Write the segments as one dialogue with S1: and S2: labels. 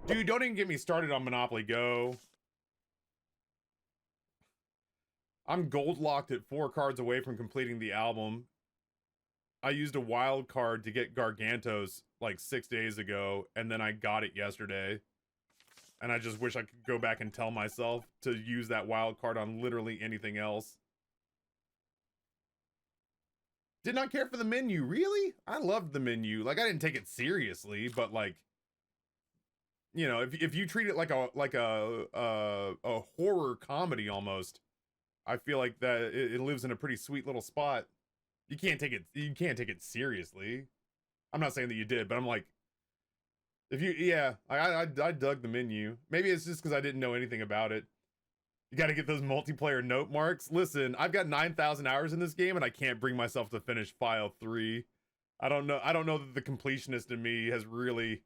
S1: Dude, don't even get me started on Monopoly Go. I'm gold locked at 4 cards away from completing the album. I used a wild card to get Gargantos like 6 days ago, and then I got it yesterday. And I just wish I could go back and tell myself to use that wild card on literally anything else. Did not care for the menu, really? I loved the menu. Like, I didn't take it seriously, but like, you know, if you treat it like a horror comedy almost, I feel like that it lives in a pretty sweet little spot. You can't take it seriously. I'm not saying that you did, but I'm like, if you, yeah, I dug the menu. Maybe it's just because I didn't know anything about it. You got to get those multiplayer note marks. Listen, I've got 9,000 hours in this game, and I can't bring myself to finish file 3. I don't know that the completionist in me has really.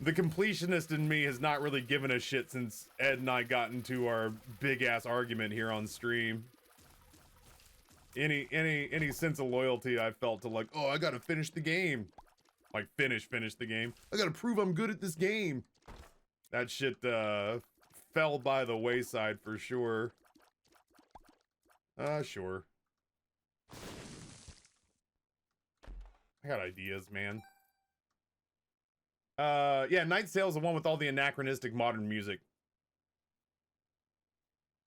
S1: The completionist in me has not really given a shit since Ed and I got into our big ass argument here on stream. Any sense of loyalty I felt to like, oh, I gotta finish the game. Like finish the game. I gotta prove I'm good at this game. That shit fell by the wayside for sure. Sure. I got ideas, man. Yeah, Night Sale is the one with all the anachronistic modern music.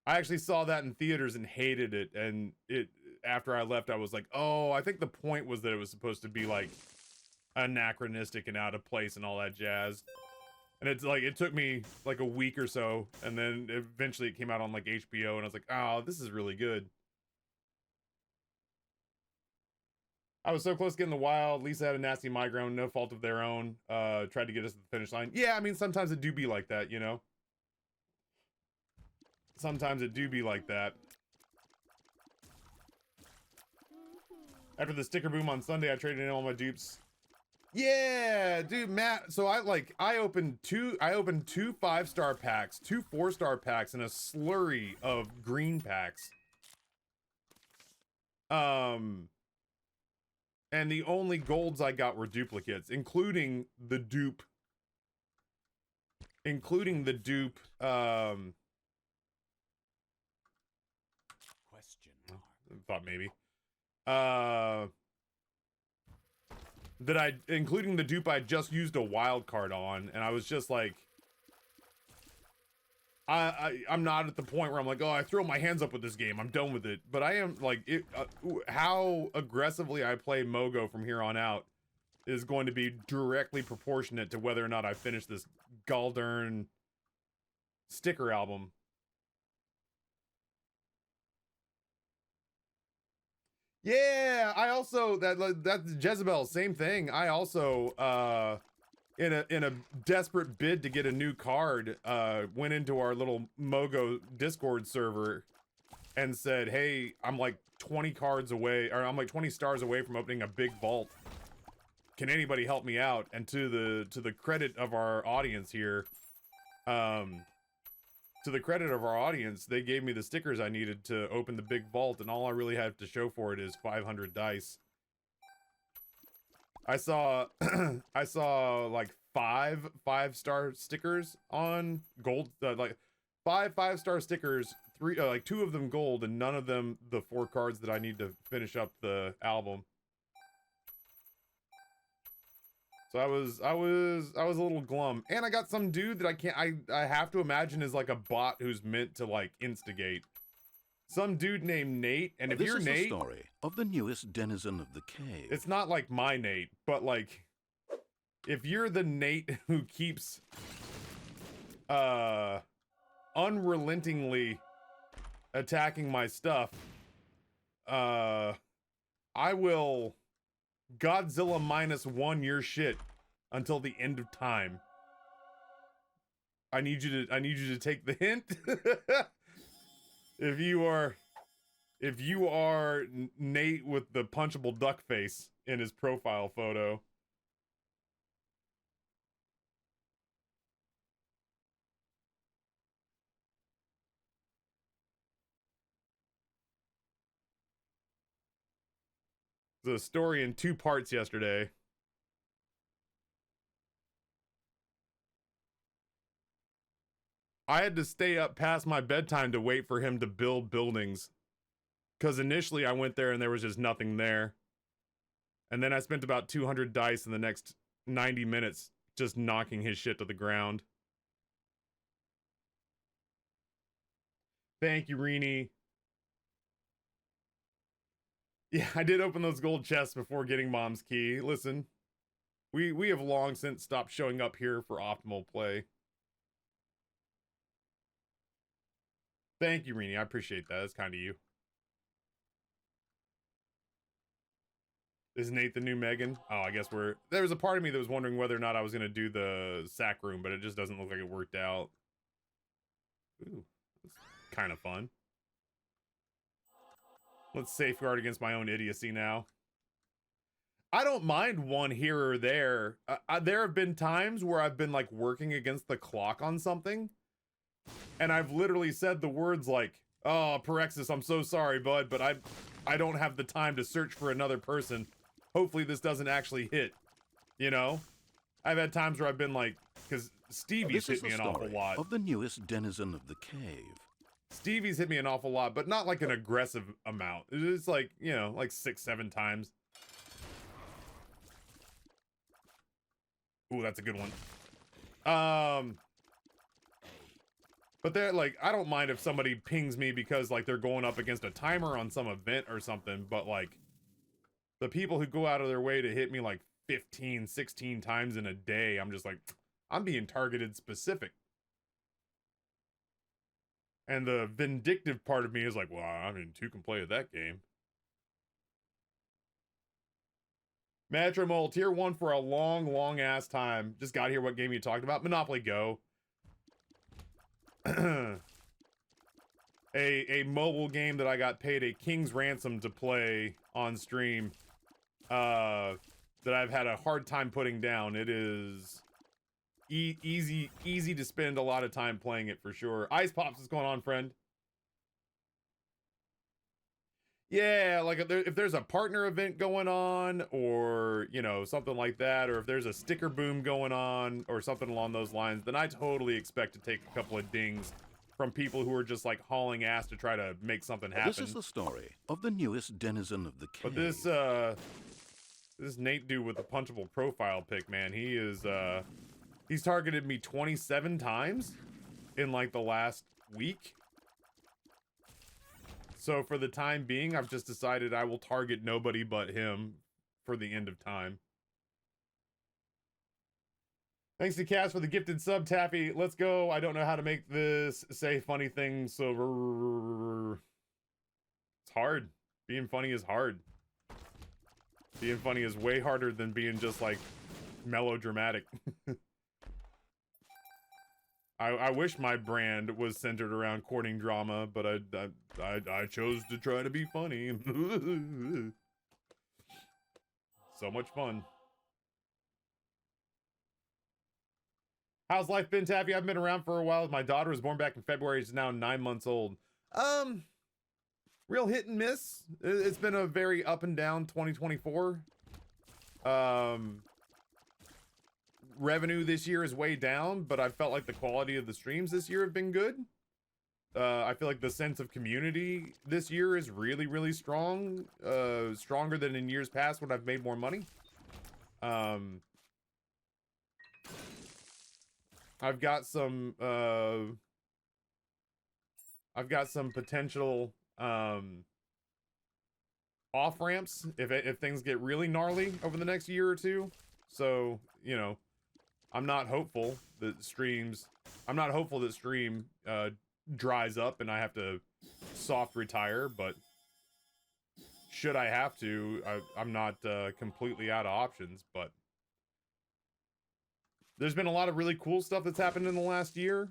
S1: I actually saw that in theaters and hated it, and after I left, I was like, oh, I think the point was that it was supposed to be like anachronistic and out of place and all that jazz. And it's like, it took me like a week or so, and then eventually it came out on like HBO, and I was like, oh, this is really good. I was so close to getting the wild. Lisa had a nasty migraine, no fault of their own. Tried to get us to the finish line. Yeah, I mean, sometimes it do be like that, you know? Sometimes it do be like that. After the sticker boom on Sunday, I traded in all my dupes. Yeah, dude, Matt. So I opened two 5-star packs, 2 4-star packs, and a slurry of green packs. And the only golds I got were duplicates, including the dupe.
S2: Question mark.
S1: Thought maybe. Including the dupe I just used a wild card on, and I was just like, I'm not at the point where I'm like, oh, I throw my hands up with this game, I'm done with it. But I am like, how aggressively I play Mogo from here on out is going to be directly proportionate to whether or not I finish this Galdern sticker album. Yeah, I also that's Jezebel, same thing. I also in a desperate bid to get a new card, went into our little Mogo Discord server and said, "Hey, I'm like 20 cards away, or I'm like 20 stars away from opening a big vault. Can anybody help me out?" And to the credit of our audience here, they gave me the stickers I needed to open the big vault, and all I really have to show for it is 500 dice. I saw I saw like 5-star stickers on gold, like 5-star stickers, 3 like 2 of them gold and none of them the 4 cards that I need to finish up the album. So I was a little glum, and I got some dude that I have to imagine is like a bot who's meant to like instigate. Some dude named Nate, and if you're Nate,
S2: this is the story of the newest denizen of the cave.
S1: It's not like my Nate, but like, if you're the Nate who keeps unrelentingly attacking my stuff, I will Godzilla -1 your shit until the end of time. I need you to take the hint. If you are Nate with the punchable duck face in his profile photo. The story in 2 parts yesterday. I had to stay up past my bedtime to wait for him to build buildings. Because initially I went there and there was just nothing there. And then I spent about 200 dice in the next 90 minutes just knocking his shit to the ground. Thank you, Rini. Yeah, I did open those gold chests before getting Mom's key. Listen, we have long since stopped showing up here for optimal play. Thank you, Rini. I appreciate that. That's kind of you. Is Nate the new Megan? Oh, I guess there was a part of me that was wondering whether or not I was going to do the sack room, but it just doesn't look like it worked out. Ooh, that's kind of fun. Let's safeguard against my own idiocy now. I don't mind one here or there. There have been times where I've been like working against the clock on something, and I've literally said the words like, "Oh, Perexis, I'm so sorry, bud, but I don't have the time to search for another person. Hopefully this doesn't actually hit," you know? I've had times where I've been like, because Stevie's hit me an awful lot.
S2: Of the newest denizen of the cave.
S1: Stevie's hit me an awful lot, but not like an aggressive amount. It's like, you know, like 6-7 times. Ooh, that's a good one. But they're like, I don't mind if somebody pings me because like they're going up against a timer on some event or something, but like the people who go out of their way to hit me like 15, 16 times in a day, I'm just like, I'm being targeted specific. And the vindictive part of me is like, well, I mean, two can play at that game. Matrimole, tier 1 for a long ass time. Just got here. What game you talked about? Monopoly Go. a mobile game that I got paid a king's ransom to play on stream. That I've had a hard time putting down. It is easy to spend a lot of time playing it for sure. Ice Pops, what's going on, friend? Yeah, like if there's a partner event going on, or you know, something like that, or if there's a sticker boom going on or something along those lines, then I totally expect to take a couple of dings from people who are just like hauling ass to try to make something happen.
S2: This is the story of the newest denizen of the cave.
S1: But this Nate dude with the punchable profile pic, man, he is he's targeted me 27 times in like the last week. So for the time being, I've just decided I will target nobody but him for the end of time. Thanks to Cass for the gifted sub, Taffy. Let's go. I don't know how to make this say funny things, so it's hard. Being funny is hard. Being funny is way harder than being just like melodramatic. I wish my brand was centered around courting drama, but I chose to try to be funny. So much fun. How's life been, Taffy? I've been around for a while. My daughter was born back in February. She's now 9 months old. Real hit and miss. It's been a very up and down 2024. Revenue this year is way down, but I felt like the quality of the streams this year have been good. I feel like the sense of community this year is really strong. Stronger than in years past when I've made more money. I've got some potential off ramps if things get really gnarly over the next year or two. So, you know, I'm not hopeful that stream dries up and I have to soft retire, but should I have to, I'm not completely out of options. But there's been a lot of really cool stuff that's happened in the last year.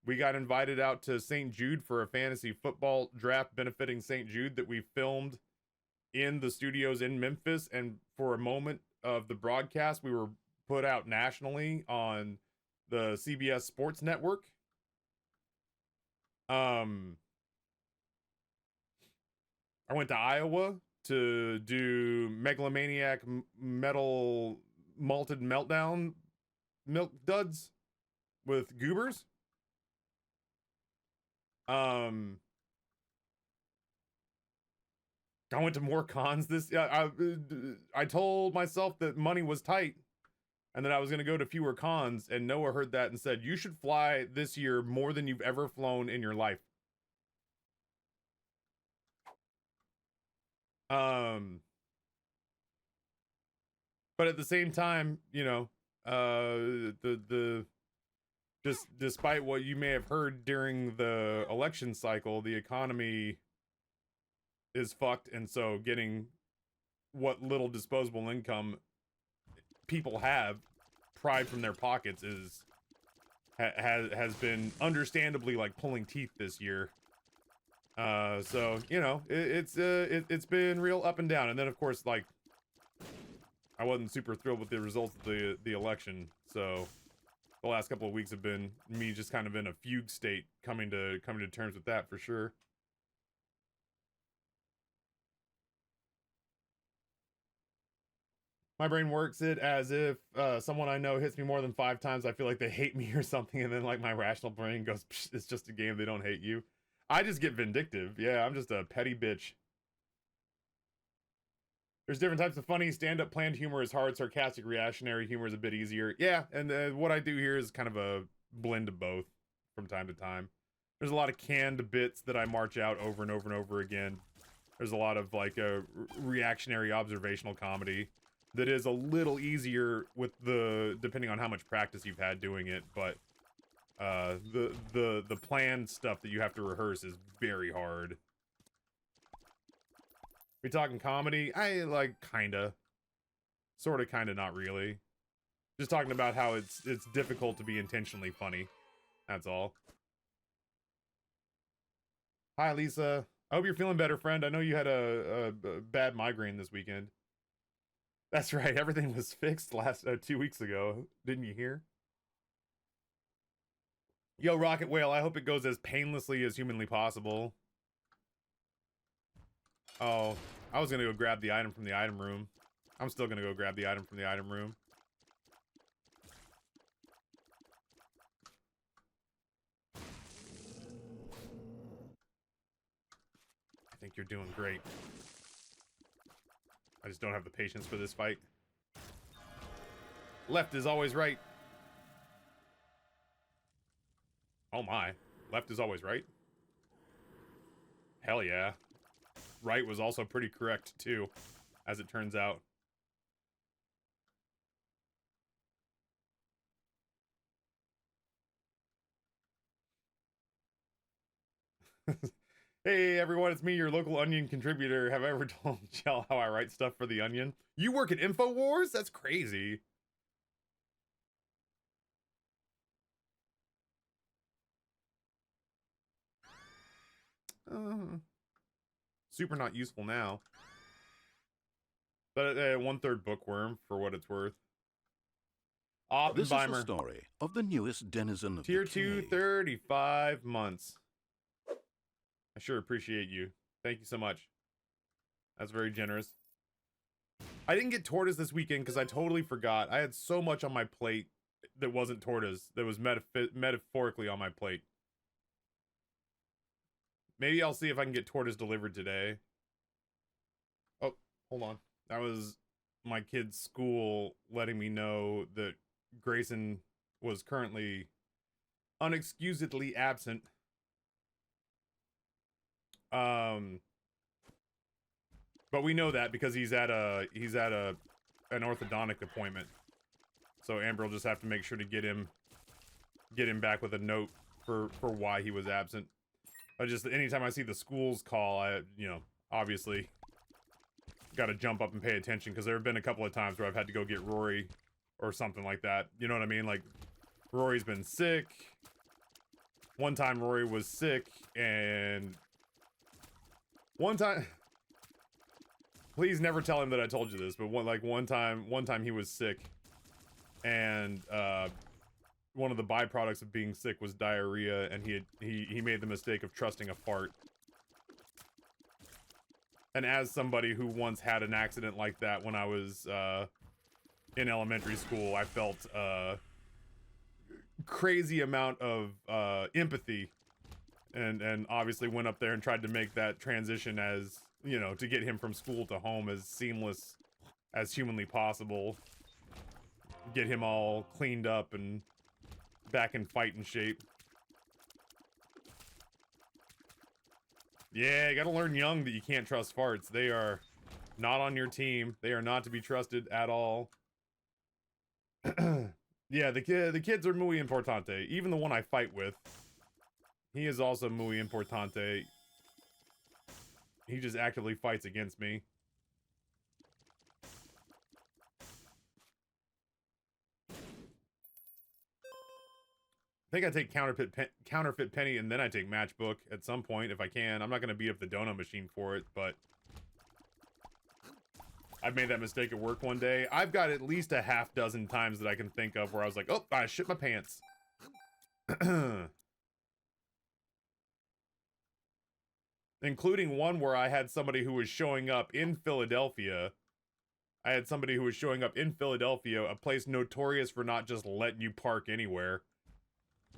S1: We got invited out to St. Jude for a fantasy football draft benefiting St. Jude that we filmed in the studios in Memphis, and for a moment of the broadcast we were put out nationally on the CBS Sports Network. I went to Iowa to do Megalomaniac Metal Malted Meltdown Milk Duds, with goobers. I went to more cons this. I told myself that money was tight, and that I was going to go to fewer cons. And Noah heard that and said, "You should fly this year more than you've ever flown in your life." But at the same time, you know, just despite what you may have heard during the election cycle, the economy is fucked, and so getting what little disposable income people have pried from their pockets is has been understandably like pulling teeth this year. So you know, it's been real up and down, and then of course, like, I wasn't super thrilled with the results of the election, so the last couple of weeks have been me just kind of in a fugue state, coming to terms with that for sure. My brain works it as if someone I know hits me more than 5 times, I feel like they hate me or something, and then like my rational brain goes, "Psh, it's just a game, they don't hate you." I just get vindictive. Yeah, I'm just a petty bitch. There's different types of funny. Stand-up planned humor is hard. Sarcastic reactionary humor is a bit easier. Yeah, and what I do here is kind of a blend of both from time to time. There's a lot of canned bits that I march out over and over and over again. There's a lot of like a reactionary observational comedy that is a little easier with depending on how much practice you've had doing it, but the planned stuff that you have to rehearse is very hard. We talking comedy? I like kinda. Sorta, kinda, not really. Just talking about how it's difficult to be intentionally funny. That's all. Hi, Lisa. I hope you're feeling better, friend. I know you had a bad migraine this weekend. That's right, everything was fixed 2 weeks ago. Didn't you hear? Yo, Rocket Whale, I hope it goes as painlessly as humanly possible. Oh, I was gonna go grab the item from the item room. I'm still gonna go grab the item from the item room. I think you're doing great. I just don't have the patience for this fight. Left is always right. Oh my. Left is always right? Hell yeah. Right was also pretty correct too, as it turns out. Hey everyone, it's me, your local Onion contributor. Have I ever told Jell how I write stuff for the Onion? You work at InfoWars? That's crazy. Super not useful now. But 1/3 bookworm for what it's worth.
S2: This is the story of the newest denizen of
S1: Tier
S2: the
S1: 2,
S2: cave.
S1: 35 months. I sure appreciate you. Thank you so much. That's very generous. I didn't get tortoise this weekend because I totally forgot. I had so much on my plate that wasn't tortoise, that was metaphorically on my plate. Maybe I'll see if I can get tortoise delivered today. Oh, hold on. That was my kid's school letting me know that Grayson was currently unexcusedly absent. But we know that because he's at an orthodontic appointment. So Amber will just have to make sure to get him back with a note for why he was absent. I just, anytime I see the school's call, I, you know, obviously got to jump up and pay attention, because there have been a couple of times where I've had to go get Rory or something like that. You know what I mean? Like, Rory's been sick. One time Rory was sick, and one time, please never tell him that I told you this, but one time he was sick, and one of the byproducts of being sick was diarrhea, and he made the mistake of trusting a fart. And as somebody who once had an accident like that when I was in elementary school, I felt crazy amount of empathy, and obviously went up there and tried to make that transition, as you know, to get him from school to home as seamless as humanly possible. Get him all cleaned up and back in fighting shape. Yeah, you gotta learn young that you can't trust farts. They are not on your team. They are not to be trusted at all. Yeah, the kids are muy importante. Even the one I fight with, he is also muy importante. He just actively fights against me. I think I take counterfeit penny and then I take matchbook at some point if I can. I'm not going to beat up the donut machine for it, but I've made that mistake at work one day. I've got at least a half dozen times that I can think of where I was like, oh, I shit my pants. Including one where I had somebody who was showing up in Philadelphia. A place notorious for not just letting you park anywhere.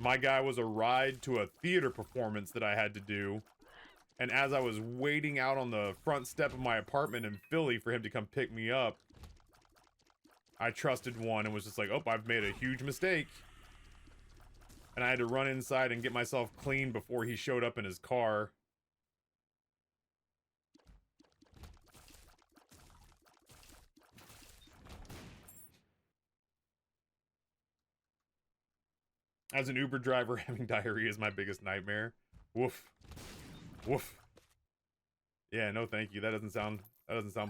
S1: My guy was a ride to a theater performance that I had to do. And as I was waiting out on the front step of my apartment in Philly for him to come pick me up, I trusted one and was just like, oh, I've made a huge mistake. And I had to run inside and get myself clean before he showed up in his car. As an Uber driver, having diarrhea is my biggest nightmare. Woof. Woof. Yeah, no thank you. That doesn't sound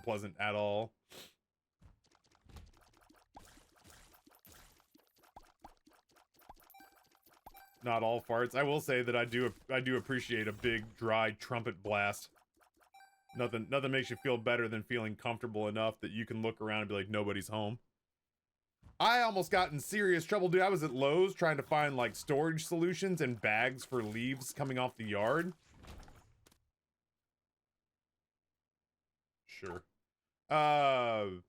S1: pleasant at all. Not all farts. I will say that I do appreciate a big dry trumpet blast. Nothing makes you feel better than feeling comfortable enough that you can look around and be like, nobody's home. I almost got in serious trouble, dude. I was at Lowe's trying to find like storage solutions and bags for leaves coming off the yard. Sure. And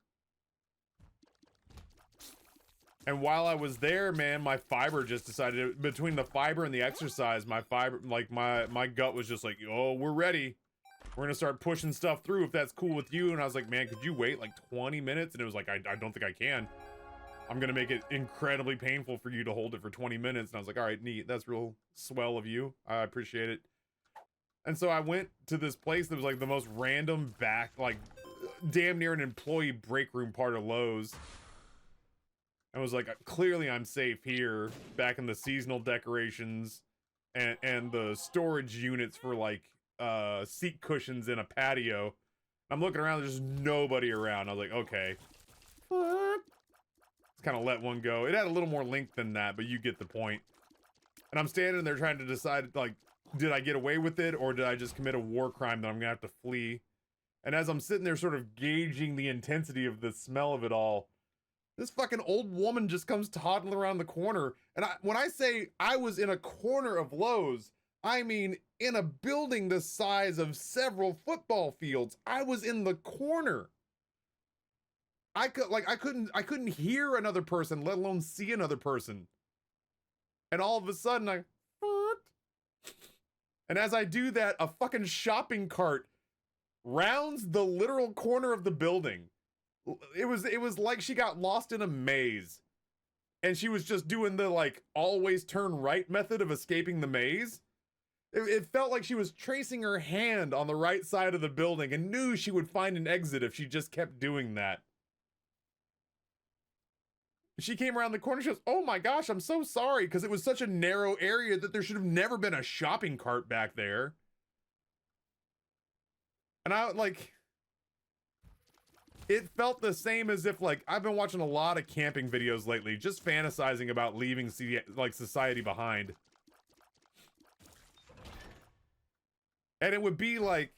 S1: while I was there, man, my fiber just decided, between the fiber and the exercise, my fiber, like my gut was just like, oh, we're ready. We're gonna start pushing stuff through if that's cool with you. And I was like, man, could you wait like 20 minutes? And it was like, I don't think I can. I'm gonna make it incredibly painful for you to hold it for 20 minutes. And I was like, all right, neat. That's real swell of you. I appreciate it. And so I went to this place that was like the most random back, like damn near an employee break room part of Lowe's. And was like, clearly I'm safe here, back in the seasonal decorations and the storage units for like seat cushions in a patio. I'm looking around, there's just nobody around. I was like, okay. Let's kind of let one go. It had a little more length than that, but you get the point. And I'm standing there trying to decide, like, did I get away with it, or did I just commit a war crime that I'm gonna have to flee? And as I'm sitting there sort of gauging the intensity of the smell of it all, this fucking old woman just comes toddling around the corner. And when I say I was in a corner of Lowe's, I mean in a building the size of several football fields. I was in the corner. I couldn't hear another person, let alone see another person. And all of a sudden and as I do that, a fucking shopping cart rounds the literal corner of the building. It was like she got lost in a maze. And she was just doing the like always turn right method of escaping the maze. It felt like she was tracing her hand on the right side of the building and knew she would find an exit if she just kept doing that. She came around the corner, she goes, oh my gosh, I'm so sorry, because it was such a narrow area that there should have never been a shopping cart back there. And I like, it felt the same as if like, I've been watching a lot of camping videos lately, just fantasizing about leaving like society behind. And it would be like,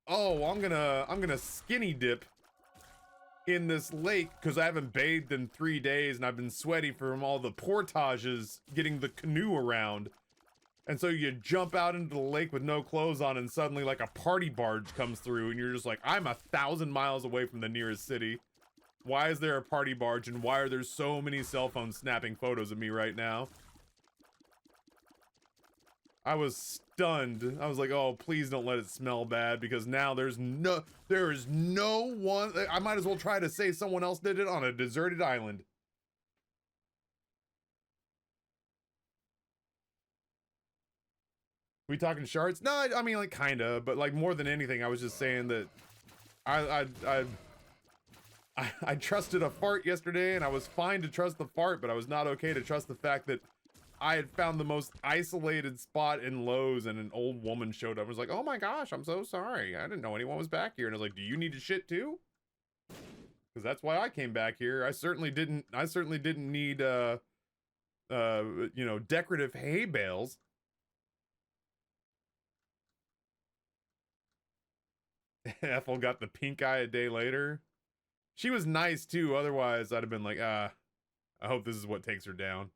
S1: oh, I'm gonna skinny dip in this lake because I haven't bathed in 3 days and I've been sweaty from all the portages getting the canoe around. And so you jump out into the lake with no clothes on and suddenly like a party barge comes through and you're just like, I'm 1,000 miles away from the nearest city. Why is there a party barge and why are there so many cell phones snapping photos of me right now? I was stunned. I was like, oh, please don't let it smell bad, because now there is no one. I might as well try to say someone else did it on a deserted island. We talking shards? No, I mean, like, kinda, but like more than anything, I was just saying that I trusted a fart yesterday, and I was fine to trust the fart, but I was not okay to trust the fact that I had found the most isolated spot in Lowe's, and an old woman showed up and was like, oh my gosh, I'm so sorry. I didn't know anyone was back here. And I was like, do you need to shit too? Because that's why I came back here. I certainly didn't need, you know, decorative hay bales. Ethel got the pink eye a day later. She was nice too. Otherwise, I'd have been like, I hope this is what takes her down.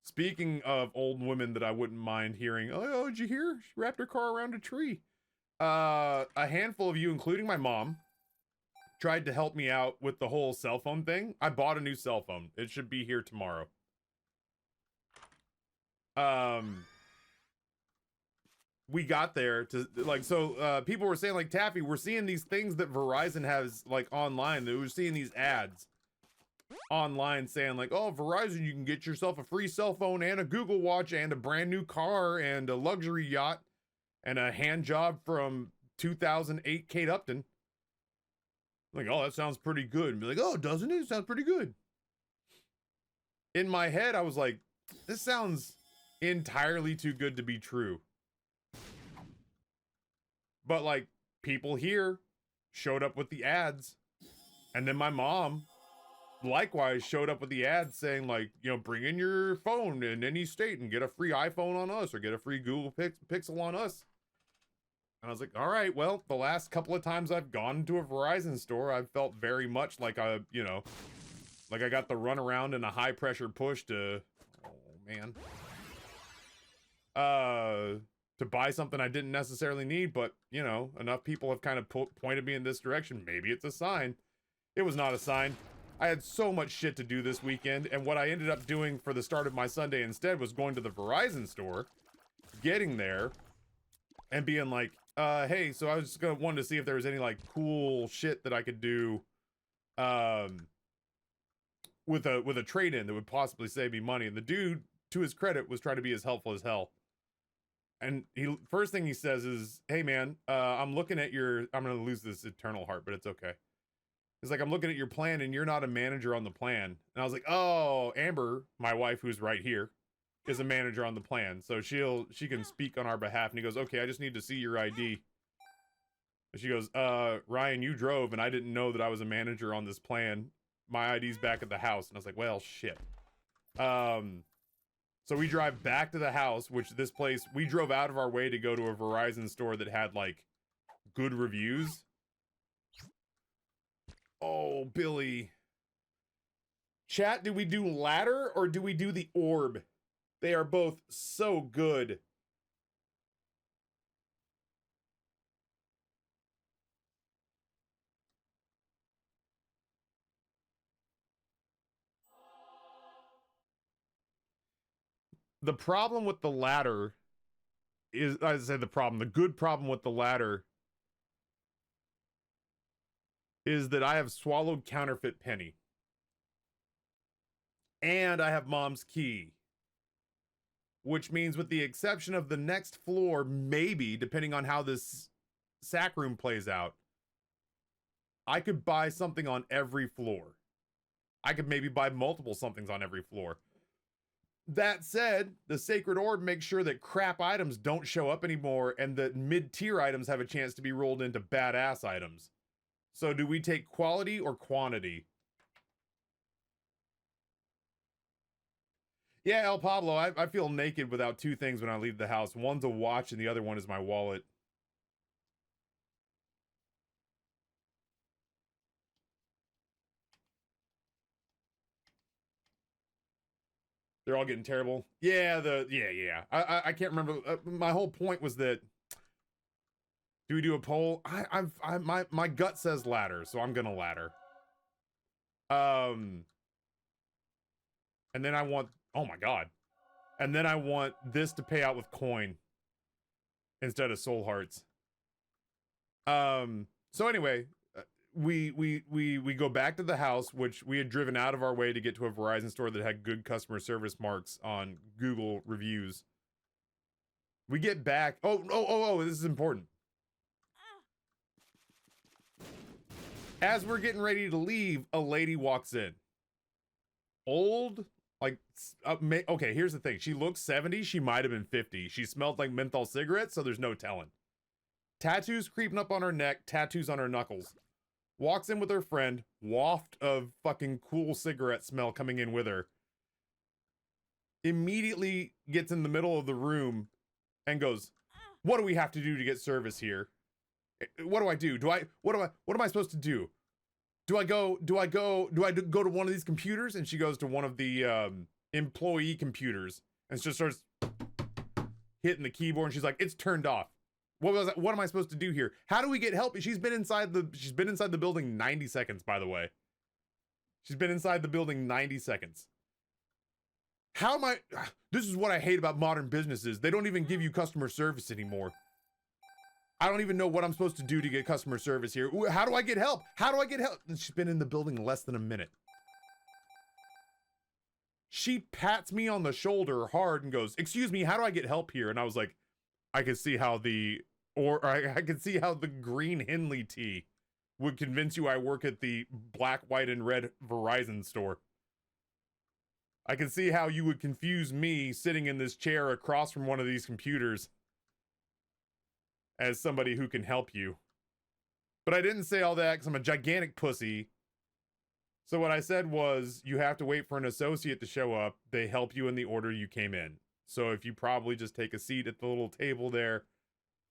S1: Speaking of old women that I wouldn't mind hearing, oh, did you hear? She wrapped her car around a tree. A handful of you, including my mom, tried to help me out with the whole cell phone thing. I bought a new cell phone. It should be here tomorrow. We got there to, like, so people were saying, like, Taffy, we're seeing these things that Verizon has, like, online. They were seeing these ads online saying, like, oh, Verizon, you can get yourself a free cell phone and a Google Watch and a brand new car and a luxury yacht and a hand job from 2008 Kate Upton. I'm like, oh, that sounds pretty good. And be like, oh, doesn't it? It sounds pretty good. In my head, I was like, this sounds entirely too good to be true. But, like, people here showed up with the ads, and then my mom likewise showed up with the ads saying, like, you know, bring in your phone in any state and get a free iPhone on us or get a free Google Pixel on us. And I was like, all right, well, the last couple of times I've gone to a Verizon store, I've felt very much like you know, like I got the runaround and a high pressure push to, oh man, to buy something I didn't necessarily need, but, you know, enough people have kind of pointed me in this direction. Maybe it's a sign. It was not a sign. I had so much shit to do this weekend, and what I ended up doing for the start of my Sunday instead was going to the Verizon store, getting there, and being like, hey, so I was just gonna wanted to see if there was any, like, cool shit that I could do, with a trade-in that would possibly save me money. And the dude, to his credit, was trying to be as helpful as hell. And first thing he says is, hey man, I'm looking at I'm gonna lose this eternal heart, but it's okay. He's like, I'm looking at your plan and you're not a manager on the plan. And I was like, oh, Amber, my wife, who's right here, is a manager on the plan. So she can speak on our behalf. And he goes, okay, I just need to see your ID. And she goes, Ryan, you drove and I didn't know that I was a manager on this plan. My ID's back at the house. And I was like, well, shit. So we drive back to the house, which this place, we drove out of our way to go to a Verizon store that had, like, good reviews. Oh, Billy. Chat, do we do ladder or do we do the orb? They are both so good. The problem with the ladder is, I said the good problem with the ladder is that I have swallowed counterfeit penny. And I have mom's key. Which means with the exception of the next floor, maybe, depending on how this sack room plays out, I could buy something on every floor. I could maybe buy multiple somethings on every floor. That said, the Sacred Orb makes sure that crap items don't show up anymore and that mid-tier items have a chance to be rolled into badass items. So do we take quality or quantity? Yeah, El Pablo, I feel naked without two things when I leave the house. One's a watch and the other one is my wallet. They're all getting terrible. Yeah, yeah. I can't remember. My whole point was that. Do we do a poll? My gut says ladder, so I'm gonna ladder. And then I want. Oh my god. And then I want this to pay out with coin instead of soul hearts. So anyway, we go back to the house, which we had driven out of our way to get to a Verizon store that had good customer service marks on Google reviews. We get back. Oh, this is important. As we're getting ready to leave, a lady walks in. Old, like, okay, here's the thing. She looks 70. She might have been 50. She smelled like menthol cigarettes, so there's no telling. Tattoos creeping up on her neck, tattoos on her knuckles. Walks in with her friend, waft of fucking cool cigarette smell coming in with her. Immediately gets in the middle of the room and goes, "What do we have to do to get service here? What do I do? What am I supposed to do? Do I go to one of these computers?" And she goes to one of the employee computers and just starts hitting the keyboard, and she's like, "It's turned off. What am I supposed to do here? How do we get help?" She's been inside the building 90 seconds, by the way. She's been inside the building 90 seconds. How am I? This is what I hate about modern businesses. They don't even give you customer service anymore. I don't even know what I'm supposed to do to get customer service here. How do I get help? How do I get help? And she's been in the building less than a minute. She pats me on the shoulder hard and goes, "Excuse me, how do I get help here?" And I was like, I could see how I could see how the green Henley tea would convince you I work at the black, white, and red Verizon store. I can see how you would confuse me sitting in this chair across from one of these computers as somebody who can help you. But I didn't say all that because I'm a gigantic pussy. So what I said was, you have to wait for an associate to show up. They help you in the order you came in. So if you probably just take a seat at the little table there,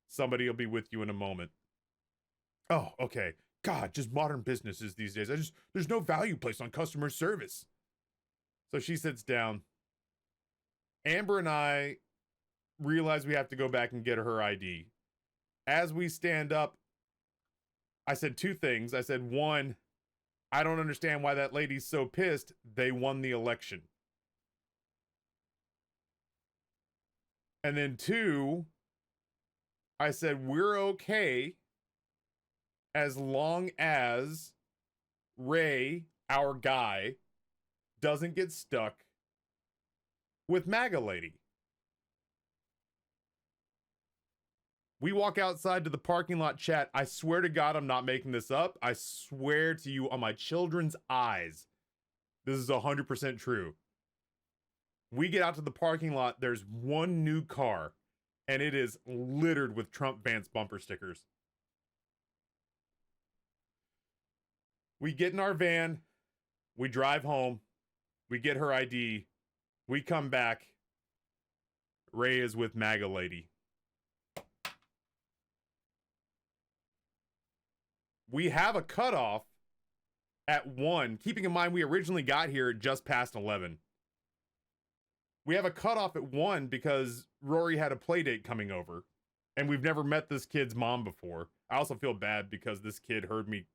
S1: somebody will be with you in a moment. Oh, okay. God, just modern businesses these days. There's no value placed on customer service. So she sits down. Amber and I realize we have to go back and get her ID. As we stand up, I said two things. I said, one, I don't understand why that lady's so pissed. They won the election. And then two, I said, we're okay as long as Ray, our guy, doesn't get stuck with MAGA lady. We walk outside to the parking lot, chat. I swear to God, I'm not making this up. I swear to you on my children's eyes, this is 100% true. We get out to the parking lot. There's one new car, and it is littered with Trump Vance bumper stickers. We get in our van. We drive home. We get her ID. We come back. Ray is with MAGA lady. We have a cutoff at 1. Keeping in mind, we originally got here just past 11. We have a cutoff at 1 because Rory had a play date coming over, and we've never met this kid's mom before. I also feel bad because this kid heard me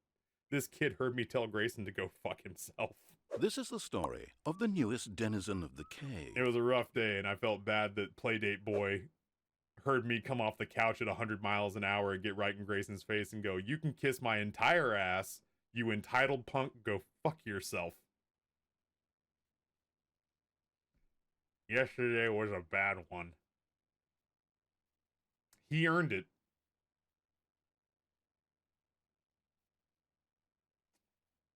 S1: tell Grayson to go fuck himself.
S2: This is the story of the newest denizen of the cave.
S1: It was a rough day, and I felt bad that Playdate Boy heard me come off the couch at 100 miles an hour and get right in Grayson's face and go, "You can kiss my entire ass, you entitled punk, go fuck yourself." Yesterday was a bad one. He earned it.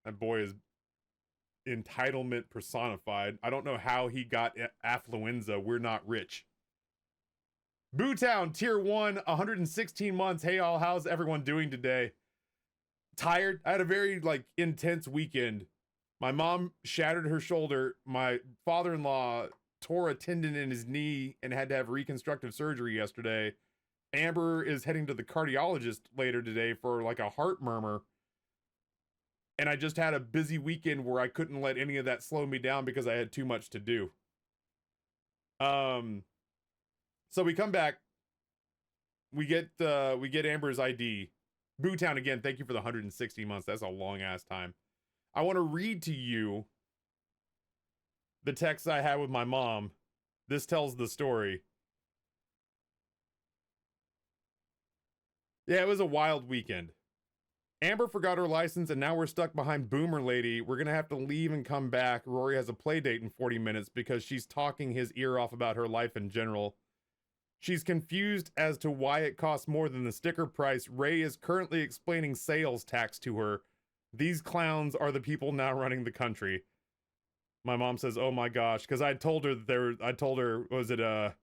S1: That boy is entitlement personified. I don't know how he got affluenza. We're not rich. Bootown, tier 1, 116 months. Hey all, how's everyone doing today? Tired. I had a very intense weekend. My mom shattered her shoulder. My father-in-law tore a tendon in his knee and had to have reconstructive surgery yesterday. Amber is heading to the cardiologist later today for a heart murmur. And I just had a busy weekend where I couldn't let any of that slow me down because I had too much to do. So we come back. We get Amber's ID. Bootown again. Thank you for the 160 months. That's a long ass time. I want to read to you the text I had with my mom This tells the story. Yeah, it was a wild weekend. Amber forgot her license and now we're stuck behind Boomer Lady. We're gonna have to leave and come back. Rory has a play date in 40 minutes because she's talking his ear off about her life in general. She's confused as to why it costs more than the sticker price. Ray is currently explaining sales tax to her. These clowns are the people now running the country. My mom says, oh my gosh, because I told her that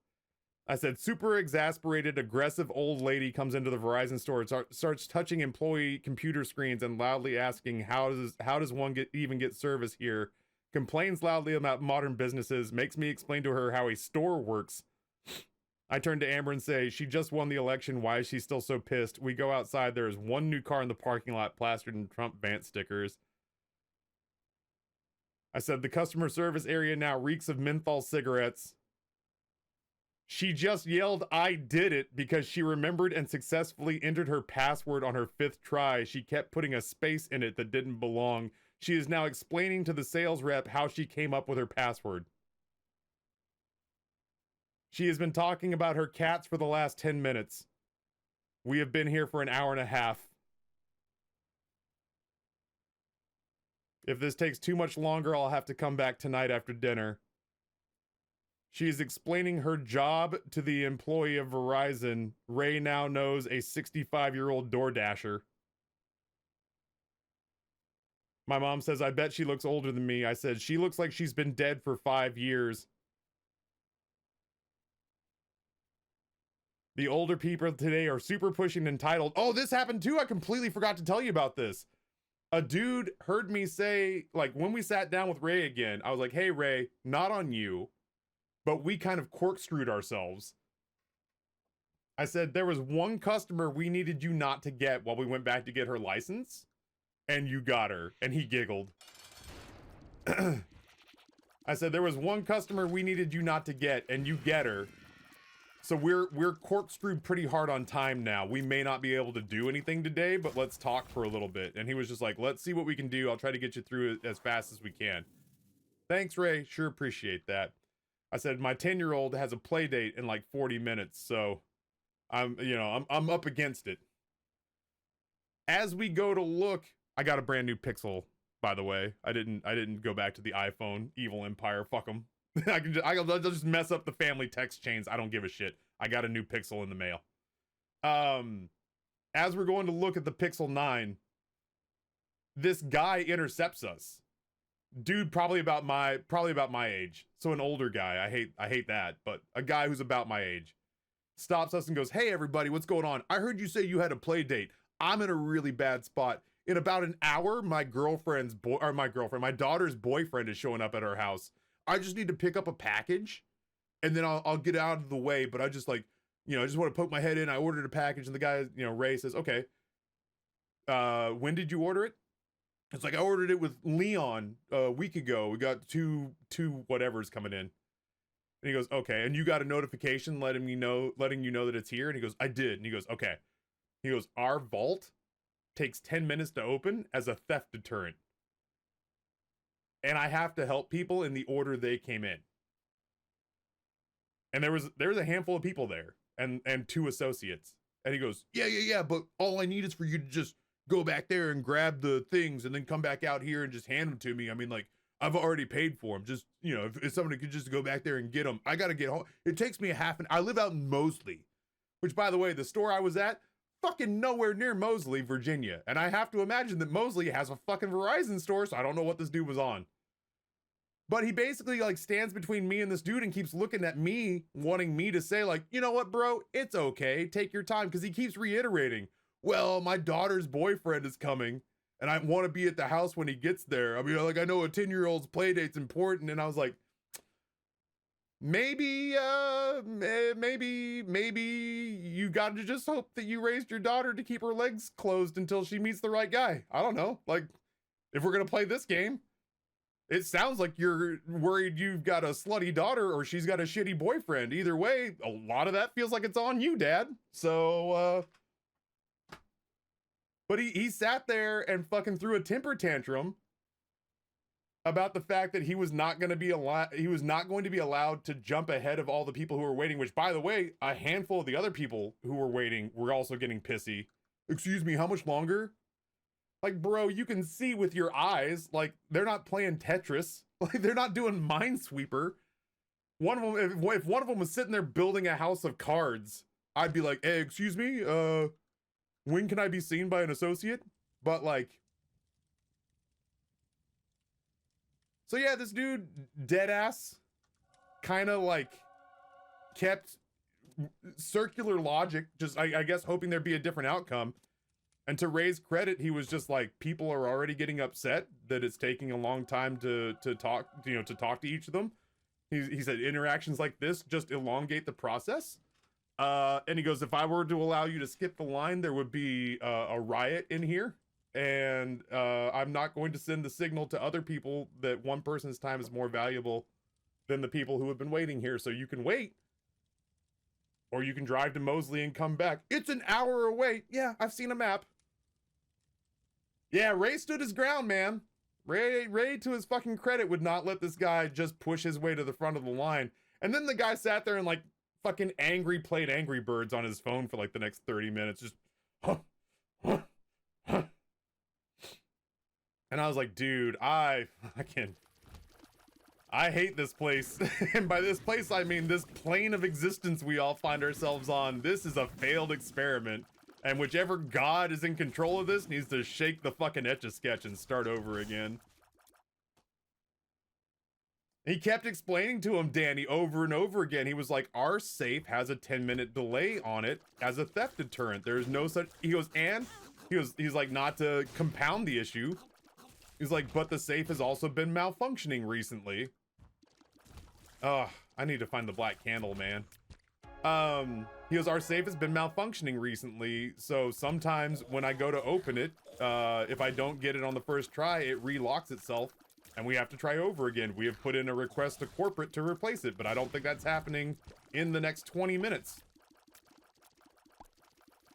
S1: I said, super exasperated, aggressive old lady comes into the Verizon store and starts touching employee computer screens and loudly asking, how does one even get service here? Complains loudly about modern businesses, makes me explain to her how a store works. I turn to Amber and say, she just won the election. Why is she still so pissed? We go outside. There is one new car in the parking lot plastered in Trump Vance stickers. I said, the customer service area now reeks of menthol cigarettes. She just yelled, I did it, because she remembered and successfully entered her password on her 5th try. She kept putting a space in it that didn't belong. She is now explaining to the sales rep how she came up with her password. She has been talking about her cats for the last 10 minutes. We have been here for an hour and a half. If this takes too much longer, I'll have to come back tonight after dinner. She is explaining her job to the employee of Verizon. Ray now knows a 65-year-old DoorDasher. My mom says, I bet she looks older than me. I said, she looks like she's been dead for 5 years. The older people today are super pushing and entitled. Oh, this happened too. I completely forgot to tell you about this. A dude heard me say, like, when we sat down with Ray again, I was like, hey, Ray, not on you, but we kind of corkscrewed ourselves. I said, there was one customer we needed you not to get while we went back to get her license, and you got her. And he giggled. I said, there was one customer we needed you not to get, and you get her. So we're corkscrewed pretty hard on time now. We may not be able to do anything today, but let's talk for a little bit. And he was just like, let's see what we can do. I'll try to get you through it as fast as we can. Thanks, Ray. Sure appreciate that. I said, my 10-year-old has a play date in like 40 minutes. So I'm up against it. As we go to look, I got a brand new Pixel, by the way. I didn't go back to the iPhone. Evil Empire. Fuck them. I'll just mess up the family text chains. I don't give a shit. I got a new Pixel in the mail. As we're going to look at the Pixel 9, this guy intercepts us. Dude, probably about my age. So an older guy. I hate that, but a guy who's about my age stops us and goes, "Hey everybody, what's going on? I heard you say you had a play date. I'm in a really bad spot. In about an hour, my daughter's boyfriend is showing up at our house. I just need to pick up a package and then I'll get out of the way. But I just I just want to poke my head in. I ordered a package and the guy, Ray says, okay, when did you order it? It's like, I ordered it with Leon a week ago. We got two whatever's coming in. And he goes, okay. And you got a notification letting you know that it's here. And he goes, I did. And he goes, okay. He goes, our vault takes 10 minutes to open as a theft deterrent. And I have to help people in the order they came in. And there was a handful of people there and 2 associates. And he goes, yeah, but all I need is for you to just go back there and grab the things and then come back out here and just hand them to me. I mean, like, I've already paid for them. Just, if somebody could just go back there and get them. I got to get home. It takes me I live out in Moseley, which, by the way, the store I was at, fucking nowhere near Moseley, Virginia. And I have to imagine that Moseley has a fucking Verizon store, so I don't know what this dude was on. But he basically stands between me and this dude and keeps looking at me, wanting me to say you know what, bro, it's okay, take your time. Because he keeps reiterating, well, my daughter's boyfriend is coming and I want to be at the house when he gets there. I mean, I know a 10-year-old's play date's important. And I was like, maybe you got to just hope that you raised your daughter to keep her legs closed until she meets the right guy. I don't know. If we're going to play this game, it sounds like you're worried you've got a slutty daughter or she's got a shitty boyfriend. Either way, a lot of that feels like it's on you, Dad. So, but he sat there and fucking threw a temper tantrum about the fact that he was not going to be allowed to jump ahead of all the people who were waiting, which, by the way, a handful of the other people who were waiting were also getting pissy. Excuse me, how much longer? Like, bro, you can see with your eyes, like, they're not playing Tetris. Like, they're not doing Minesweeper. One of them, if one of them was sitting there building a house of cards, I'd be like, hey, excuse me, when can I be seen by an associate? But, like, so yeah, this dude, dead ass, kind of like kept circular logic, just I guess hoping there'd be a different outcome. And to Ray's credit, he was just like, people are already getting upset that it's taking a long time to talk, to talk to each of them. He said interactions like this just elongate the process. And he goes, if I were to allow you to skip the line, there would be a riot in here. And I'm not going to send the signal to other people that one person's time is more valuable than the people who have been waiting here. So you can wait, or you can drive to Mosley and come back. It's an hour away. Yeah, I've seen a map. Yeah, Ray stood his ground, man. Ray, to his fucking credit, would not let this guy just push his way to the front of the line. And then the guy sat there and like fucking played Angry Birds on his phone for like the next 30 minutes. Just, And I was like, dude, I hate this place. And by this place, I mean this plane of existence we all find ourselves on. This is a failed experiment. And whichever god is in control of this needs to shake the fucking Etch-a-Sketch and start over again. He kept explaining to him, Danny, over and over again. He was like, our safe has a 10-minute delay on it as a theft deterrent. There's no such, he goes, and he's like, not to compound the issue. He's like, but the safe has also been malfunctioning recently. Ugh, I need to find the black candle, man. He goes, our safe has been malfunctioning recently, so sometimes when I go to open it, if I don't get it on the first try, it relocks itself, and we have to try over again. We have put in a request to corporate to replace it, but I don't think that's happening in the next 20 minutes.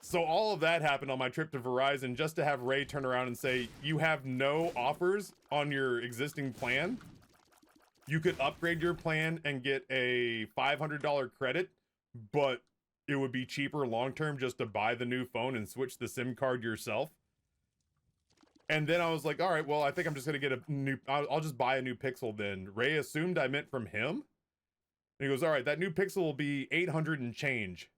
S1: So all of that happened on my trip to Verizon, just to have Ray turn around and say, you have no offers on your existing plan. You could upgrade your plan and get a $500 credit, but it would be cheaper long-term just to buy the new phone and switch the SIM card yourself. And then I was like, all right, well, I think I'm just going to get a new, I'll just buy a new Pixel then. Ray assumed I meant from him. And he goes, all right, that new Pixel will be 800 and change.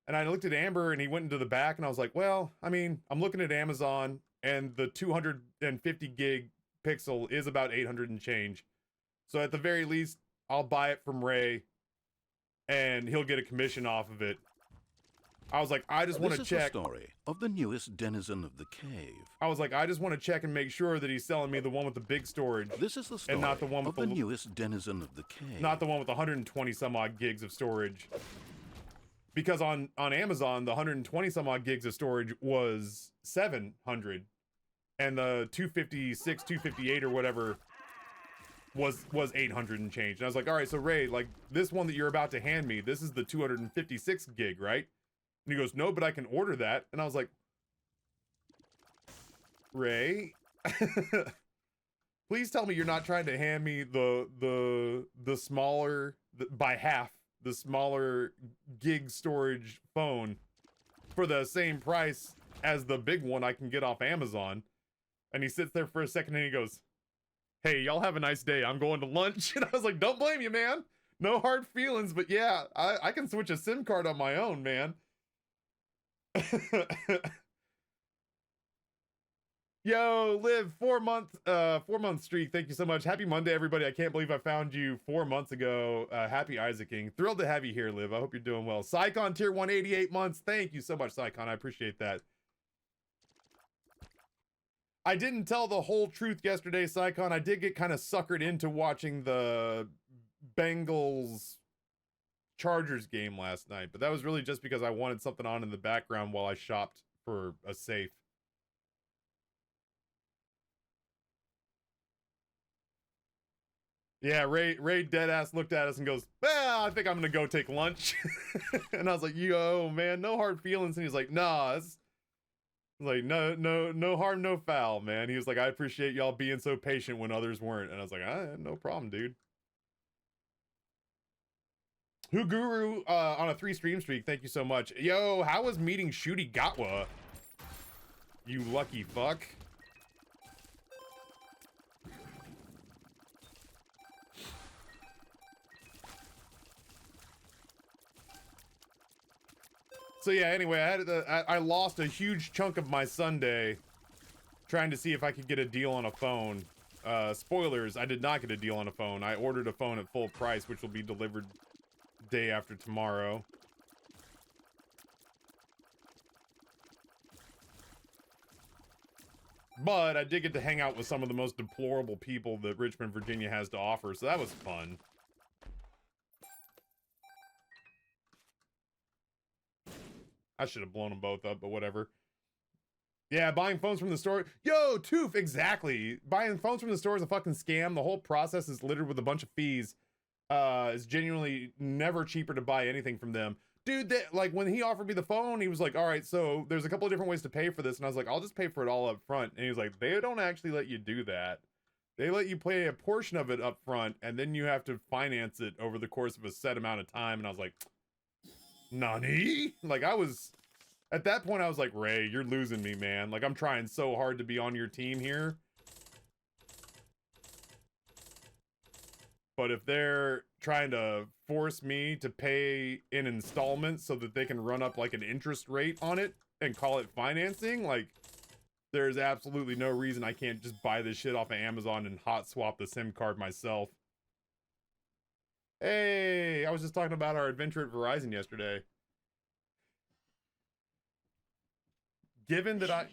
S1: And I looked at Amber and he went into the back and I was like, well, I mean, I'm looking at Amazon and the 250 gig Pixel is about 800 and change. So at the very least, I'll buy it from Ray and he'll get a commission off of it. I was like, I just want to check.
S2: This is the story of the newest denizen of the cave.
S1: I was like, I just want to check and make sure that he's selling me the one with the big storage.
S2: This is the story
S1: and not the one with
S2: of the newest denizen of the cave.
S1: Not the one with 120 some odd gigs of storage. Because on Amazon, the 120 some odd gigs of storage was 700, and the 256, 258 or whatever was 800 and change. And I was like, all right, so Ray, like this one that you're about to hand me, this is the 256 gig, right? And he goes, no, but I can order that. And I was like, Ray, please tell me you're not trying to hand me the smaller, by half, the smaller gig storage phone for the same price as the big one I can get off Amazon. And he sits there for a second and he goes, hey, y'all have a nice day. I'm going to lunch. And I was like, don't blame you, man. No hard feelings, but yeah, I can switch a SIM card on my own, man. Yo, Liv, 4-month streak. Thank you so much. Happy Monday, everybody. I can't believe I found you 4 months ago. Happy Isaacing. Thrilled to have you here, Liv. I hope you're doing well. Psycon tier 188 months. Thank you so much, Psycon. I appreciate that. I didn't tell the whole truth yesterday, Psycon. I did get kind of suckered into watching the Bengals Chargers game last night, but that was really just because I wanted something on in the background while I shopped for a safe. Yeah, Ray deadass looked at us and goes, well, I think I'm gonna go take lunch. And I was like, yo, man, no hard feelings. And he's like, nah, Like, no harm, no foul, man. He was like, I appreciate y'all being so patient when others weren't. And I was like, no problem, dude. Who Guru on a 3 stream streak, thank you so much. Yo, how was meeting Shooty Gatwa? You lucky fuck. So yeah, anyway, I lost a huge chunk of my Sunday trying to see if I could get a deal on a phone. Spoilers, I did not get a deal on a phone. I ordered a phone at full price, which will be delivered day after tomorrow. But I did get to hang out with some of the most deplorable people that Richmond, Virginia has to offer, so that was fun. I should have blown them both up, but whatever. Yeah, buying phones from the store. Yo, Toof, exactly. Buying phones from the store is a fucking scam. The whole process is littered with a bunch of fees. It's genuinely never cheaper to buy anything from them. Dude, like when he offered me the phone, he was like, all right, so there's a couple of different ways to pay for this. And I was like, I'll just pay for it all up front. And he was like, they don't actually let you do that. They let you pay a portion of it up front, and then you have to finance it over the course of a set amount of time. And I was like, Nani? Like at that point, I was like, Ray, you're losing me, man. Like, I'm trying so hard to be on your team here. But if they're trying to force me to pay in installments so that they can run up like an interest rate on it and call it financing, like, there's absolutely no reason I can't just buy this shit off of Amazon and hot swap the SIM card myself. Hey, I was just talking about our adventure at Verizon yesterday. Given that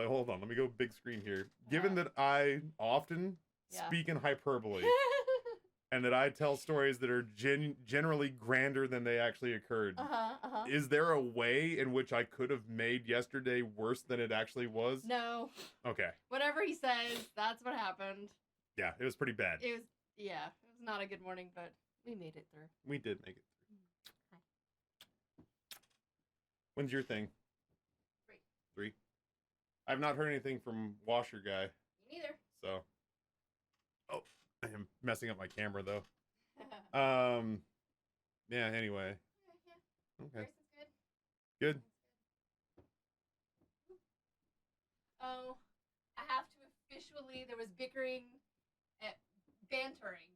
S1: hold on, let me go big screen here. Given that I often speak in hyperbole and that I tell stories that are generally grander than they actually occurred, is there a way in which I could have made yesterday worse than it actually was?
S3: No.
S1: Okay.
S3: Whatever he says, that's what happened.
S1: Yeah, it was pretty bad.
S3: It was not a good morning, but we made it through.
S1: We did make it through. When's your thing? 3. I've not heard anything from Washer Guy.
S3: Me neither.
S1: So. Oh, I am messing up my camera though. Yeah, anyway.
S3: Yeah.
S1: Okay.
S3: Good.
S1: Good.
S3: Oh, I have to officially, there was bantering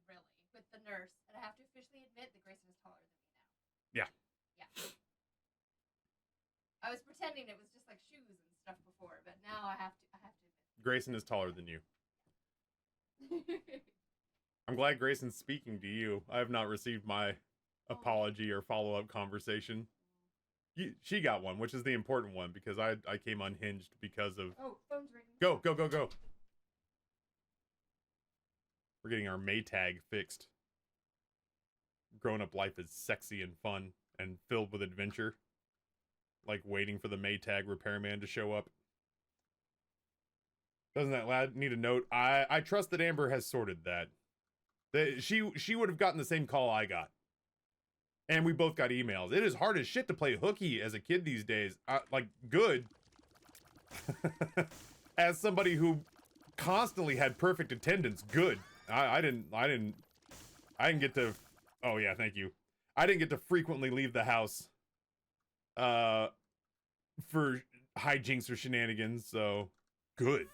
S3: really with the nurse, and I have to officially admit that Grayson is taller than me now.
S1: Yeah.
S3: Yeah. I was pretending it was just like shoes and stuff before, but now I have to admit.
S1: Grayson is taller than you. I'm glad Grayson's speaking to you. I have not received my apology or follow-up conversation. She got one, which is the important one, because I came unhinged because of...
S3: Oh, phone's ringing.
S1: Go. We're getting our Maytag fixed. Grown-up life is sexy and fun and filled with adventure. Like waiting for the Maytag repairman to show up. Doesn't that lad need a note? I trust that Amber has sorted that. She would have gotten the same call I got. And we both got emails. It is hard as shit to play hooky as a kid these days. Like, good. As somebody who constantly had perfect attendance, good. I didn't get to... Oh yeah, thank you. I didn't get to frequently leave the house for hijinks or shenanigans, so good.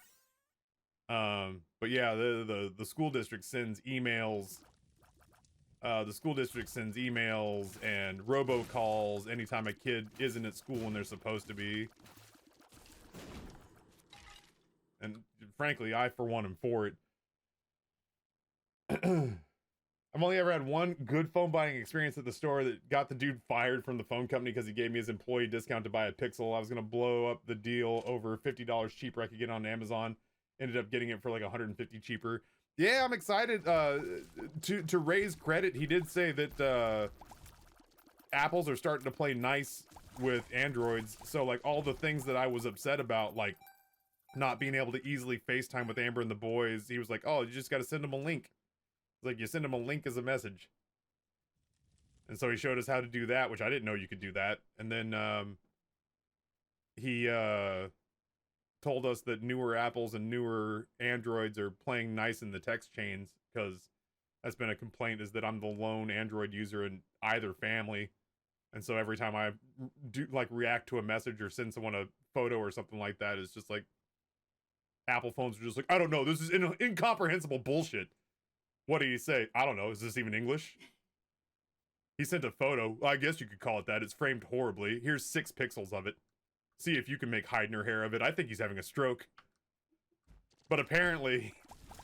S1: But yeah, the school district sends emails. The school district sends emails and robocalls anytime a kid isn't at school when they're supposed to be. And frankly, I for one am for it. I've only ever had one good phone buying experience at the store that got the dude fired from the phone company because he gave me his employee discount to buy a Pixel. I was gonna blow up the deal over $50 cheaper I could get on Amazon. Ended up getting it for like $150 cheaper. Yeah, I'm excited to raise credit. He did say that Apples are starting to play nice with Androids. So like all the things that I was upset about, like not being able to easily FaceTime with Amber and the boys, he was like, oh, you just got to send them a link. It's like you send them a link as a message. And so he showed us how to do that, which I didn't know you could do that. And then he told us that newer Apples and newer Androids are playing nice in the text chains, because that's been a complaint, is that I'm the lone Android user in either family. And so every time I do like react to a message or send someone a photo or something like that, it's just like Apple phones are just like, I don't know, this is incomprehensible bullshit. What do you say? I don't know, is this even English? He sent a photo. I guess you could call it that. It's framed horribly. Here's 6 pixels of it. See if you can make hide nor hair of it. I think he's having a stroke. But apparently,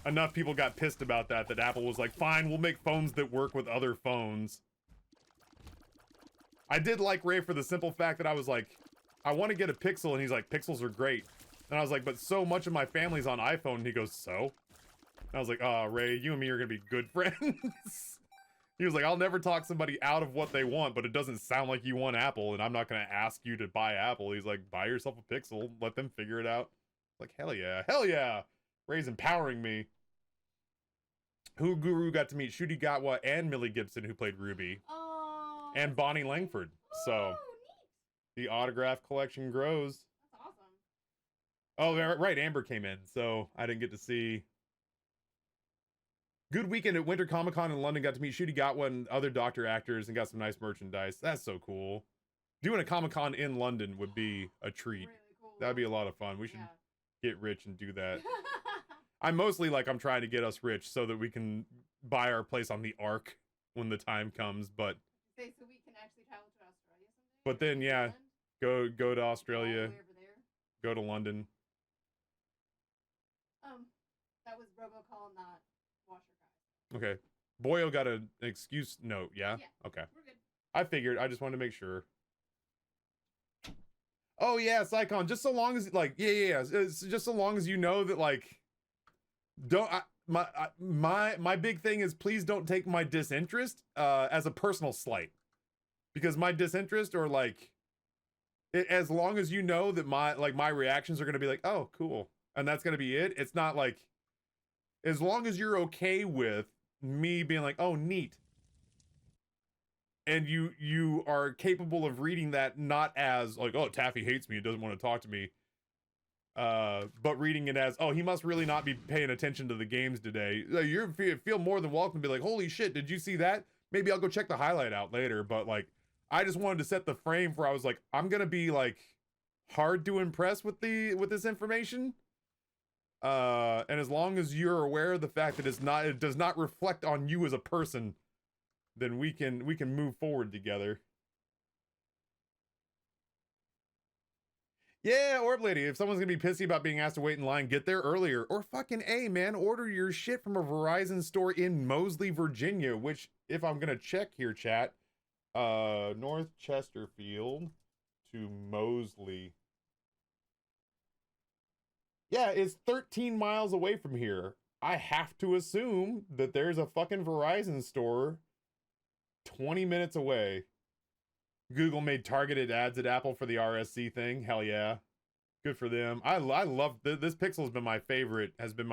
S1: enough people got pissed about that Apple was like, fine, we'll make phones that work with other phones. I did like Ray for the simple fact that I was like, I want to get a Pixel, and he's like, Pixels are great. And I was like, but so much of my family's on iPhone, and he goes, so? And I was like, oh, Ray, you and me are gonna be good friends. He was like, I'll never talk somebody out of what they want, but it doesn't sound like you want Apple, and I'm not gonna ask you to buy Apple. He's like, buy yourself a Pixel, let them figure it out. Like, hell yeah, hell yeah! Ray's empowering me. Who Guru got to meet Shooty Gatwa and Millie Gibson, who played Ruby.
S3: Oh.
S1: And Bonnie Langford. So,
S3: Neat.
S1: the autograph collection grows.
S3: That's awesome.
S1: Oh, right, Amber came in, so I didn't get to see. Good weekend at Winter Comic Con in London. Got to meet Shooty Gatwa and other Doctor actors and got some nice merchandise. That's so cool. Doing a Comic Con in London would be a treat.
S3: Really cool.
S1: That'd be a lot of fun. We should get rich and do that. I'm mostly like, I'm trying to get us rich so that we can buy our place on the Ark when the time comes, but
S3: Say, so we can actually travel to Australia someday?
S1: but then yeah, go to Australia,
S3: All the way over there.
S1: go to London.
S3: That was robocall, not washer guy.
S1: Okay. Boyo got an excuse note, yeah?
S3: Yeah.
S1: Okay.
S3: We're good.
S1: I figured, I just wanted to make sure. Oh yeah, Sycon, just so long as like it's just so long as you know that like my big thing is, please don't take my disinterest as a personal slight. Because my disinterest, or like as long as you know that my reactions are going to be like, "Oh, cool." And that's going to be it. It's not like, as long as you're okay with me being like, "Oh, neat." And you are capable of reading that not as like, "Oh, Taffy hates me, he doesn't want to talk to me." But reading it as, "Oh, he must really not be paying attention to the games today." You feel more than welcome to be like, "Holy shit, did you see that? Maybe I'll go check the highlight out later." But like, I just wanted to set the frame for, I was like, I'm gonna be like hard to impress with this information. And as long as you're aware of the fact that it does not reflect on you as a person, then we can move forward together. Yeah, Orb Lady, if someone's gonna be pissy about being asked to wait in line, get there earlier. Or fucking A, man, order your shit from a Verizon store in Moseley, Virginia, which, if I'm gonna check here, chat, North Chesterfield to Moseley. Yeah, it's 13 miles away from here. I have to assume that there's a fucking Verizon store 20 minutes away. Google made targeted ads at Apple for the RSC thing. Hell yeah. Good for them. I love this Pixel has been my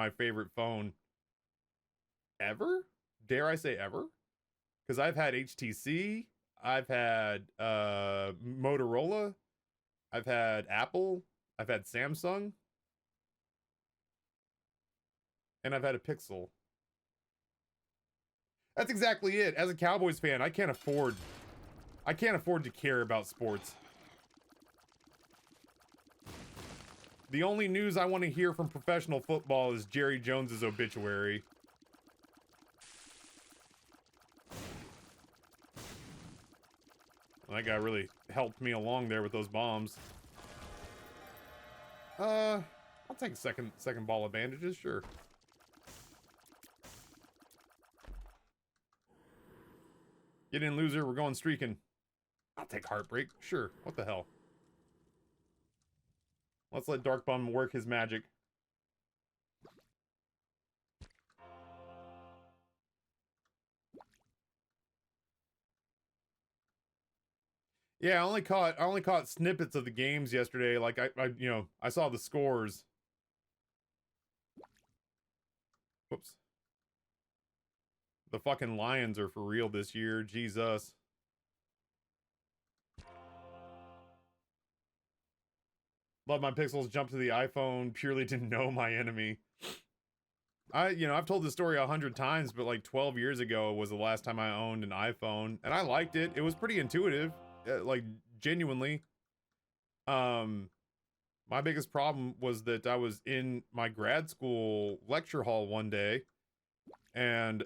S1: favorite phone ever? Dare I say ever? Because I've had HTC, I've had Motorola, I've had Apple, I've had Samsung, and I've had a Pixel. That's exactly it. As a Cowboys fan, I can't afford to care about sports. The only news I want to hear from professional football is Jerry Jones's obituary. That guy really helped me along there with those bombs. I'll take a second ball of bandages, sure. Get in, loser, we're going streaking. I'll take heartbreak, sure. What the hell? Let's let Dark Bum work his magic. Yeah, I only caught snippets of the games yesterday. Like I saw the scores. Whoops. The fucking Lions are for real this year. Jesus. Love my pixels jump to the iPhone purely to know my enemy. I've told this story 100 times, but like 12 years ago was the last time I owned an iPhone, and I liked it. It was pretty intuitive, like genuinely. My biggest problem was that I was in my grad school lecture hall one day, and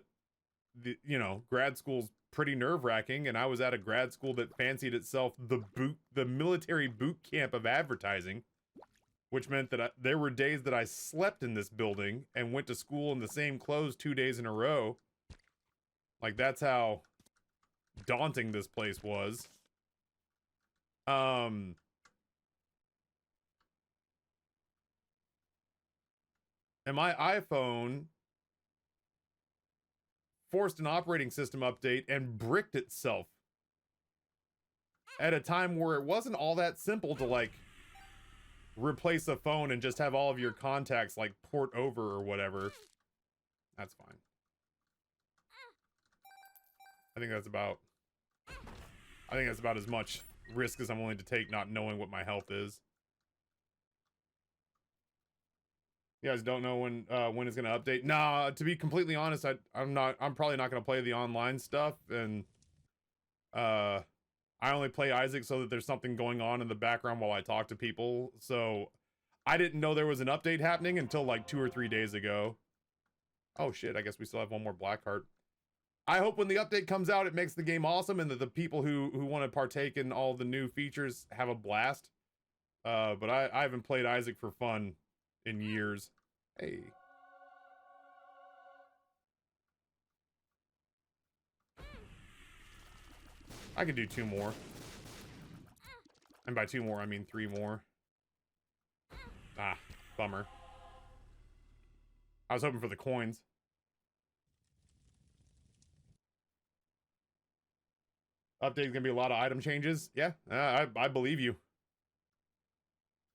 S1: grad school's pretty nerve-wracking, and I was at a grad school that fancied itself the military boot camp of advertising, which meant that there were days that I slept in this building and went to school in the same clothes 2 days in a row. Like, that's how daunting this place was. And my iPhone forced an operating system update and bricked itself at a time where it wasn't all that simple to, like, replace a phone and just have all of your contacts, like, port over or whatever. That's fine. I think that's about as much risk as I'm willing to take, not knowing what my health is. You guys don't know when it's gonna update? Nah, to be completely honest, I'm probably not gonna play the online stuff, and I only play Isaac so that there's something going on in the background while I talk to people. So I didn't know there was an update happening until like 2 or 3 days ago. Oh shit, I guess we still have one more black heart. I hope when the update comes out, it makes the game awesome, and that the people who want to partake in all the new features have a blast. But I haven't played Isaac for fun in years. Hey. I can do 2 more. And by 2 more, I mean 3 more. Ah, bummer. I was hoping for the coins. Update's gonna be a lot of item changes. Yeah, I believe you.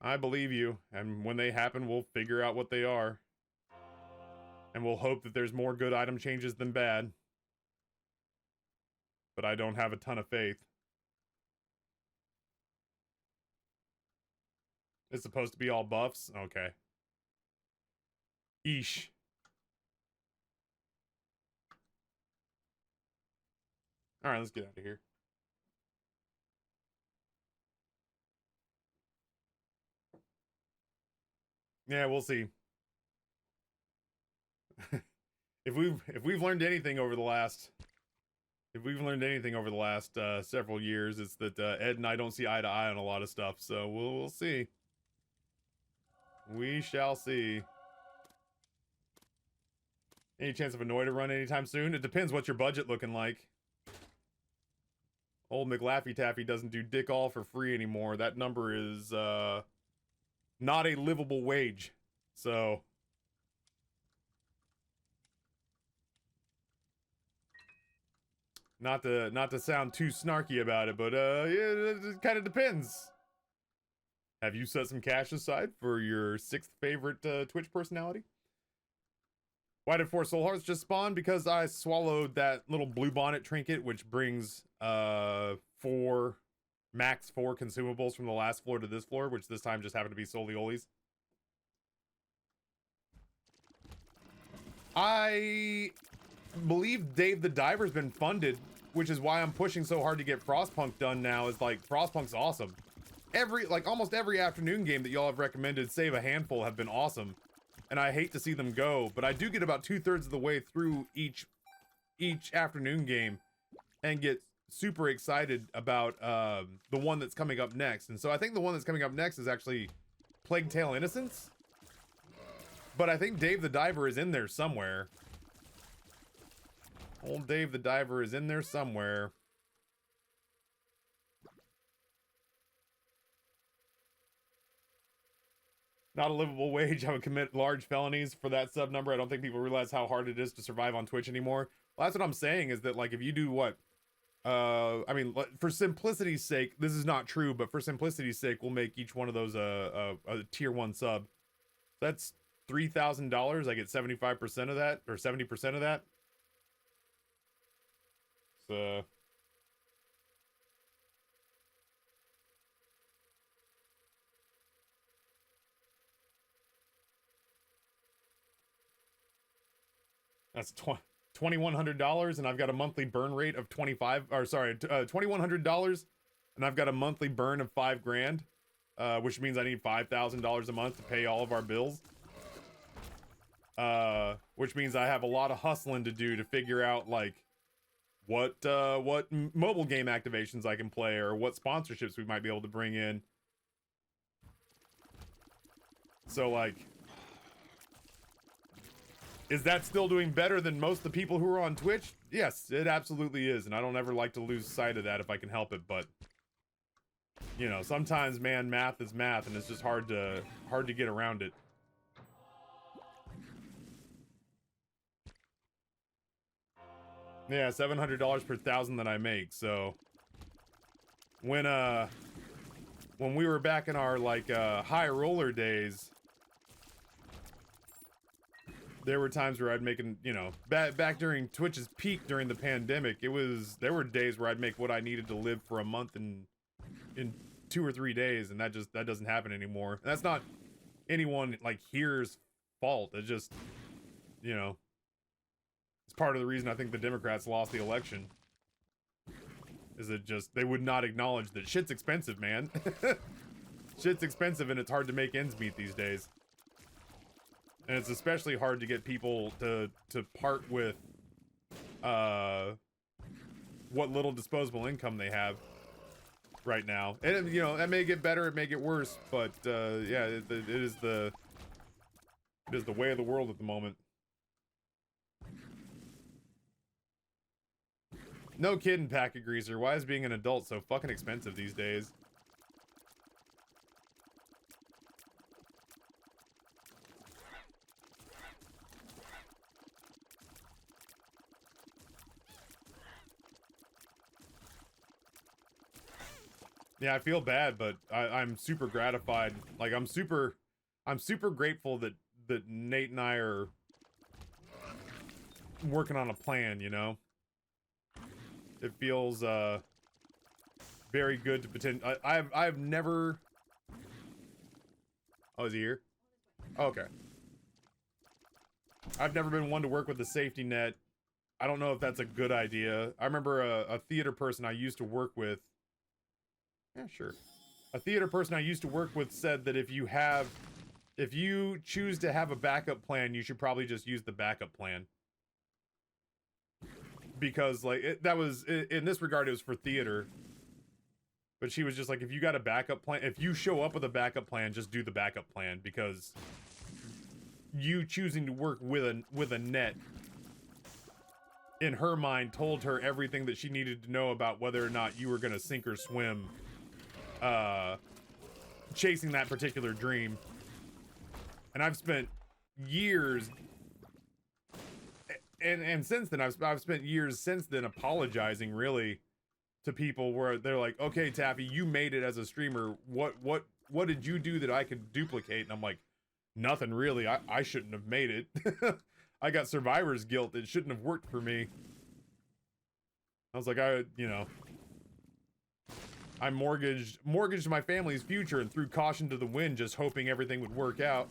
S1: I believe you. And when they happen, we'll figure out what they are. And we'll hope that there's more good item changes than bad. But I don't have a ton of faith. It's supposed to be all buffs? Okay. Eesh. Alright, let's get out of here. Yeah, we'll see. If we've learned anything over the last several years, it's that Ed and I don't see eye to eye on a lot of stuff. So we'll see. We shall see. Any chance of a Noi to run anytime soon? It depends what's your budget looking like. Old McLaffy Taffy doesn't do dick all for free anymore. That number is not a livable wage. So not to sound too snarky about it, but yeah, it kind of depends. Have you set some cash aside for your 6th favorite Twitch personality? Why did 4 soul hearts just spawn? Because I swallowed that little blue bonnet trinket, which brings max 4 consumables from the last floor to this floor, which this time just happened to be solely Oli's. I believe Dave the Diver's been funded, which is why I'm pushing so hard to get Frostpunk done now. Is like, Frostpunk's awesome. Almost every afternoon game that y'all have recommended, save a handful, have been awesome. And I hate to see them go, but I do get about 2/3 of the way through each afternoon game and get super excited about the one that's coming up next. And so I think the one that's coming up next is actually Plague Tale Innocence. But I think Dave the Diver is in there somewhere. Old Dave the Diver is in there somewhere. Not a livable wage. I would commit large felonies for that sub number. I don't think people realize how hard it is to survive on Twitch anymore. Well, that's what I'm saying, is that, like, if you do what? I mean, for simplicity's sake, this is not true, but for simplicity's sake, we'll make each one of those a tier 1 sub. That's $3,000. I get 75% of that, or 70% of that. So That's $2,100, and I've got a monthly burn rate of $2,100, and I've got a monthly burn of $5,000, which means I need $5,000 a month to pay all of our bills. Which means I have a lot of hustling to do to figure out like what mobile game activations I can play or what sponsorships we might be able to bring in. So like, is that still doing better than most of the people who are on Twitch? Yes, it absolutely is, and I don't ever like to lose sight of that if I can help it, but you know, sometimes, man, math is math, and it's just hard to get around it. Yeah, $700 per 1,000 that I make, so when we were back in our like high roller days, there were times where I'd make, you know, back during Twitch's peak during the pandemic, there were days where I'd make what I needed to live for a month in 2 or 3 days, and that doesn't happen anymore. And that's not anyone like here's fault. It's just, you know, it's part of the reason I think the Democrats lost the election. Is it just they would not acknowledge that shit's expensive, man. Shit's expensive, and it's hard to make ends meet these days. And it's especially hard to get people to part with what little disposable income they have right now. And you know, that may get better, it may get worse, but yeah, it is the way of the world at the moment. No kidding, Packet Greaser. Why is being an adult so fucking expensive these days? Yeah, I feel bad, but I'm super gratified. Like I'm super grateful that Nate and I are working on a plan, you know? It feels very good to pretend. I've never. Oh, is he here? Oh, okay. I've never been one to work with a safety net. I don't know if that's a good idea. I remember a theater person I used to work with. Yeah, sure. A theater person I used to work with said that if you choose to have a backup plan, you should probably just use the backup plan. Because like that was in this regard, it was for theater, but she was just like, if you got a backup plan, if you show up with a backup plan, just do the backup plan, because you choosing to work with a net in her mind told her everything that she needed to know about whether or not you were going to sink or swim chasing that particular dream. And I've spent years and since then, I've spent years since then apologizing really to people where they're like, okay, Taffy, you made it as a streamer. What did you do that I could duplicate? And I'm like, nothing really. I shouldn't have made it. I got survivor's guilt. It shouldn't have worked for me. I was like, you know, I mortgaged my family's future and threw caution to the wind, just hoping everything would work out.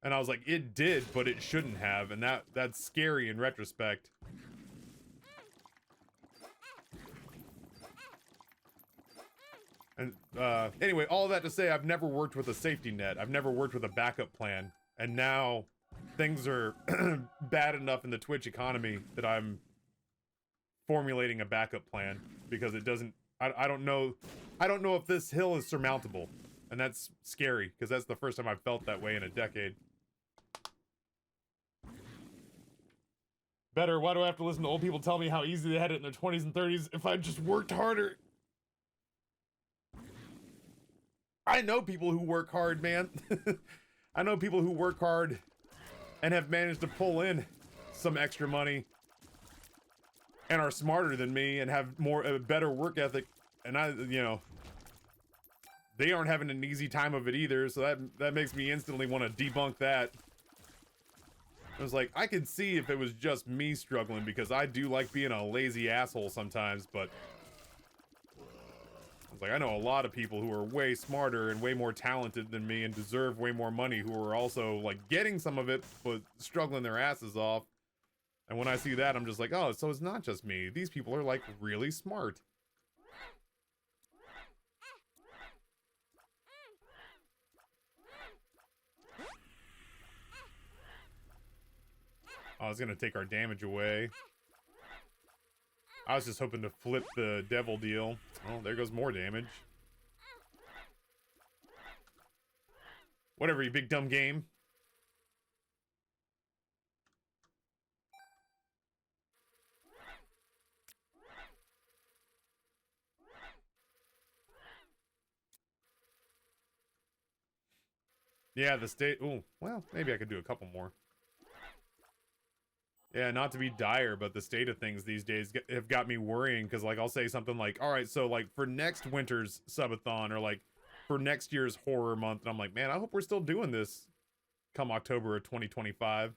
S1: And I was like, it did, but it shouldn't have, and that's scary in retrospect. And anyway, all that to say, I've never worked with a safety net. I've never worked with a backup plan, and now things are bad enough in the Twitch economy that I'm formulating a backup plan, because it doesn't. I don't know if this hill is surmountable, and that's scary because that's the first time I've felt that way in a decade. Better, why do I have to listen to old people tell me how easy they had it in their 20s and 30s if I just worked harder? I know people who work hard, man. I know people who work hard and have managed to pull in some extra money and are smarter than me and have a better work ethic, and you know, they aren't having an easy time of it either, so that makes me instantly want to debunk that. I was like, I could see if it was just me struggling, because I do like being a lazy asshole sometimes, but It's like, I know a lot of people who are way smarter and way more talented than me and deserve way more money who are also, like, getting some of it, but struggling their asses off. And when I see that, I'm just like, oh, so it's not just me. These people are, like, really smart. Oh, it's gonna take our damage away. I was just hoping to flip the devil deal. Oh, there goes more damage. Whatever, you big dumb game. Yeah, the state. Ooh, well, maybe I could do a couple more. Yeah, not to be dire, but the state of things these days have got me worrying, because, like, I'll say something like, all right, so, like, for next winter's subathon, or, like, for next year's horror month, and I'm like, man, I hope we're still doing this come October of 2025.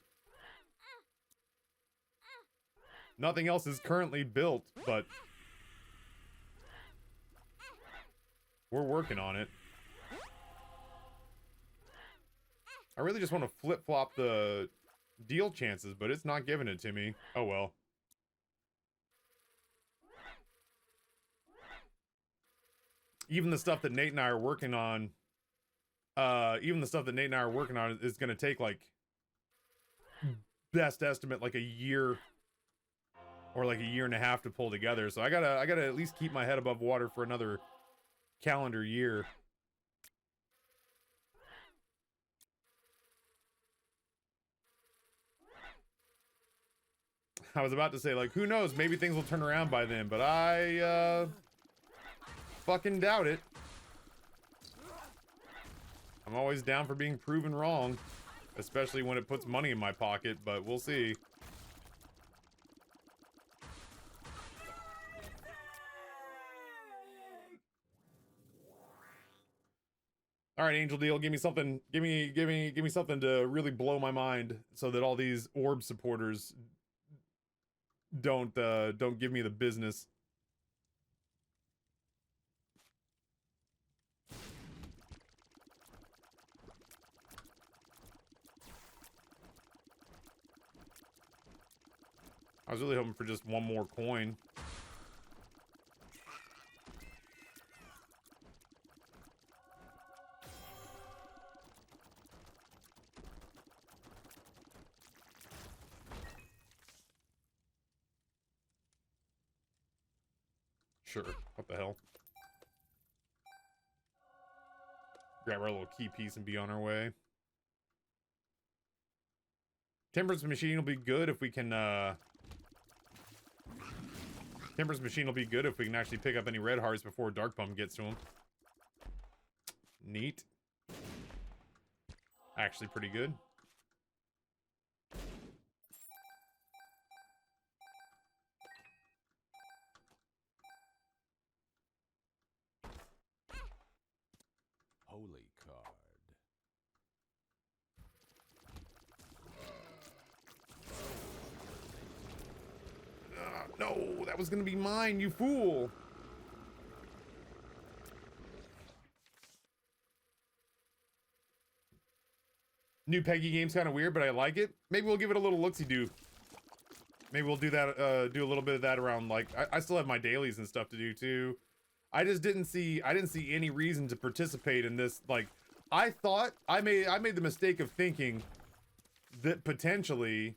S1: Nothing else is currently built, but we're working on it. I really just want to flip-flop the deal chances, but it's not giving it to me. Oh well. Even the stuff that Nate and I are working on, is gonna take, like, best estimate, like, a year or like a year and a half to pull together. So I gotta at least keep my head above water for another calendar year. I was about to say, like, who knows, maybe things will turn around by then, but I fucking doubt it. I'm always down for being proven wrong, especially when it puts money in my pocket, but we'll see. All right, Angel Deal, give me something, give me something to really blow my mind, so that all these orb supporters don't give me the business. I was really hoping for just one more coin. Sure, what the hell. Grab our little key piece and be on our way. Timber's machine will be good if we can, Timber's machine will be good if we can actually pick up any red hearts before Dark Bum gets to him. Neat. Actually pretty good.
S2: Holy card.
S1: No, that was gonna be mine, you fool. New Peggy game's kind of weird, but I like it. Maybe we'll give it a little look-see-do. Maybe we'll do that, do a little bit of that around, like, I still have my dailies and stuff to do too. I just didn't see any reason to participate in this. Like, I thought I made the mistake of thinking that potentially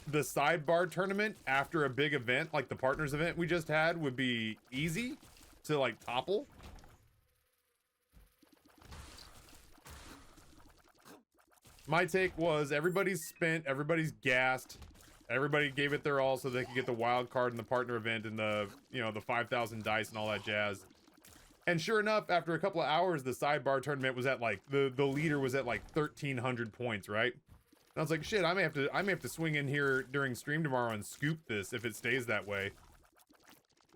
S1: the sidebar tournament after a big event like the partners event we just had would be easy to, like, topple. My take was everybody's spent, everybody's gassed, everybody gave it their all so they could get the wild card in the partner event and the, you know, the 5,000 dice and all that jazz. And sure enough, after a couple of hours, the sidebar tournament was at, like, the leader was at, like, 1,300 points, right? And I was like, shit, I may have to swing in here during stream tomorrow and scoop this if it stays that way.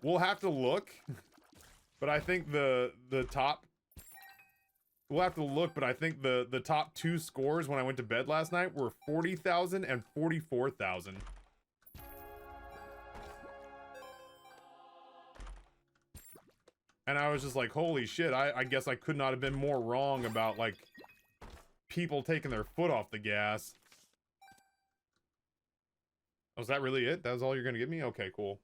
S1: We'll have to look, but I think the top. We'll have to look, but I think the top two scores when I went to bed last night were 40,000 and 44,000. And I was just like, holy shit, I guess I could not have been more wrong about, like, people taking their foot off the gas. Oh, is that really it? That was all you're gonna give me? Okay, cool.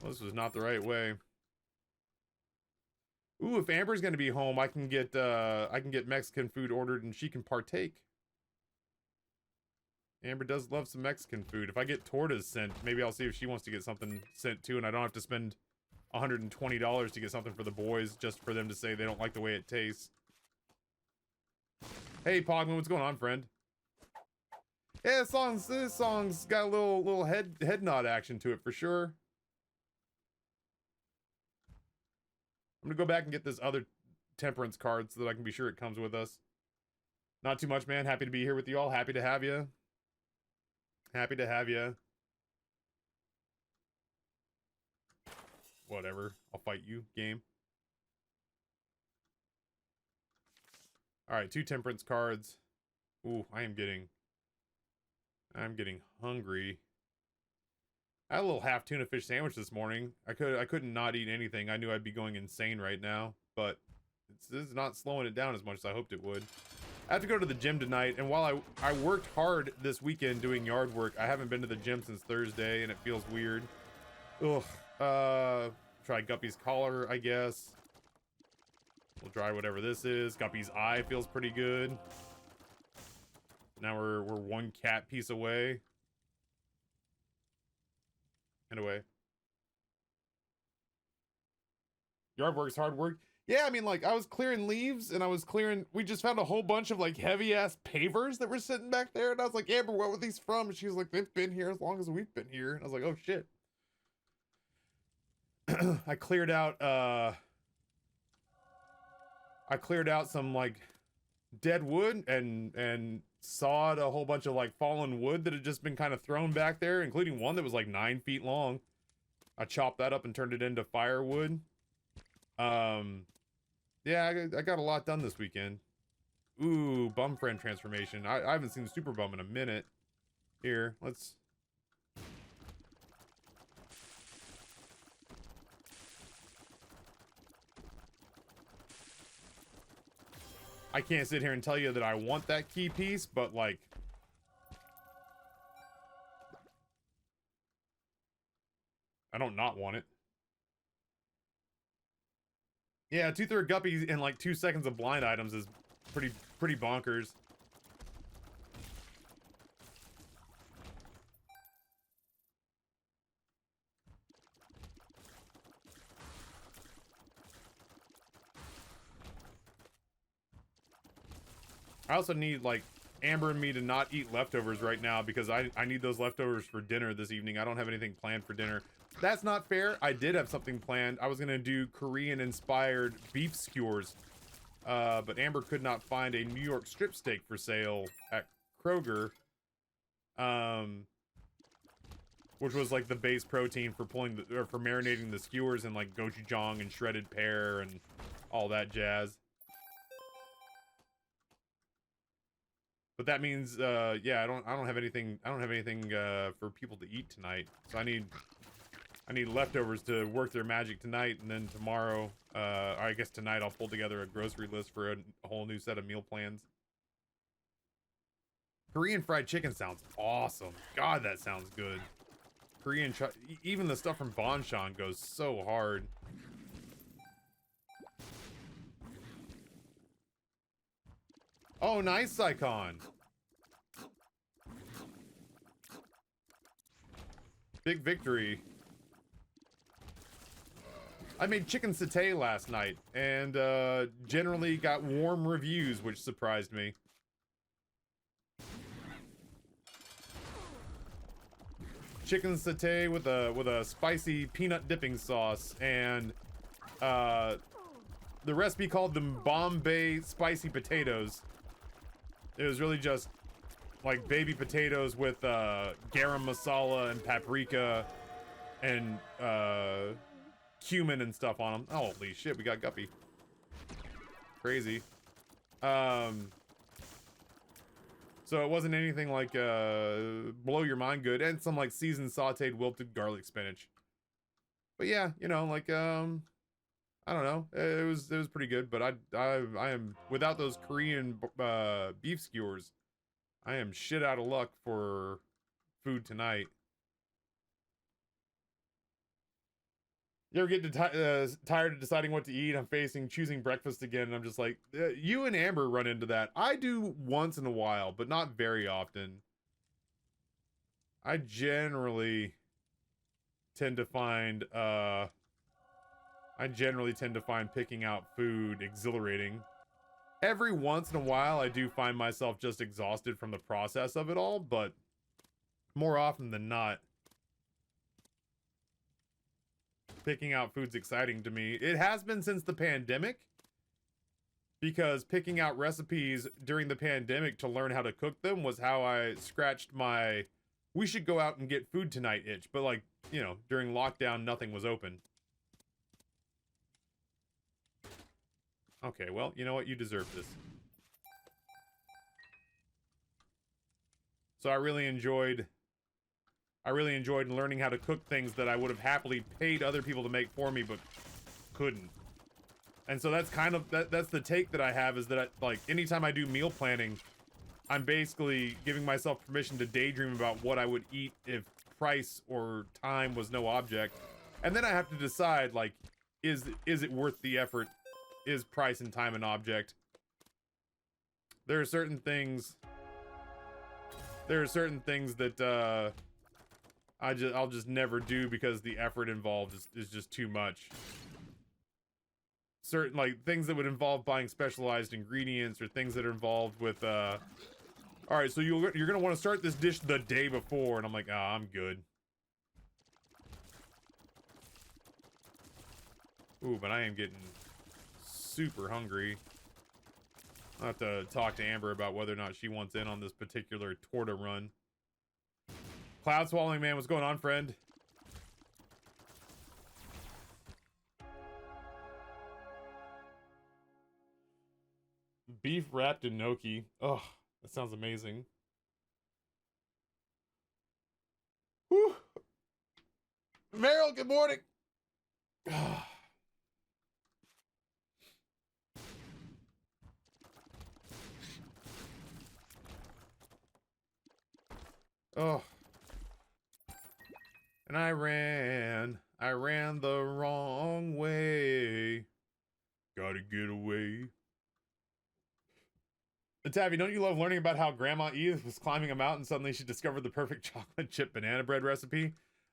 S1: Well, this was not the right way. Ooh, if Amber's gonna be home, I can get Mexican food ordered and she can partake. Amber does love some Mexican food. If I get tortas sent, maybe I'll see if she wants to get something sent too, and I don't have to spend $120 to get something for the boys just for them to say they don't like the way it tastes. Hey, Pogman, what's going on, friend? Yeah, this song's got a little head nod action to it for sure. I'm gonna go back and get this other temperance card so that I can be sure it comes with us. Not too much, man. Happy to be here with you all. Happy to have you. Happy to have you. Whatever. I'll fight you, game. Alright, 2 temperance cards. Ooh, I'm getting hungry. I had a little half tuna fish sandwich this morning. I couldn't not eat anything. I knew I'd be going insane right now, but it's not slowing it down as much as I hoped it would. I have to go to the gym tonight, and while I worked hard this weekend doing yard work, I haven't been to the gym since Thursday, and it feels weird. Ugh. Try Guppy's collar, I guess. We'll try whatever this is. Guppy's eye feels pretty good. Now we're 1 cat piece away. And away. Yard work is hard work. Yeah, I mean, like, I was clearing leaves, and we just found a whole bunch of, like, heavy-ass pavers that were sitting back there, and I was like, Amber, what were these from? And she was like, they've been here as long as we've been here. And I was like, oh, shit. I cleared out some, like, dead wood and sawed a whole bunch of, like, fallen wood that had just been kind of thrown back there, including one that was, like, 9 feet long. I chopped that up and turned it into firewood. Yeah, I got a lot done this weekend. Ooh, bum friend transformation. I haven't seen Super Bum in a minute. Here, let's... I can't sit here and tell you that I want that key piece, but, like... I don't not want it. Yeah, 2/3 guppies in like 2 seconds of blind items is pretty bonkers. I also need, like, Amber and me to not eat leftovers right now because I need those leftovers for dinner this evening. I don't have anything planned for dinner. That's not fair. I did have something planned. I was gonna do Korean-inspired beef skewers, but Amber could not find a New York strip steak for sale at Kroger, which was like the base protein for for marinating the skewers in like gochujang and shredded pear and all that jazz. But that means, yeah, I don't have anything for people to eat tonight. So I need leftovers to work their magic tonight, and then tomorrow, I guess tonight I'll pull together a grocery list for a whole new set of meal plans. Korean fried chicken sounds awesome. God, that sounds good. Even the stuff from Banshan goes so hard. Oh, nice, Saikon. Big victory. I made chicken satay last night, and generally got warm reviews, which surprised me. Chicken satay with a spicy peanut dipping sauce, and the recipe called them Bombay spicy potatoes. It was really just like baby potatoes with garam masala and paprika and cumin and stuff on them. Holy shit, we got Guppy. Crazy. So it wasn't anything like blow your mind good, and some like seasoned sauteed wilted garlic spinach. But yeah, you know, like I don't know, it was pretty good. But I am, without those Korean beef skewers, I am shit out of luck for food tonight. You ever get tired of deciding what to eat? I'm choosing breakfast again, and I'm just like, you and Amber run into that. I do once in a while, but not very often. I generally tend to find picking out food exhilarating. Every once in a while, I do find myself just exhausted from the process of it all, but more often than not, picking out food's exciting to me. It has been since the pandemic, because picking out recipes during the pandemic to learn how to cook them was how I scratched my "we should go out and get food tonight" itch. But like, you know, during lockdown, nothing was open. Okay, well, you know what? You deserve this. So I really enjoyed learning how to cook things that I would have happily paid other people to make for me, but couldn't. And so that's kind of, that's the take that I have, is that I, like, anytime I do meal planning, I'm basically giving myself permission to daydream about what I would eat if price or time was no object. And then I have to decide, like, is it worth the effort? Is price and time an object? There are certain things that I'll just never do because the effort involved is just too much. Certain, like, things that would involve buying specialized ingredients, or things that are involved with all right, so you're gonna want to start this dish the day before, and I'm like, ah, I'm good. Ooh, but I am getting super hungry. I'll have to talk to Amber about whether or not she wants in on this particular torta run. Cloud swallowing man, what's going on, friend? Beef wrapped in gnocchi. Oh, that sounds amazing. Whew. Meryl, good morning. Oh. And I ran the wrong way. Gotta get away. Taffy, don't you love learning about how Grandma Edith was climbing a mountain, suddenly she discovered the perfect chocolate chip banana bread recipe?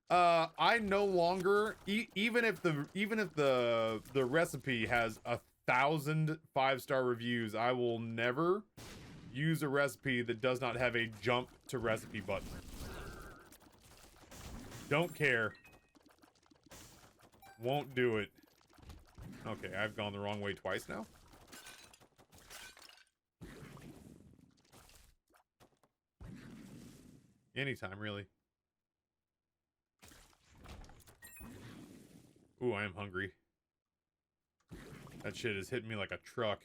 S1: I no longer, even if the recipe has 1,000 5-star reviews, I will never use a recipe that does not have a jump to recipe button. Don't care. Won't do it. Okay, I've gone the wrong way twice now. Anytime, really. Ooh, I am hungry. That shit is hitting me like a truck.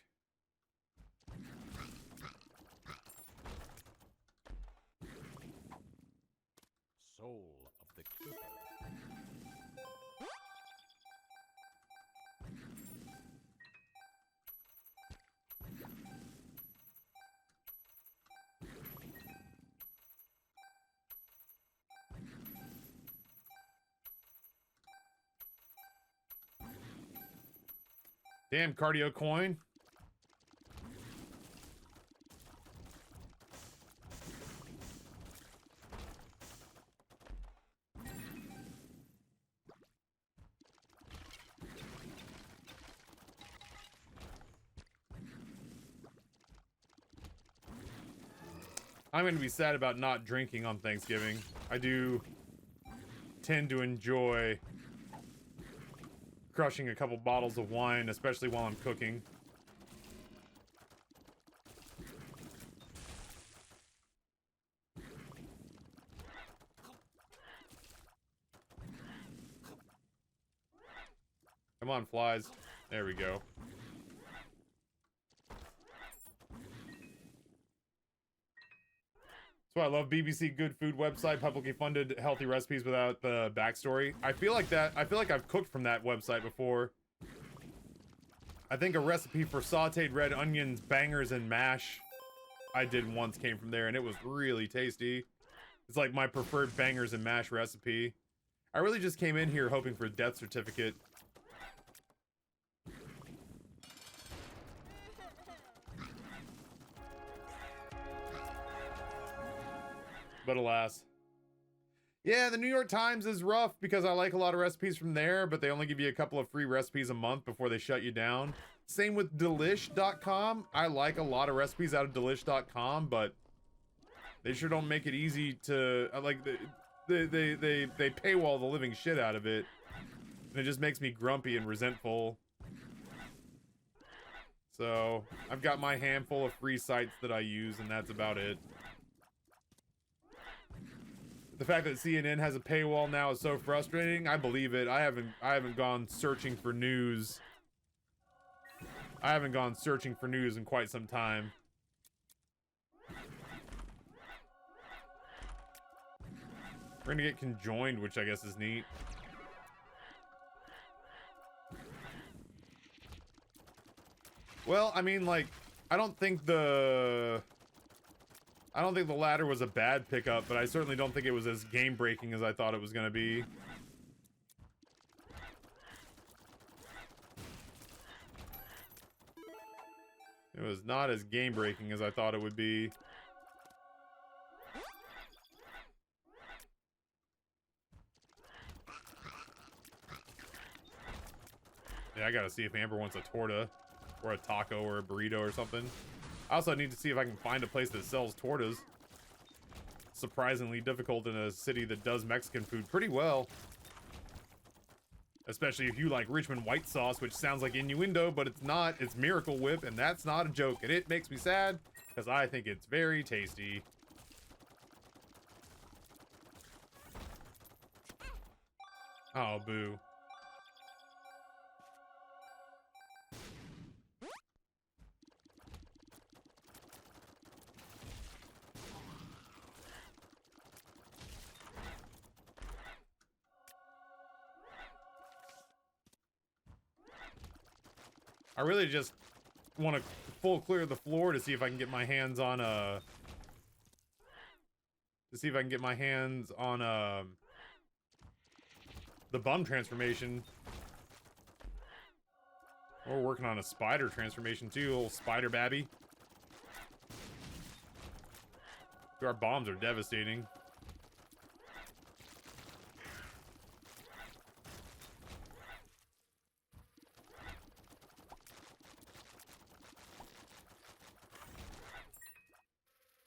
S2: Soul of the keeper.
S1: Damn, cardio coin. I'm going to be sad about not drinking on Thanksgiving. I do tend to enjoy crushing a couple bottles of wine, especially while I'm cooking. Come on, flies. There we go. So I love BBC Good Food website, publicly funded healthy recipes without the backstory. I feel like I've cooked from that website before. I think a recipe for sauteed red onions, bangers, and mash I did once came from there, and it was really tasty. It's like my preferred bangers and mash recipe. I really just came in here hoping for a death certificate. But alas. Yeah, the New York Times is rough because I like a lot of recipes from there, but they only give you a couple of free recipes a month before they shut you down. Same with delish.com. I like a lot of recipes out of delish.com, but they sure don't make it easy to like they paywall the living shit out of it. And it just makes me grumpy and resentful. So, I've got my handful of free sites that I use, and that's about it. The fact that CNN has a paywall now is so frustrating. I believe it. I haven't gone searching for news. I haven't gone searching for news in quite some time. We're gonna get conjoined, which I guess is neat. Well, I mean, like, I don't think the ladder was a bad pickup, but I certainly don't think it was as game-breaking as I thought it was gonna be. It was not as game-breaking as I thought it would be. Yeah, I gotta see if Amber wants a torta, or a taco, or a burrito, or something. I also need to see if I can find a place that sells tortas. Surprisingly difficult in a city that does Mexican food pretty well. Especially if you like Richmond white sauce, which sounds like innuendo, but it's not. It's Miracle Whip, and that's not a joke. And it makes me sad, because I think it's very tasty. Oh, boo. I really just want to full clear the floor to see if I can get my hands on the bum transformation. We're working on a spider transformation too, little spider babby. Our bombs are devastating.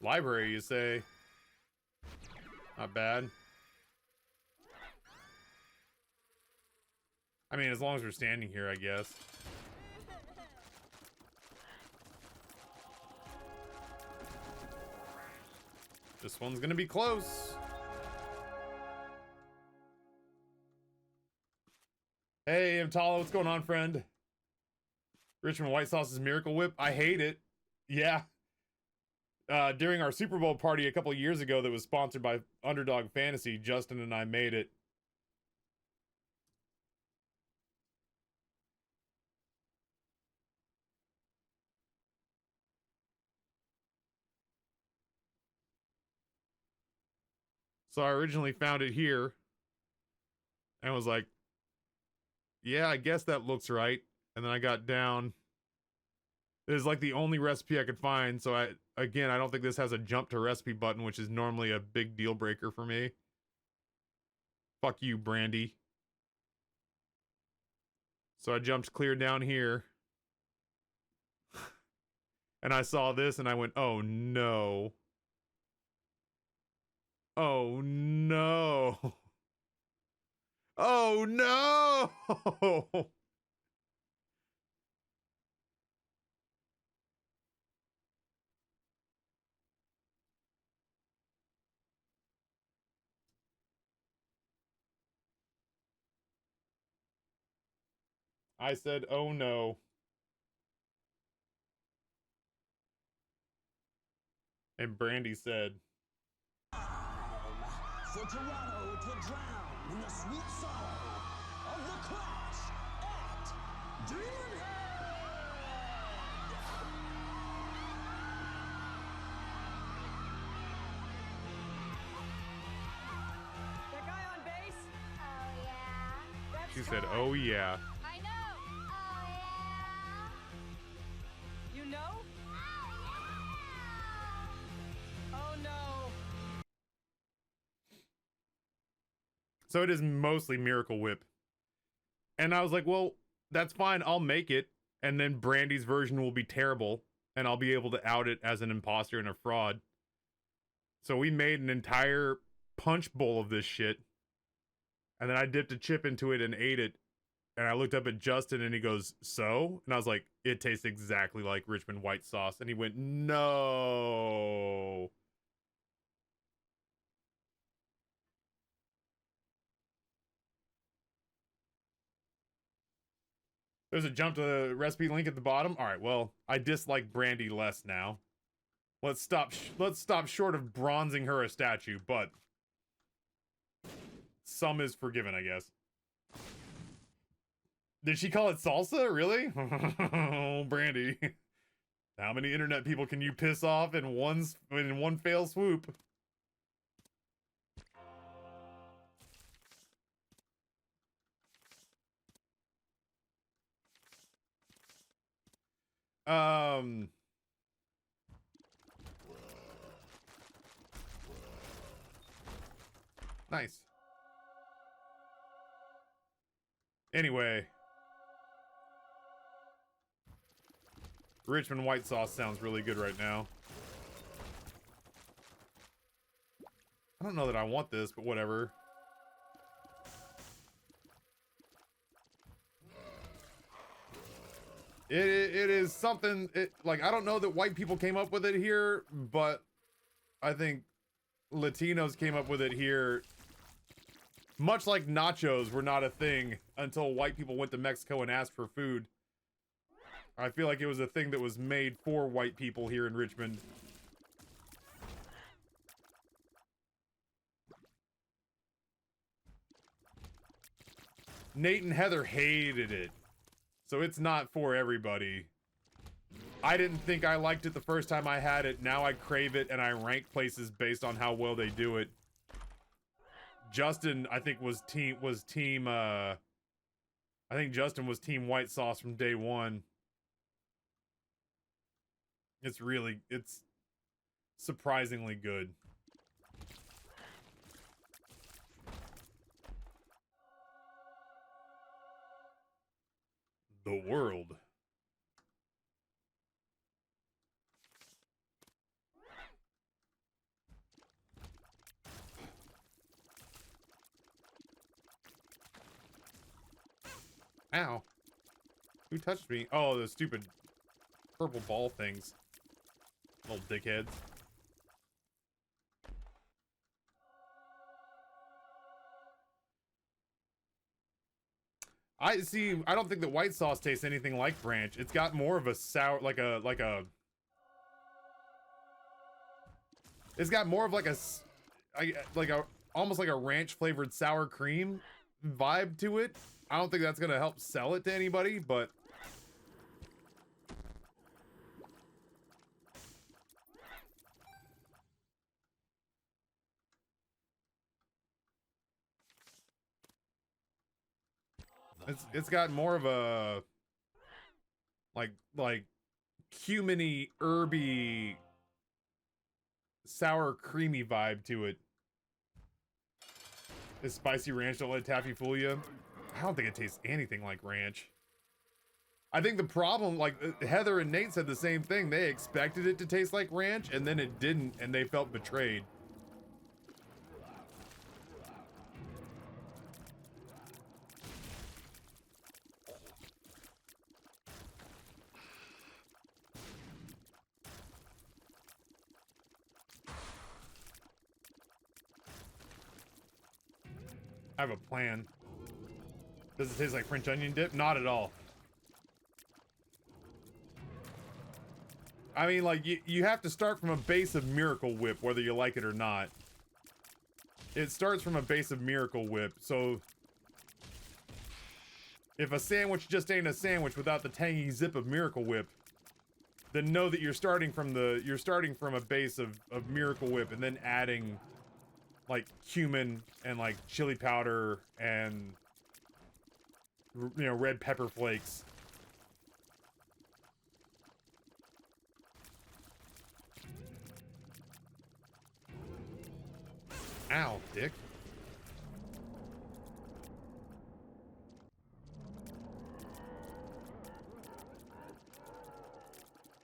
S1: Library, you say? Not bad. I mean, as long as we're standing here, I guess. This one's gonna be close. Hey, Mtala, what's going on, friend? Richmond White Sauce's Miracle Whip. I hate it. Yeah. During our Super Bowl party a couple years ago that was sponsored by Underdog Fantasy, Justin and I made it. So I originally found it here and was like, yeah, I guess that looks right. And then I got down. It is like the only recipe I could find. So I don't think this has a jump to recipe button, which is normally a big deal breaker for me. Fuck you, Brandy. So I jumped clear down here. And I saw this and I went, oh no. Oh no. Oh no. I said, oh no. And Brandy said,
S4: For Toronto to drown in the sweet sorrow of the clash at Demon Head!
S5: That guy on base?
S3: Oh yeah.
S5: That's
S1: She said,
S5: Todd.
S1: "Oh yeah."
S3: I know. Oh yeah.
S5: You know?
S3: Oh
S5: Oh no.
S1: So it is mostly Miracle Whip. And I was like, well, that's fine. I'll make it. And then Brandy's version will be terrible. And I'll be able to out it as an imposter and a fraud. So we made an entire punch bowl of this shit. And then I dipped a chip into it and ate it. And I looked up at Justin and he goes, "So?" And I was like, "It tastes exactly like Richmond white sauce." And he went, "No." There's a jump to the recipe link at the bottom. All right, well, I dislike Brandy less now. Let's stop short of bronzing her a statue, but some is forgiven, I guess. Did she call it salsa? Really? Oh, Brandy. How many internet people can you piss off in one fail swoop? Nice. Anyway. Richmond white sauce sounds really good right now. I don't know that I want this, but whatever. It is something, like, I don't know that white people came up with it here, but I think Latinos came up with it here. Much like nachos were not a thing until white people went to Mexico and asked for food. I feel like it was a thing that was made for white people here in Richmond. Nate and Heather hated it. So it's not for everybody. I didn't think I liked it the first time I had it. Now I crave it and I rank places based on how well they do it. Justin, I think Justin was team white sauce from day one. It's surprisingly good. The world. Ow. Who touched me? Oh, the stupid purple ball things. Little dickheads. I don't think that white sauce tastes anything like ranch. It's got more of a sour, it's got more of almost like a ranch flavored sour cream vibe to it. I don't think that's gonna help sell it to anybody, but it's got more of a like cuminy, herby, sour, creamy vibe to it. Is spicy ranch, don't let taffy fool you. I don't think it tastes anything like ranch. I think the problem, like Heather and Nate said the same thing. They expected it to taste like ranch and then it didn't and they felt betrayed. I have a plan. Does it taste like French onion dip? Not at all. I mean, like, you have to start from a base of Miracle Whip, whether you like it or not. It starts from a base of Miracle Whip, so if a sandwich just ain't a sandwich without the tangy zip of Miracle Whip, then know that you're starting from a base of Miracle Whip and then adding like cumin and like chili powder and red pepper flakes. Ow, dick.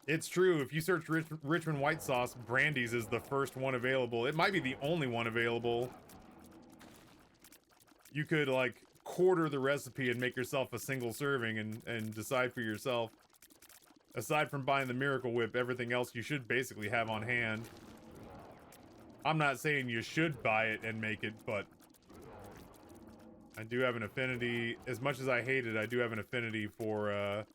S1: It's true. If you search Richmond white sauce, Brandy's is the first one available. It might be the only one available. You could like quarter the recipe and make yourself a single serving and decide for yourself. Aside from buying the Miracle Whip, everything else you should basically have on hand. I'm not saying you should buy it and make it, but I do have an affinity. As much as I hate it, I do have an affinity for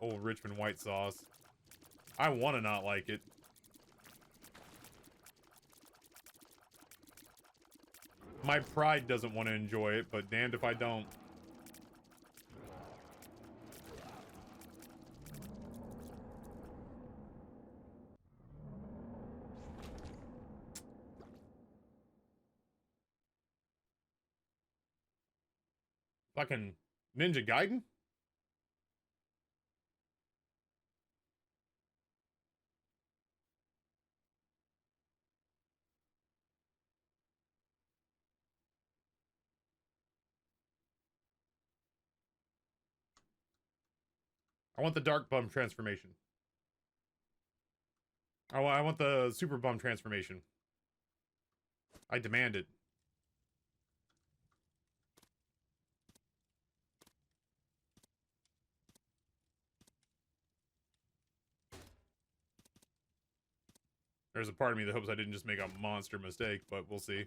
S1: old Richmond white sauce. I want to not like it. My pride doesn't want to enjoy it, but damned if I don't. Fucking Ninja Gaiden? I want the Dark Bum transformation. I want the Super Bum transformation. I demand it. There's a part of me that hopes I didn't just make a monster mistake, but we'll see.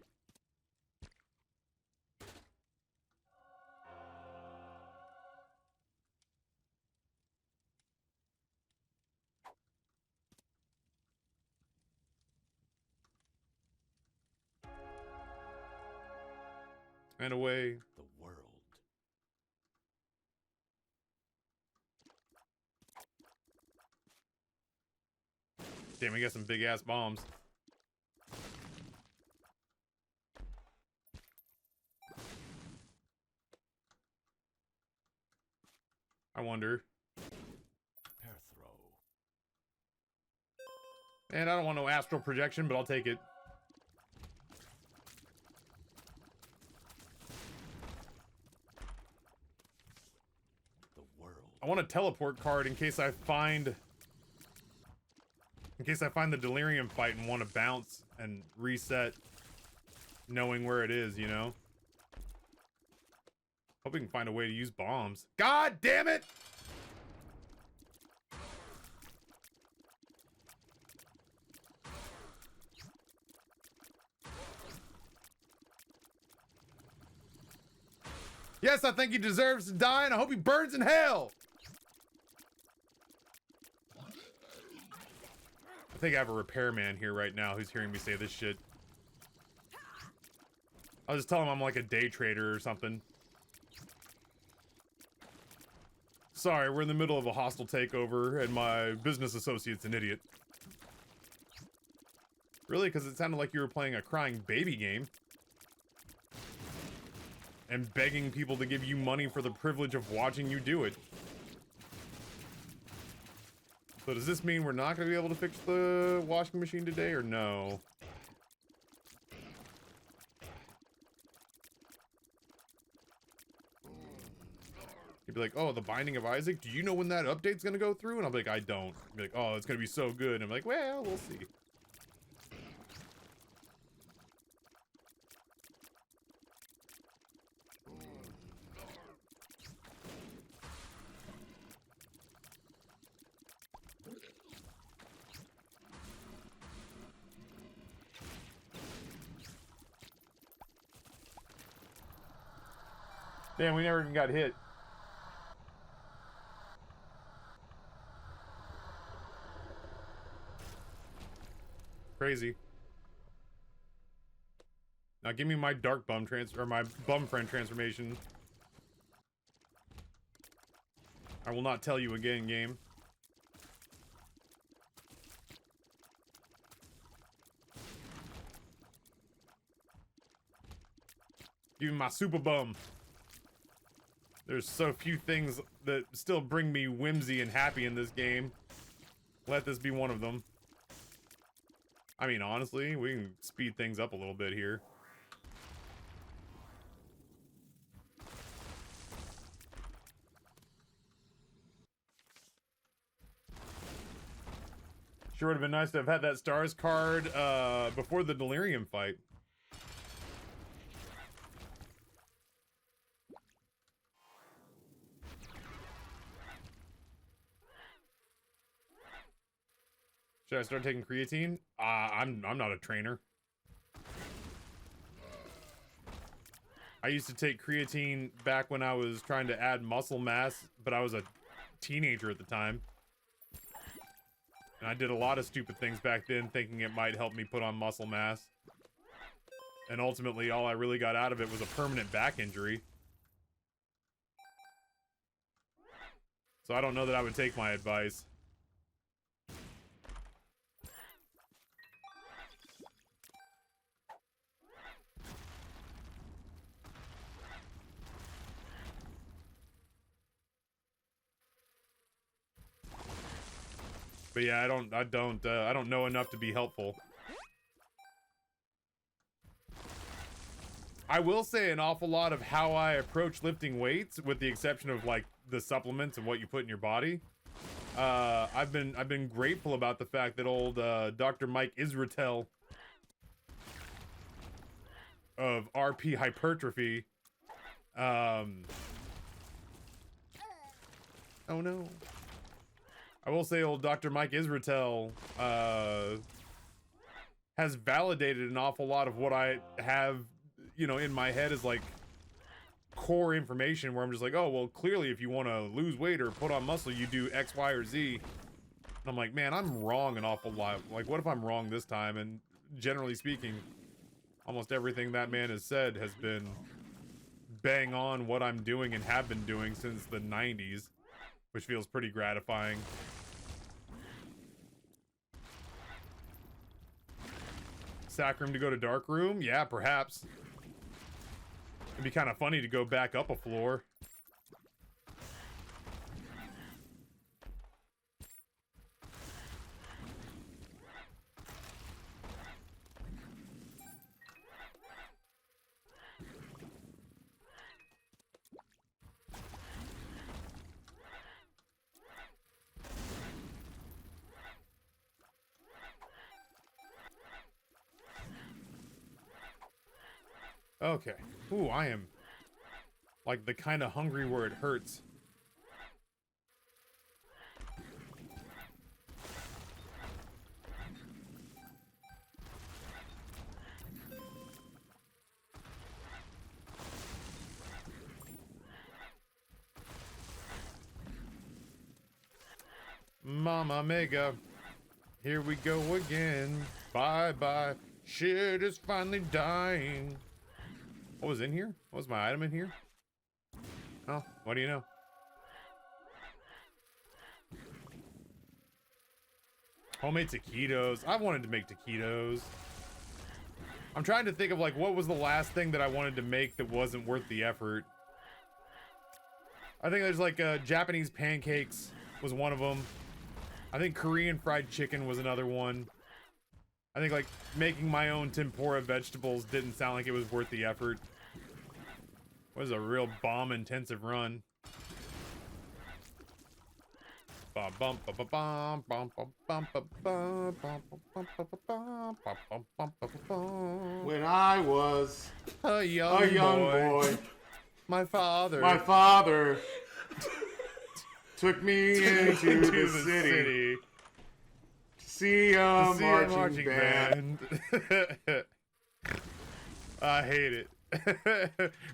S1: And away.
S2: The world.
S1: Damn, we got some big ass bombs. I wonder.
S2: Pair throw.
S1: And I don't want no astral projection, but I'll take it.
S2: The world.
S1: I want a teleport card in case I find the Delirium fight and want to bounce and reset knowing where it is, you know? Hope we can find a way to use bombs. God damn it! Yes, I think he deserves to die, and I hope he burns in hell! I think I have a repairman here right now who's hearing me say this shit. I'll just tell him I'm like a day trader or something. Sorry, we're in the middle of a hostile takeover, and my business associate's an idiot. Really? Because it sounded like you were playing a crying baby game. And begging people to give you money for the privilege of watching you do it. So does this mean we're not going to be able to fix the washing machine today, or no? You'd be like, oh, the Binding of Isaac, do you know when that update's going to go through? And I'll be like, I don't. You'd be like, oh, it's going to be so good. And I'm like, well, we'll see. Damn, we never even got hit. crazy. Now give me my dark bum or my bum friend transformation. I will not tell you again, game. Give me my super bum. There's so few things that still bring me whimsy and happy in this game. Let this be one of them. I mean, honestly, we can speed things up a little bit here. Sure would have been nice to have had that stars card before the Delirium fight. Should I start taking creatine? I'm not a trainer. I used to take creatine back when I was trying to add muscle mass, but I was a teenager at the time. And I did a lot of stupid things back then, thinking it might help me put on muscle mass. And ultimately, all I really got out of it was a permanent back injury. So I don't know that I would take my advice. But yeah, I don't know enough to be helpful. I will say an awful lot of how I approach lifting weights, with the exception of like the supplements and what you put in your body. I've been grateful about the fact that old Dr. Mike Israetel of RP Hypertrophy. Oh no. I will say old Dr. Mike Israetel has validated an awful lot of what I have, you know, in my head as like core information, where I'm just like, oh, well, clearly if you want to lose weight or put on muscle, you do X, Y, or Z. And I'm like, man, I'm wrong an awful lot. Like, what if I'm wrong this time? And generally speaking, almost everything that man has said has been bang on what I'm doing and have been doing since the 90s, which feels pretty gratifying. Sack room to go to dark room? Yeah, perhaps. It'd be kind of funny to go back up a floor. Okay. Ooh, I am like the kind of hungry where it hurts. Mama Mega, here we go again. Bye bye. Shit is finally dying. What was in here? What was my item in here? Oh, what do you know? Homemade taquitos. I wanted to make taquitos. I'm trying to think of like what was the last thing that I wanted to make that wasn't worth the effort. I think there's like Japanese pancakes was one of them. I think Korean fried chicken was another one. I think like making my own tempura vegetables didn't sound like it was worth the effort. It was a real bomb intensive run.
S6: When I was
S1: a young boy, my father
S6: took me into the city to see a marching band.
S1: I hate it.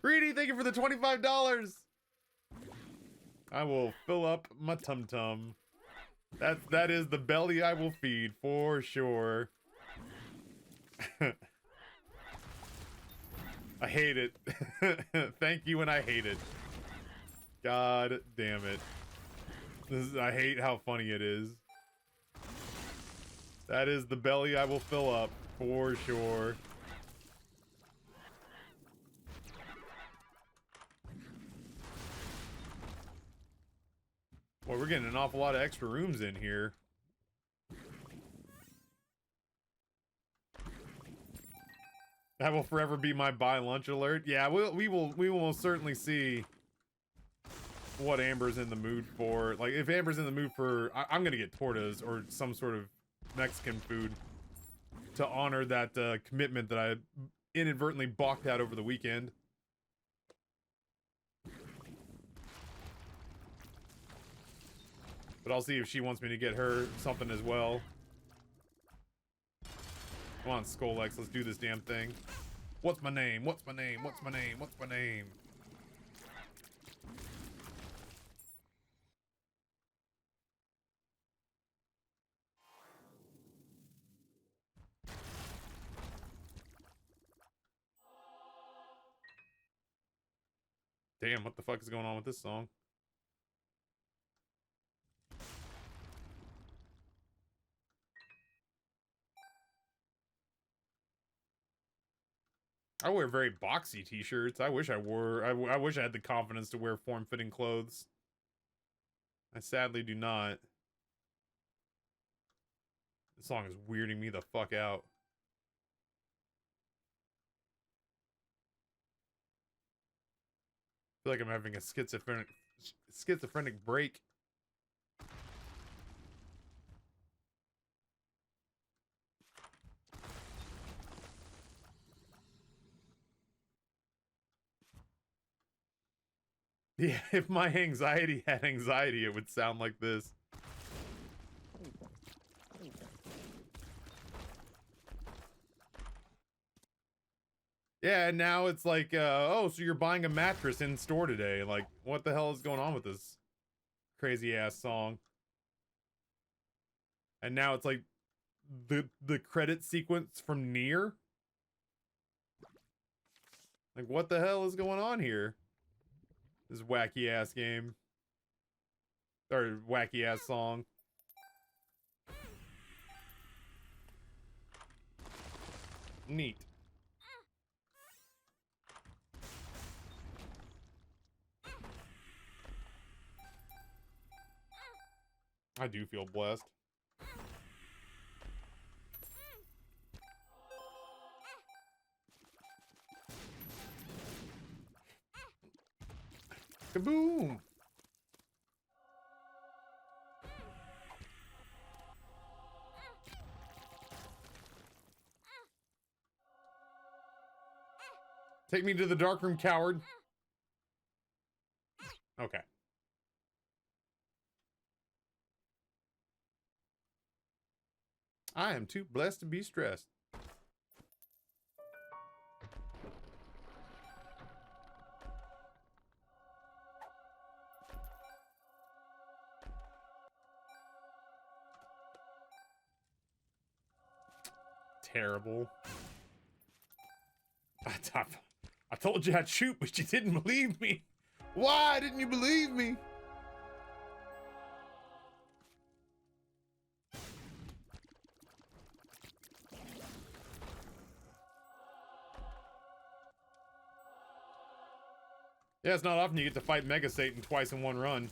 S1: Reedy, thank you for the $25. I will fill up my tum-tum. That is the belly I will feed for sure. I hate it. Thank you, and I hate it. God damn it. I hate how funny it is. That is the belly I will fill up, for sure. Boy, we're getting an awful lot of extra rooms in here. That will forever be my buy lunch alert. Yeah, we will certainly see what Amber's in the mood for. Like, if Amber's in the mood for, I'm gonna get tortas or some sort of Mexican food to honor that commitment that I inadvertently balked at over the weekend. But I'll see if she wants me to get her something as well. Come on, Skolex, let's do this damn thing. What's my name? What's my name? What's my name? What's my name? Damn, what the fuck is going on with this song? I wear very boxy t-shirts. I wish I wore, I wish I had the confidence to wear form-fitting clothes. I sadly do not. This song is weirding me the fuck out. I feel like I'm having a schizophrenic break. Yeah, if my anxiety had anxiety, it would sound like this. Yeah, and now it's like, oh, so you're buying a mattress in store today. Like, what the hell is going on with this crazy ass song? And now it's like the credit sequence from Nier. Like, what the hell is going on here? This wacky ass game. Or wacky ass song. Neat. I do feel blessed. Kaboom! Take me to the dark room, coward. Okay. I am too blessed to be stressed. Terrible. I told you I'd shoot, but you didn't believe me. Why didn't you believe me? Yeah, it's not often you get to fight Mega Satan twice in one run.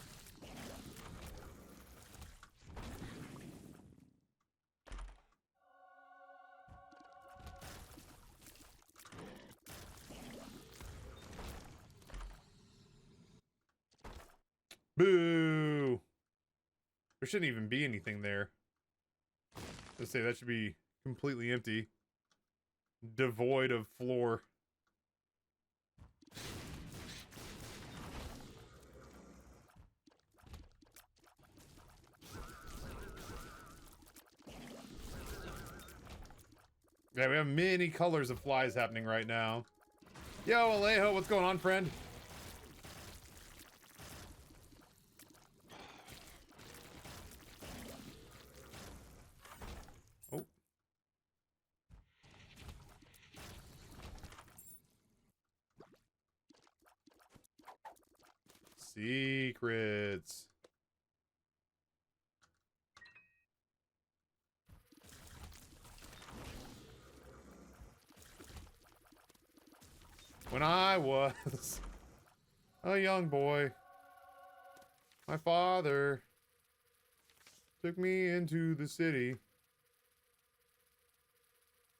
S1: Boo! There shouldn't even be anything there. Let's say that should be completely empty. Devoid of floor. Yeah, we have many colors of flies happening right now. Yo, Alejo, what's going on, friend? Secrets. When I was a young boy, my father took me into the city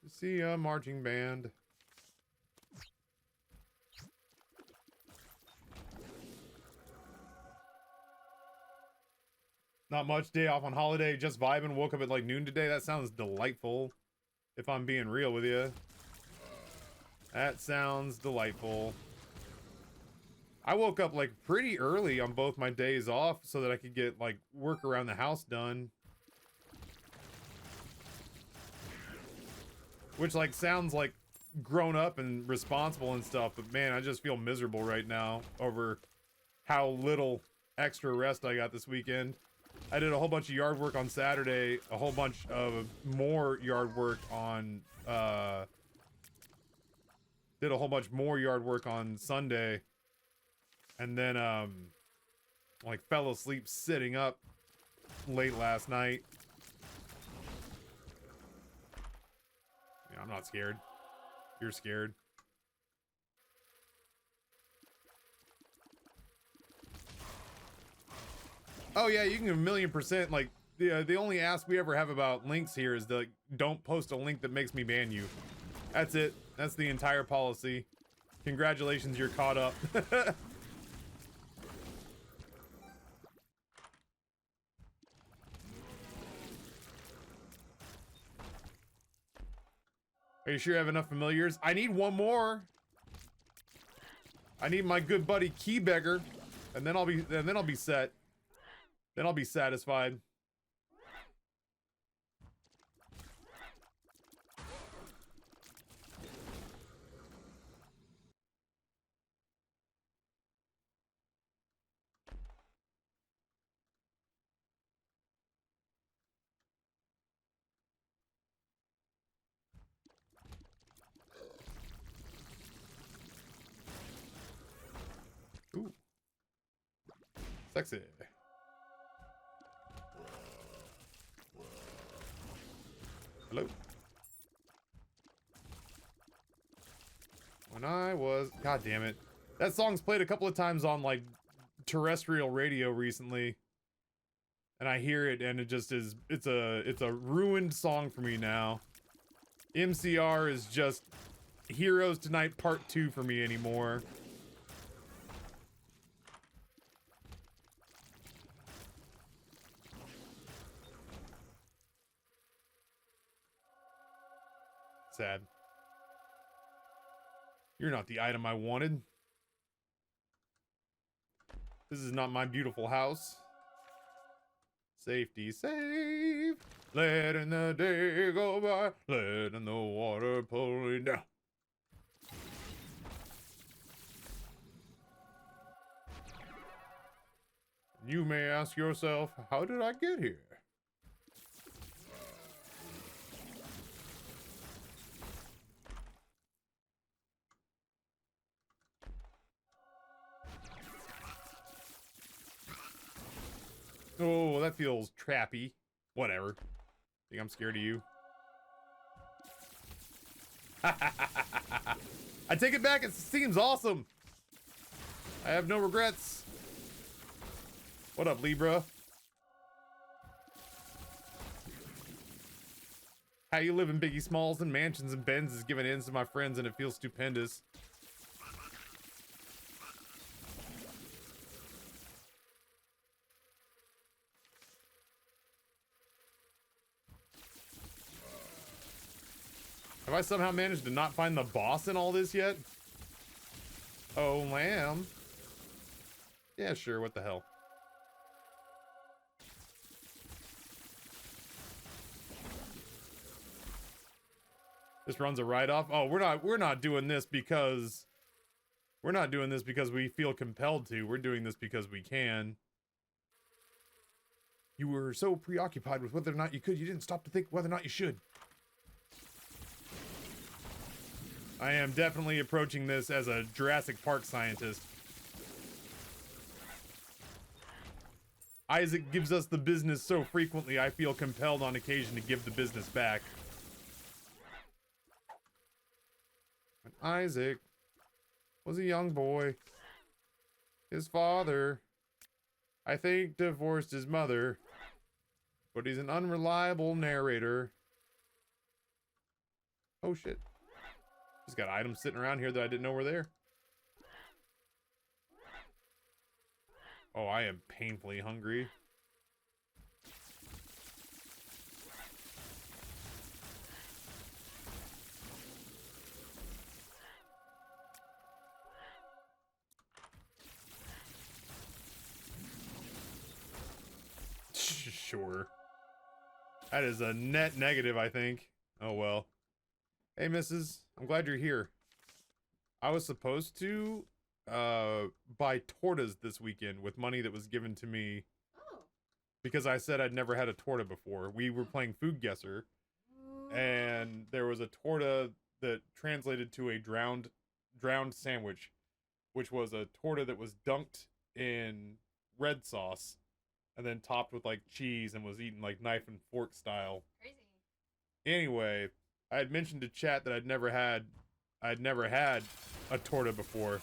S1: to see a marching band. Not much, day off on holiday, just vibing, woke up at like noon today. That sounds delightful, if I'm being real with you. That sounds delightful. I woke up like pretty early on both my days off so that I could get like work around the house done. Which like sounds like grown up and responsible and stuff, but man, I just feel miserable right now over how little extra rest I got this weekend. I did a whole bunch of yard work on Saturday, a whole bunch of more yard work on did a whole bunch more yard work on Sunday, and then like fell asleep sitting up late last night. Yeah, I'm not scared. You're scared. Oh yeah, you can 1,000,000%. Like the only ask we ever have about links here is the don't post a link that makes me ban you. That's it. That's the entire policy. Congratulations, you're caught up. Are you sure you have enough familiars? I need one more. I need my good buddy Keybeggar, and then I'll be set. Then I'll be satisfied. Ooh. Sexy. Hello. When I was, god damn it. That song's played a couple of times on like terrestrial radio recently. And I hear it and it just is, it's a ruined song for me now. MCR is just Heroes Tonight Part 2 for me anymore. Sad. You're not the item I wanted. This is not my beautiful house. Safety save. Letting the day go by. Letting the water pull it down. You may ask yourself, how did I get here? Oh, that feels trappy. Whatever. Think I'm scared of you? I take it back. It seems awesome. I have no regrets. What up, Libra? How you living, Biggie Smalls and mansions and Benz is giving ends to my friends and it feels stupendous. Have I somehow managed to not find the boss in all this yet? Oh, lamb. Yeah, sure, what the hell. This runs a write-off. Oh, we're not doing this because we feel compelled to. We're doing this because we can. You were so preoccupied with whether or not you could, you didn't stop to think whether or not you should. I am definitely approaching this as a Jurassic Park scientist. Isaac gives us the business so frequently, I feel compelled on occasion to give the business back. When Isaac was a young boy, his father, I think, divorced his mother, but he's an unreliable narrator. Oh shit. Just got items sitting around here that I didn't know were there. Oh, I am painfully hungry. Sure. That is a net negative, I think. Oh well. Hey, missus. I'm glad you're here. I was supposed to buy tortas this weekend with money that was given to me because I said I'd never had a torta before. We were playing Food Guesser, and there was a torta that translated to a drowned sandwich, which was a torta that was dunked in red sauce and then topped with like cheese and was eaten like knife and fork style.
S3: Crazy.
S1: Anyway, I had mentioned to chat that I'd never had a torta before,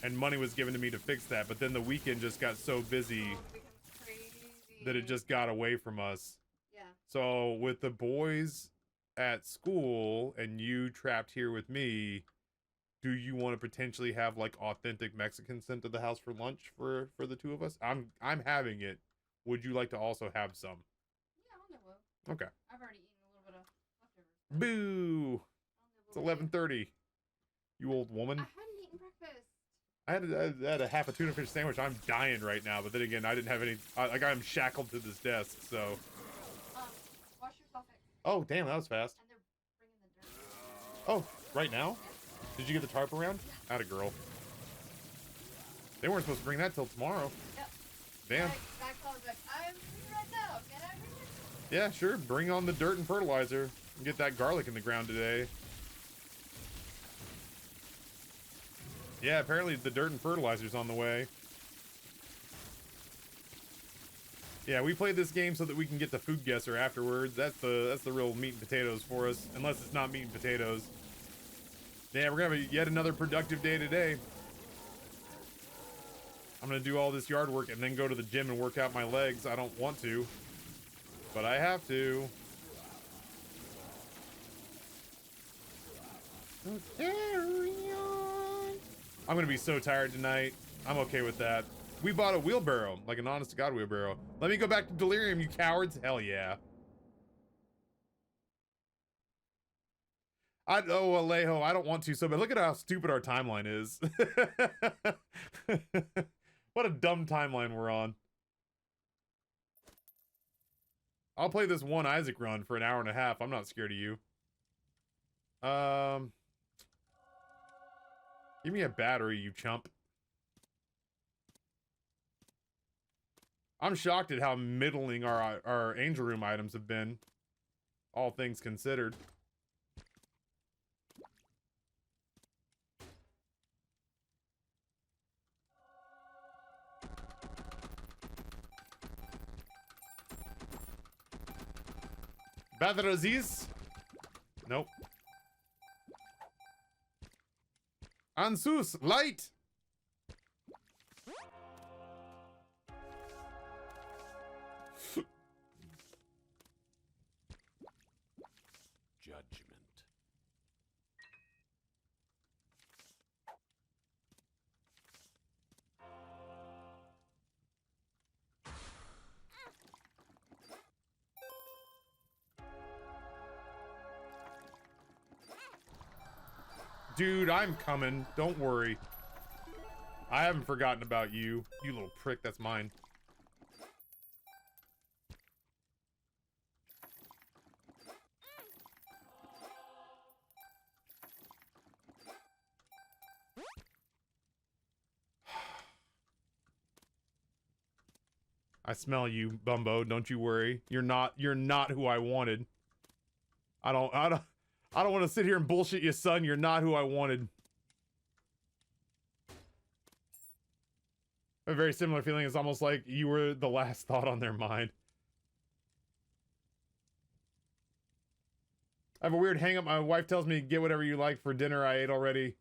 S1: and money was given to me to fix that, but then the weekend just got so busy that it just got away from us.
S3: Yeah.
S1: So with the boys at school and you trapped here with me, do you want to potentially have like authentic Mexican sent to the house for lunch for the two of us? I'm having it. Would you like to also have some?
S3: Yeah, I'll nibble.
S1: Okay.
S3: I've already eaten a little bit of leftovers.
S1: Boo! It's 11:30. You old woman.
S3: I hadn't eaten breakfast.
S1: I had a half a tuna fish sandwich. I'm dying right now, but then again, I didn't have any. Like I'm shackled to this desk, so.
S3: Wash your suffix.
S1: Oh damn, that was fast.
S3: And they're bringing the dirt.
S1: Oh, right now? Did you get the tarp around? Atta girl. They weren't supposed to bring that till tomorrow.
S3: Yep.
S1: Damn.
S3: Back calls like, I'm free right now. Can I bring it?
S1: Yeah, sure. Bring on the dirt and fertilizer. And get that garlic in the ground today. Yeah, apparently the dirt and fertilizer's on the way. Yeah, we played this game so that we can get the Food Guesser afterwards. That's the real meat and potatoes for us. Unless it's not meat and potatoes. Yeah, we're gonna have yet another productive day today. I'm gonna do all this yard work and then go to the gym and work out my legs. I don't want to, but I have to. Carry on. I'm gonna be so tired tonight. I'm okay with that. We bought a wheelbarrow, like an honest to God wheelbarrow. Let me go back to Delirium, you cowards. Hell yeah. Alejo, I don't want to, so but look at how stupid our timeline is. What a dumb timeline we're on. I'll play this one Isaac run for an hour and a half. I'm not scared of you. Give me a battery, you chump. I'm shocked at how middling our Angel Room items have been, all things considered. Bathrozis? Nope. Ansus, light!
S2: Judgment.
S1: Dude, I'm coming. Don't worry. I haven't forgotten about you. You little prick, that's mine. I smell you, Bumbo. Don't you worry. You're not who I wanted. I don't want to sit here and bullshit you, son. You're not who I wanted. A very similar feeling. It's almost like you were the last thought on their mind. I have a weird hang up. My wife tells me, get whatever you like for dinner. I ate already.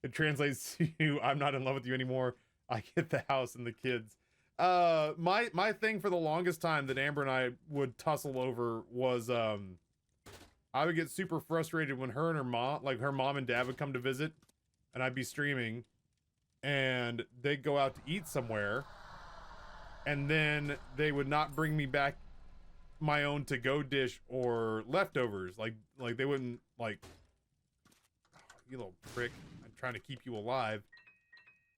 S1: It translates to, I'm not in love with you anymore. I get the house and the kids. My thing for the longest time that Amber and I would tussle over was, I would get super frustrated when her and her mom, like her mom and dad would come to visit, and I'd be streaming, and they'd go out to eat somewhere, and then they would not bring me back my own to-go dish or leftovers. Like they wouldn't, like, oh, you little prick, I'm trying to keep you alive.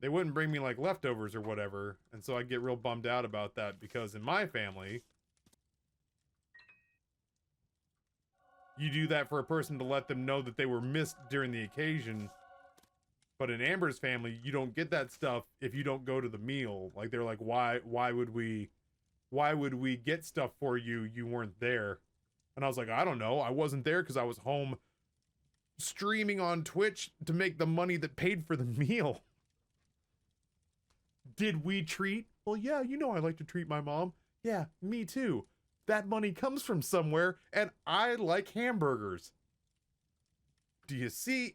S1: They wouldn't bring me like leftovers or whatever, and so I'd get real bummed out about that, because in my family, you do that for a person to let them know that they were missed during the occasion. But in Amber's family, you don't get that stuff if you don't go to the meal. Like, they're like, why would we get stuff for you? You weren't there. And I was like, I don't know. I wasn't there because I was home streaming on Twitch to make the money that paid for the meal. Did we treat? Well, yeah, you know I like to treat my mom. Yeah, me too. That money comes from somewhere, and I like hamburgers. Do you see?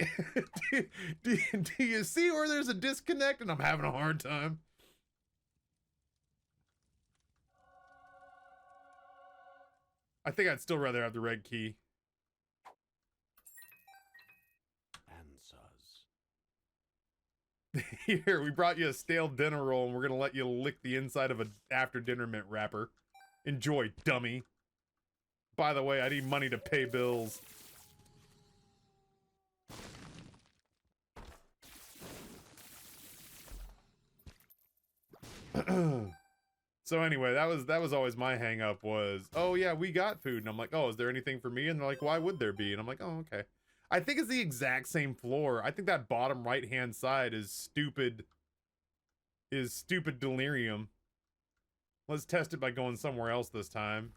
S1: do you see where there's a disconnect and I'm having a hard time? I think I'd still rather have the red key.
S2: Answers.
S1: Here, we brought you a stale dinner roll, and we're gonna let you lick the inside of an after-dinner mint wrapper. Enjoy, dummy. By the way, I need money to pay bills. So anyway, that was always my hang up was, oh yeah, we got food. And I'm like, oh, is there anything for me? And they're like, why would there be? And I'm like, oh, okay. I think it's the exact same floor. I think that bottom right-hand side is stupid Delirium. Let's test it by going somewhere else this time.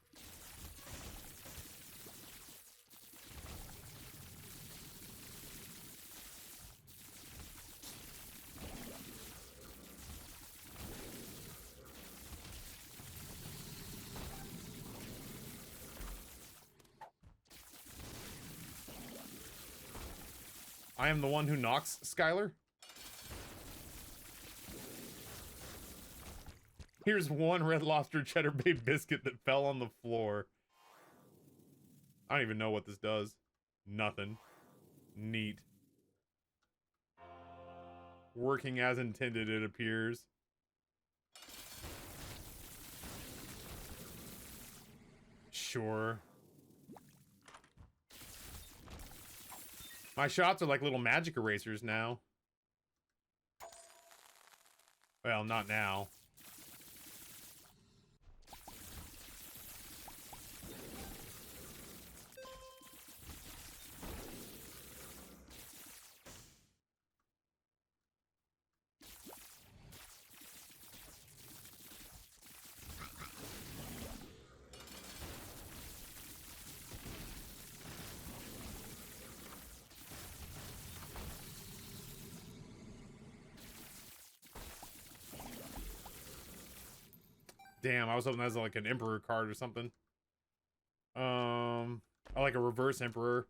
S1: I am the one who knocks, Skylar. Here's one Red Lobster Cheddar Bay biscuit that fell on the floor. I don't even know what this does. Nothing. Neat. Working as intended, it appears. Sure. My shots are like little magic erasers now. Well, not now. Damn, I was hoping that was like an Emperor card or something. I like a reverse Emperor.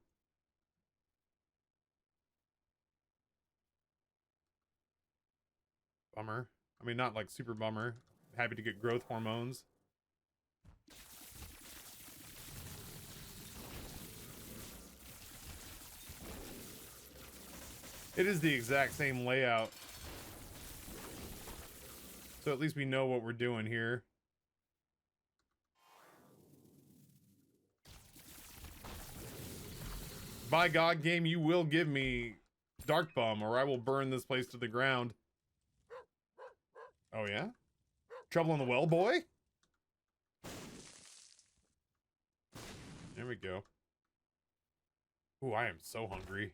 S1: Bummer. I mean, not like super bummer. Happy to get growth hormones. It is the exact same layout. So at least we know what we're doing here. By God, game, you will give me Dark Bum, or I will burn this place to the ground. Oh, yeah? Trouble in the well, boy? There we go. Ooh, I am so hungry.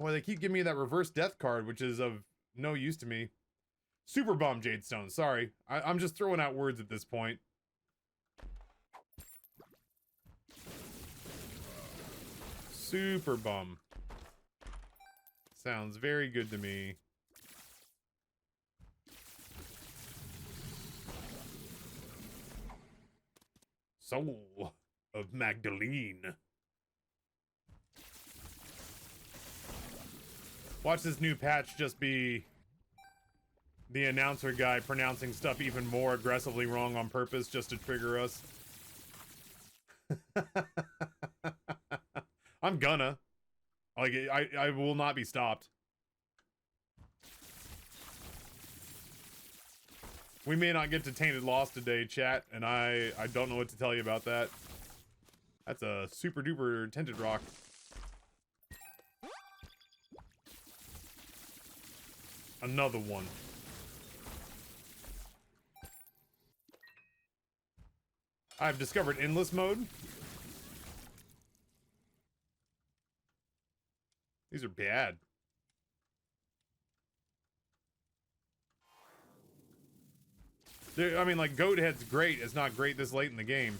S1: Boy, they keep giving me that reverse death card, which is of no use to me. Super Bum, Jadestone. Sorry. I'm just throwing out words at this point. Super Bum. Sounds very good to me. Soul of Magdalene. Watch this new patch just be the announcer guy pronouncing stuff even more aggressively wrong on purpose just to trigger us. I'm gonna. Like, I will not be stopped. We may not get to Tainted Lost today, chat, and I don't know what to tell you about that. That's a super duper tinted rock. Another one. I've discovered endless mode. These are bad. I mean, like, Goat Head's great. It's not great this late in the game.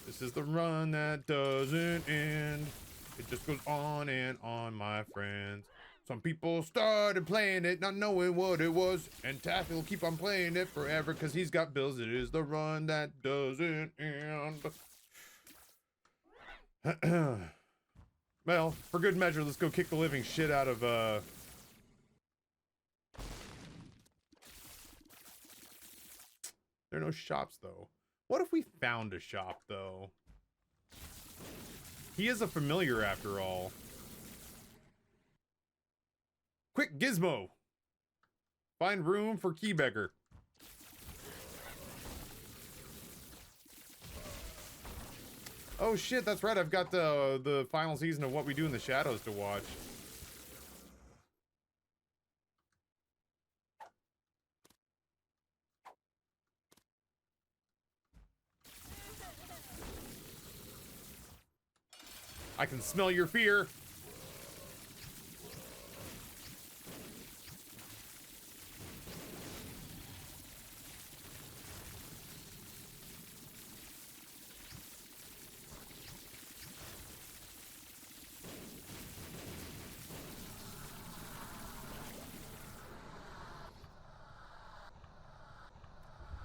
S1: This is the run that doesn't end. It just goes on and on, my friends. Some people started playing it, not knowing what it was. And Taffy will keep on playing it forever because he's got bills. It is the run that doesn't end. Well, for good measure, let's go kick the living shit out of, There are no shops, though. What if we found a shop, though? He is a familiar, after all. Quick gizmo! Find room for Keybeggar. Oh shit, that's right. I've got the final season of What We Do in the Shadows to watch. I can smell your fear.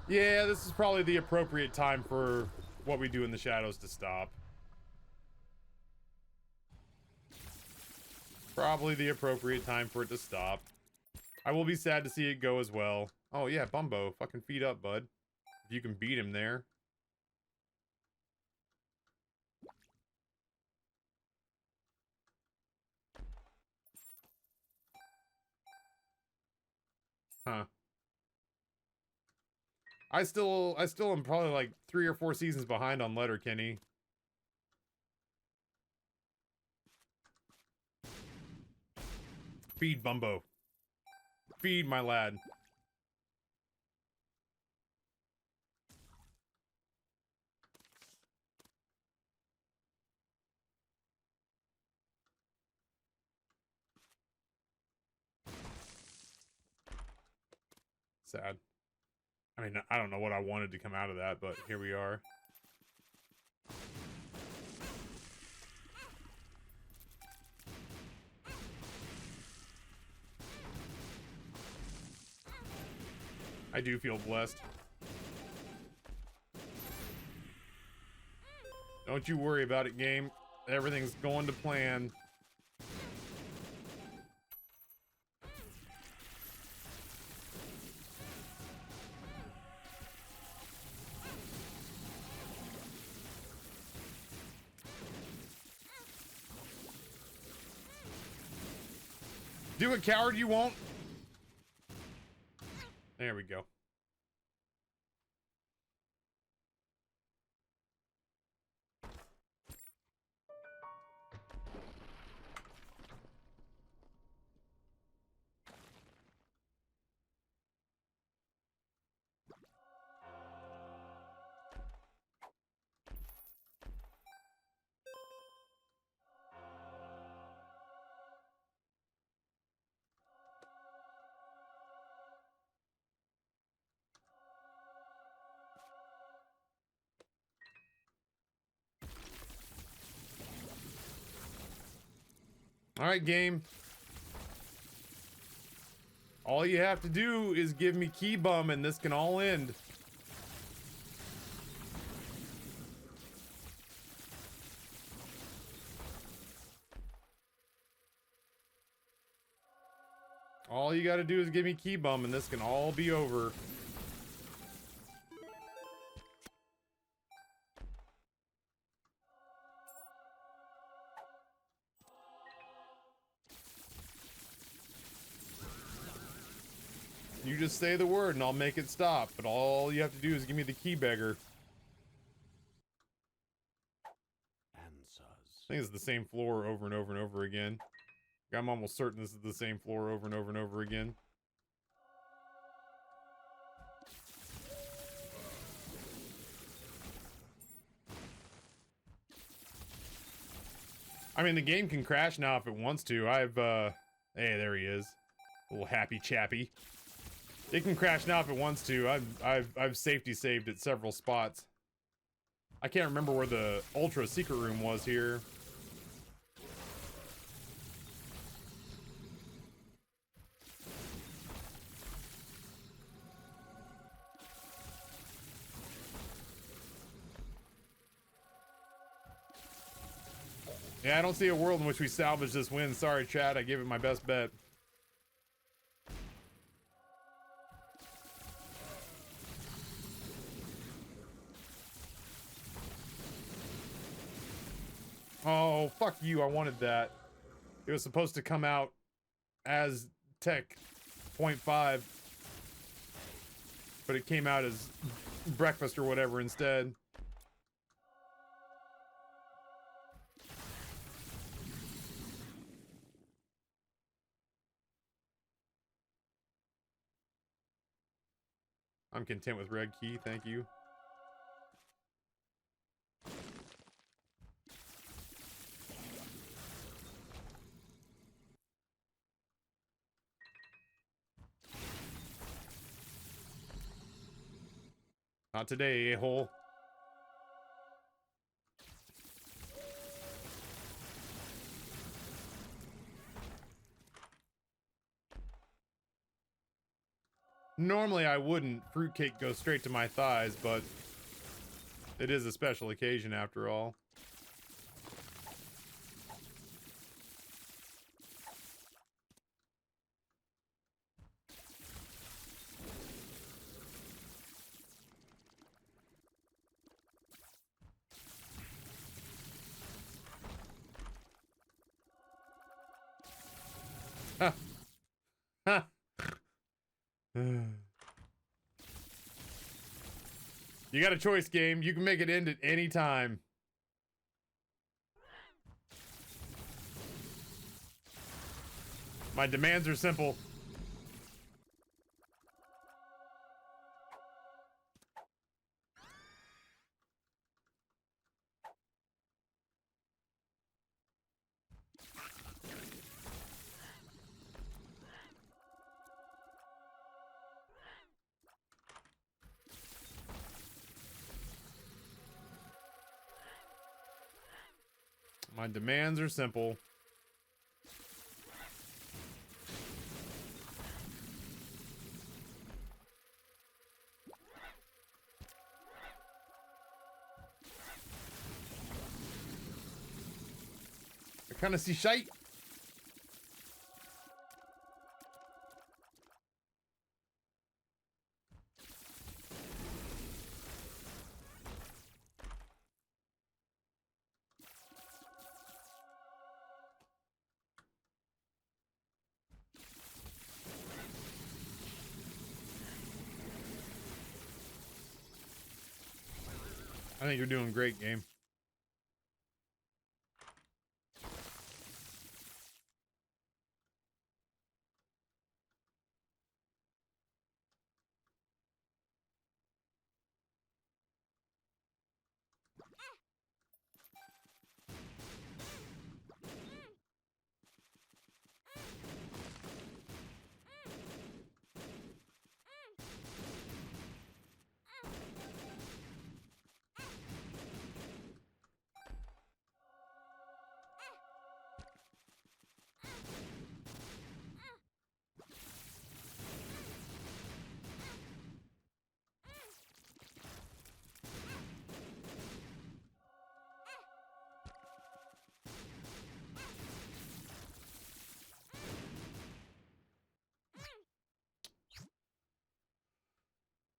S1: Yeah, this is probably the appropriate time for What We Do in the Shadows to stop. Probably the appropriate time for it to stop. I will be sad to see it go as well. Oh yeah, Bumbo. Fucking feet up, bud. If you can beat him there. Huh. I still am probably like 3 or 4 seasons behind on Letterkenny. Feed Bumbo. Feed my lad. Sad. I mean, I don't know what I wanted to come out of that, but here we are. I do feel blessed. Don't you worry about it, game. Everything's going to plan. Do it, coward, you won't. There we go. All right, game. All you have to do is give me key bum and this can all end. All you gotta do is give me key bum and this can all be over. You just say the word and I'll make it stop, but all you have to do is give me the key beggar. I think it's the same floor over and over and over again. I'm almost certain this is the same floor over and over and over again. I mean, the game can crash now if it wants to. Hey, there he is. Little happy chappy. It can crash now if it wants to. I've safety saved at several spots. I can't remember where the ultra secret room was here. Yeah, I don't see a world in which we salvage this win. Sorry, chat. I gave it my best bet. Oh, fuck you. I wanted that. It was supposed to come out as Tech 0.5, but it came out as breakfast or whatever instead. I'm content with red key, thank you. Not today, a-hole. Normally I wouldn't. Fruitcake goes straight to my thighs, but it is a special occasion after all. Ha! Ha! You got a choice, game. You can make it end at any time. My demands are simple. My demands are simple. I kind of see shite. I think you're doing great, game.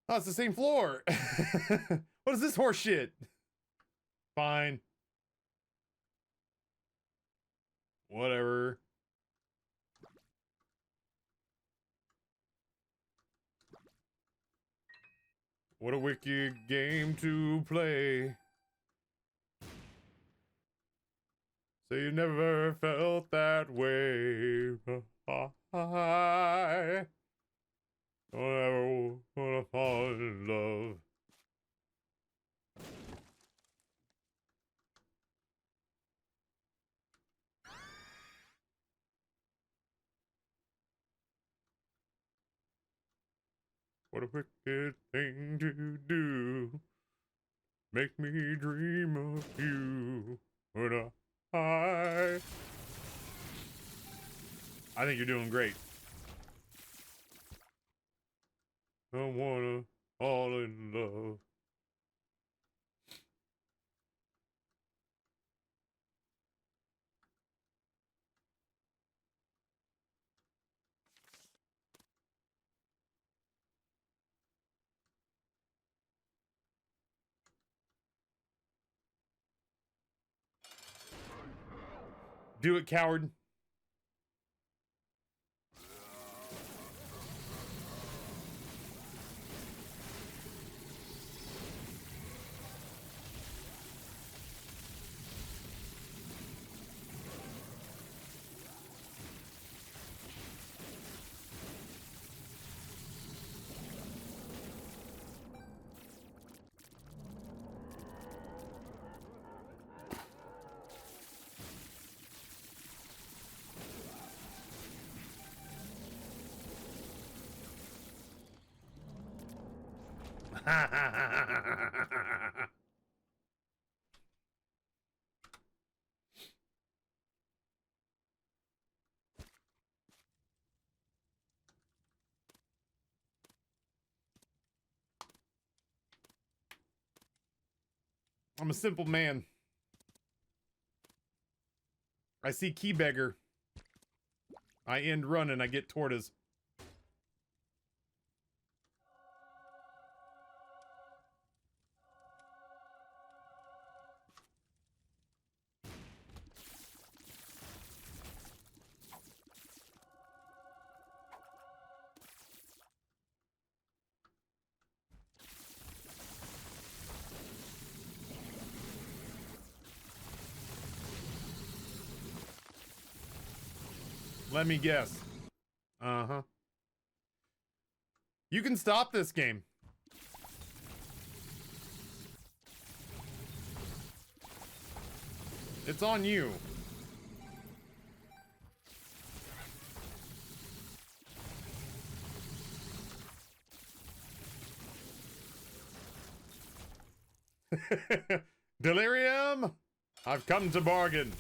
S1: Oh, it's the same floor. What is this horse shit? Fine. Whatever. What a wicked game to play. So you never felt that way. I don't ever wanna fall in love. What a wicked thing to do. Make me dream of you. When I think you're doing great. I wanna fall in love. Do it, coward. I'm a simple man. I see key beggar. I end run and I get tortoise. Let me guess. Uh-huh. You can stop this game. It's on you. Delirium, I've come to bargain.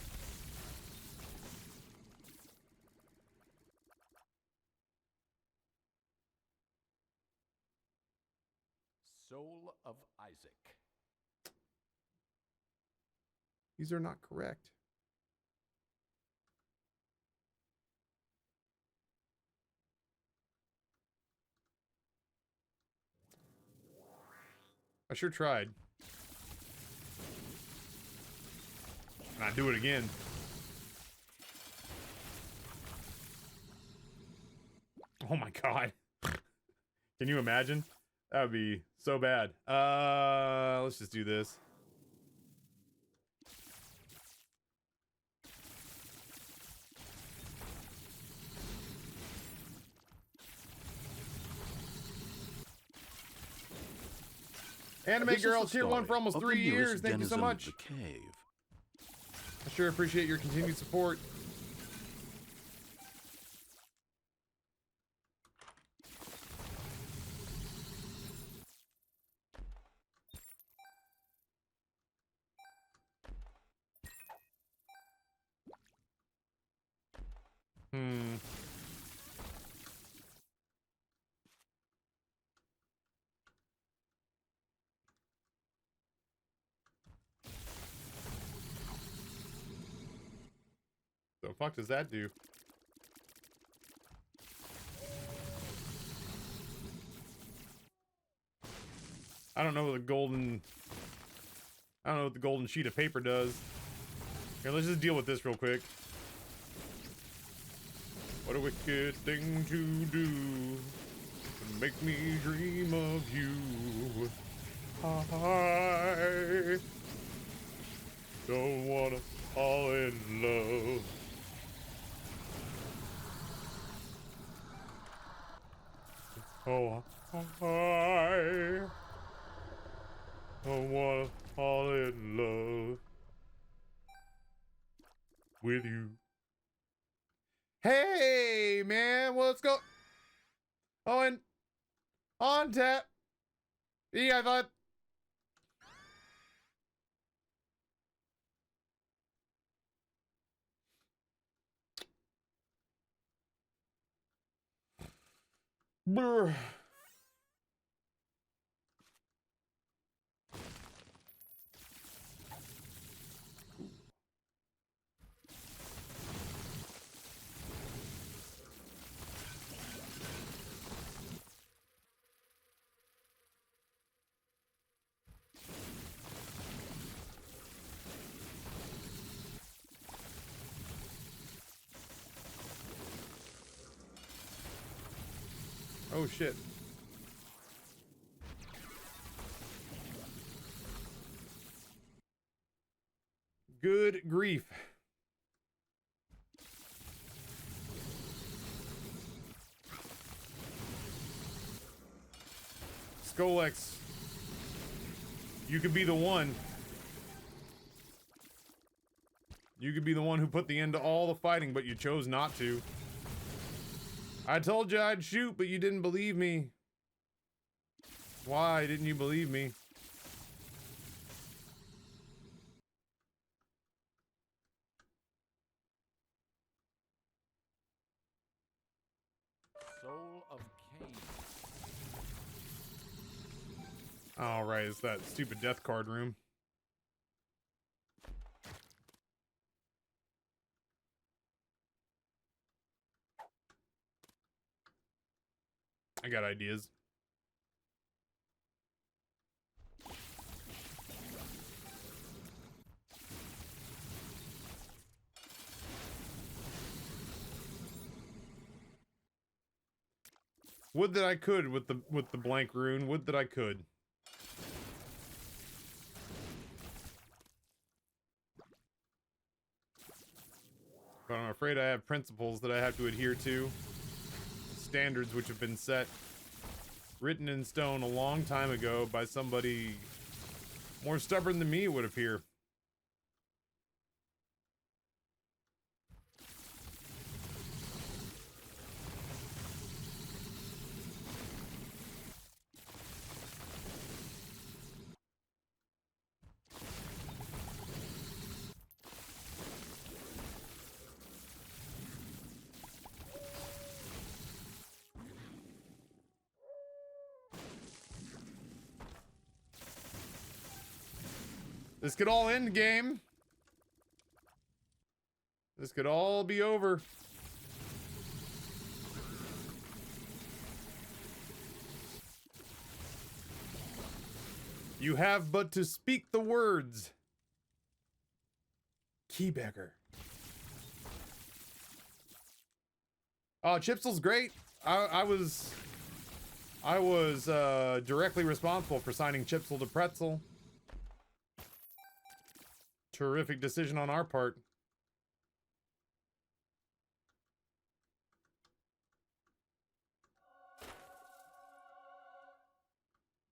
S2: Soul of Isaac.
S1: These are not correct. I sure tried. And I do it again. Oh my god. Can you imagine? That would be so bad. Let's just do this. Anime Girl, tier 1 for almost 3 years. Thank you so much. I sure appreciate your continued support. The fuck does that do? I don't know what the golden sheet of paper does. Here, let's just deal with this real quick. What a wicked thing to do, to make me dream of you. I don't wanna fall in love. Oh, I don't wanna fall in love with you. Hey, man, well, let's go. Oh, and on tap. Yeah, I thought. Brr. Oh shit. Good grief. Skolex, you could be the one. You could be the one who put the end to all the fighting, but you chose not to. I told you I'd shoot, but you didn't believe me. Why didn't you believe me?
S2: Soul of Cain.
S1: All right, it's that stupid death card room. I got ideas. Would that I could with the blank rune. Would that I could. But I'm afraid I have principles that I have to adhere to. Standards which have been set, written in stone a long time ago by somebody more stubborn than me, it would appear. This could all end game. This could all be over. You have but to speak the words. Keybagger. Oh, Chipsel's great. I was directly responsible for signing Chipsel to Pretzel. Terrific decision on our part.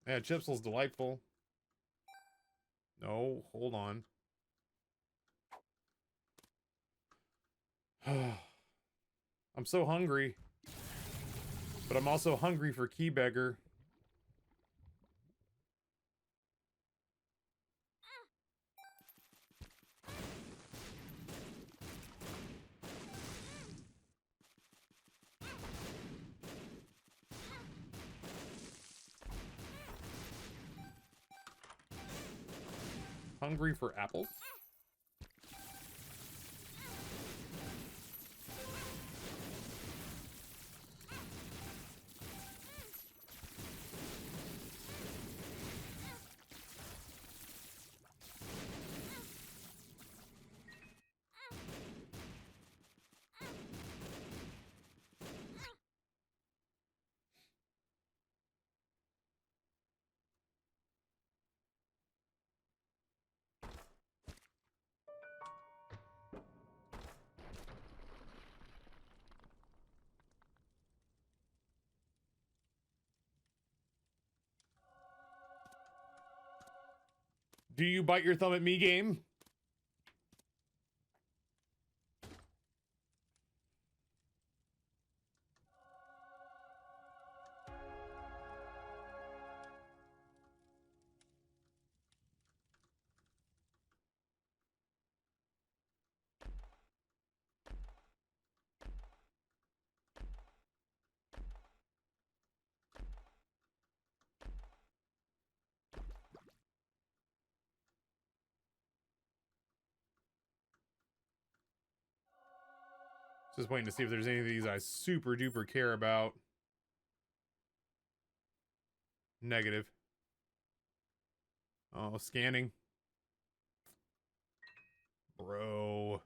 S1: Yeah, Chipsel's delightful. No, hold on. I'm so hungry. But I'm also hungry for Keybagger. Hungry for apples? Do you bite your thumb at me, game? Just waiting to see if there's any of these I super duper care about. Negative. Oh, scanning. Bro.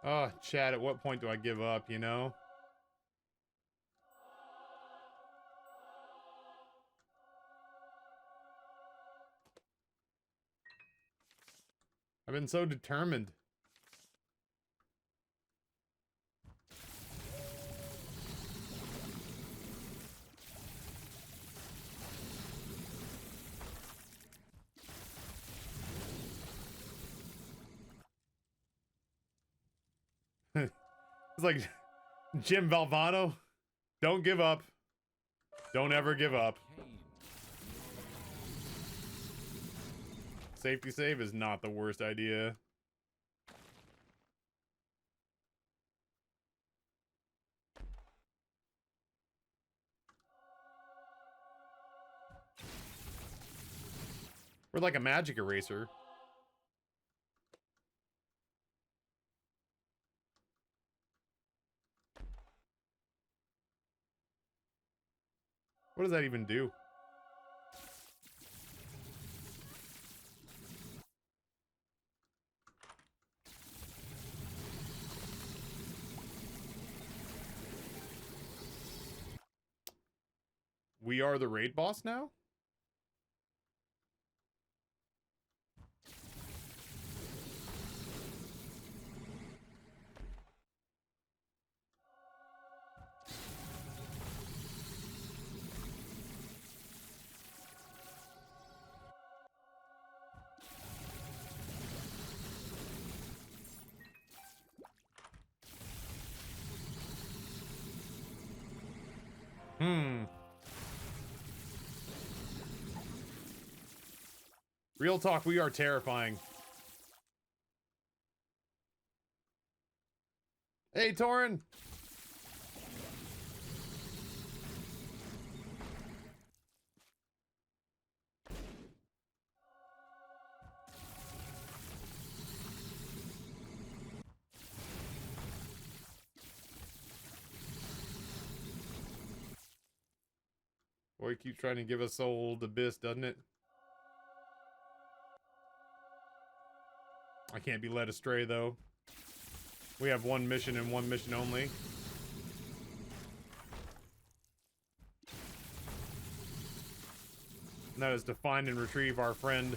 S1: Oh, Chad, at what point do I give up, you know? I've been so determined. It's like Jim Valvano. Don't give up. Don't ever give up. Safety save is not the worst idea. We're like a magic eraser. What does that even do? We are the raid boss now? Real talk, we are terrifying. Hey, Torin! Boy, keeps trying to give us old abyss, doesn't it? I can't be led astray, though. We have one mission and one mission only. And that is to find and retrieve our friend.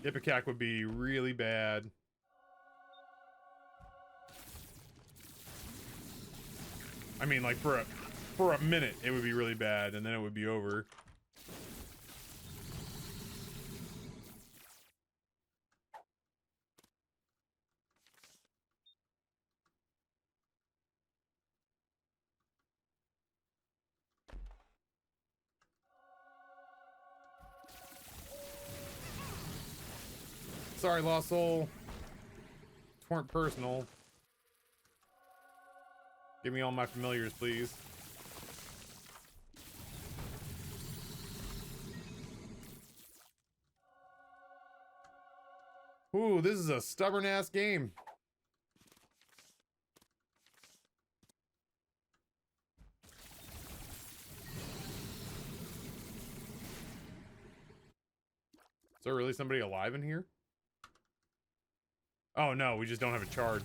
S1: Ipecac would be really bad. I mean, like, for a minute, it would be really bad, and then it would be over. Sorry, Lost Soul. It weren't personal. Give me all my familiars, please. Ooh, this is a stubborn-ass game. Is there really somebody alive in here? Oh no, we just don't have a charge.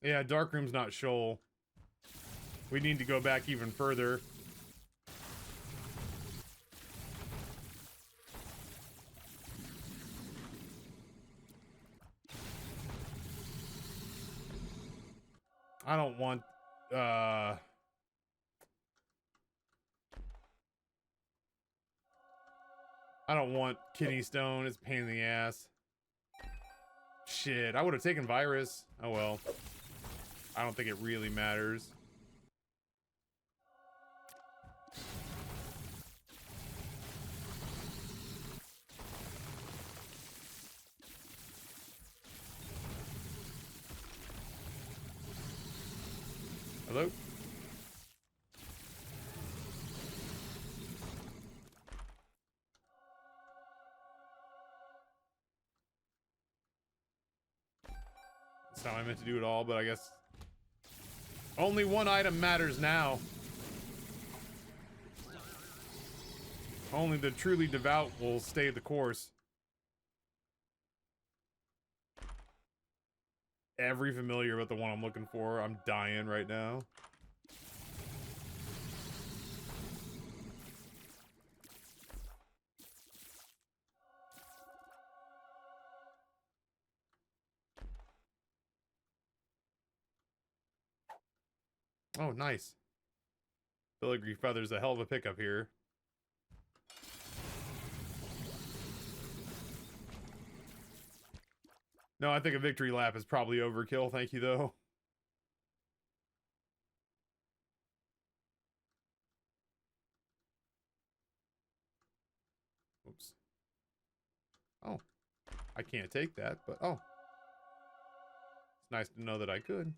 S1: Yeah, Darkroom's not Shoal. We need to go back even further. I don't want, I don't want Kidney Stone. It's a pain in the ass. Shit, I would have taken Virus. Oh well. I don't think it really matters. Hello? That's how I meant to do it all, but I guess only one item matters now. Only the truly devout will stay the course. Every familiar but the one I'm looking for. I'm dying right now. Oh, nice. Filigree Feather's a hell of a pickup here. No, I think a victory lap is probably overkill. Thank you, though. Oops. Oh. I can't take that, but oh. It's nice to know that I could.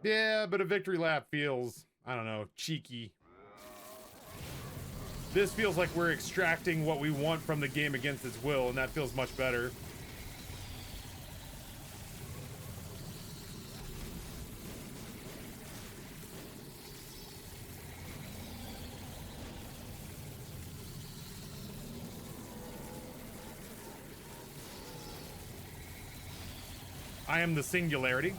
S1: Yeah, but a victory lap feels, I don't know, cheeky. This feels like we're extracting what we want from the game against its will, and that feels much better. I am the singularity.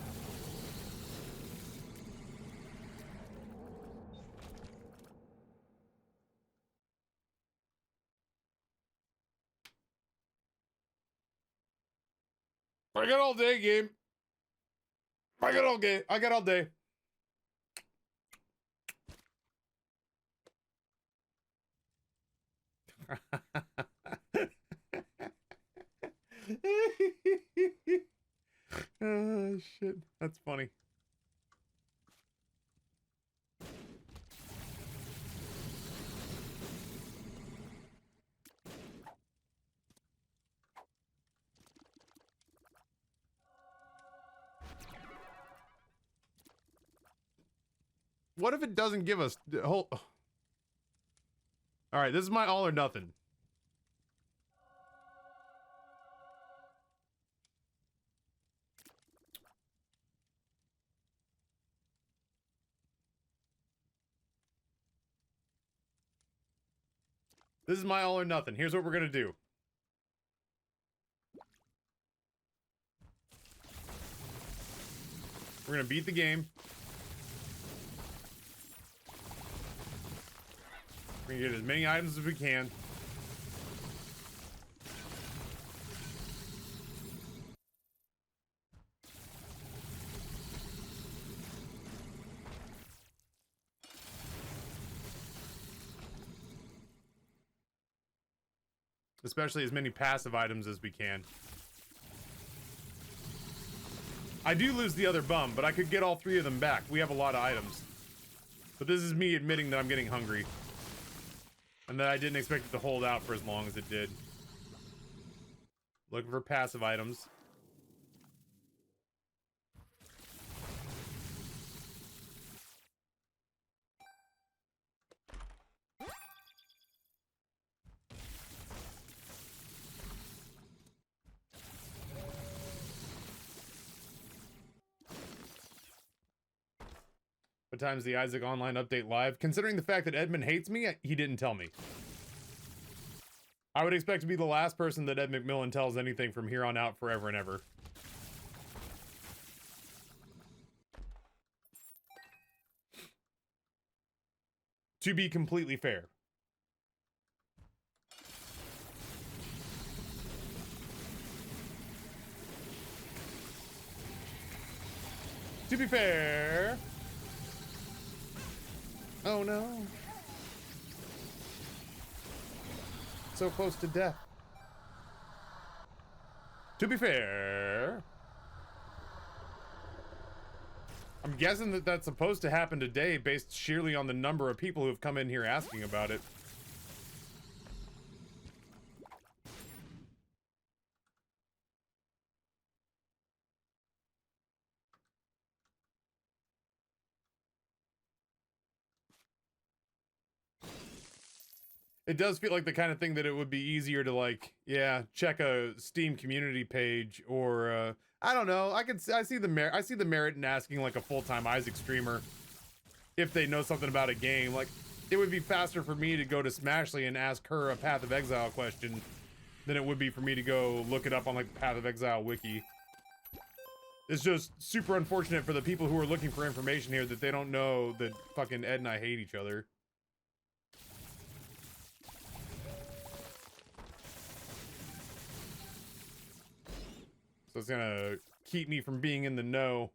S1: I got all day, game. I got all day. I got all day. Oh, shit. That's funny. What if it doesn't give us whole? All right, this is my all or nothing. This is my all or nothing. Here's what we're gonna do. We're gonna beat the game. We're gonna get as many items as we can. Especially as many passive items as we can. I do lose the other bum, but I could get all three of them back. We have a lot of items. But this is me admitting that I'm getting hungry. And that I didn't expect it to hold out for as long as it did. Looking for passive items. What time's the Isaac Online update live? Considering the fact that Edmund hates me, he didn't tell me. I would expect to be the last person that Ed McMillan tells anything from here on out forever and ever. To be completely fair. To be fair. Oh no. So close to death. To be fair. I'm guessing that that's supposed to happen today based sheerly on the number of people who have come in here asking about it. It does feel like the kind of thing that it would be easier to, like, yeah, check a Steam community page or I don't know. I see the merit in asking like a full-time Isaac streamer if they know something about a game. Like, it would be faster for me to go to Smashly and ask her a Path of Exile question than it would be for me to go look it up on like the Path of Exile wiki. It's just super unfortunate for the people who are looking for information here that they don't know that fucking Ed and I hate each other. So it's gonna keep me from being in the know.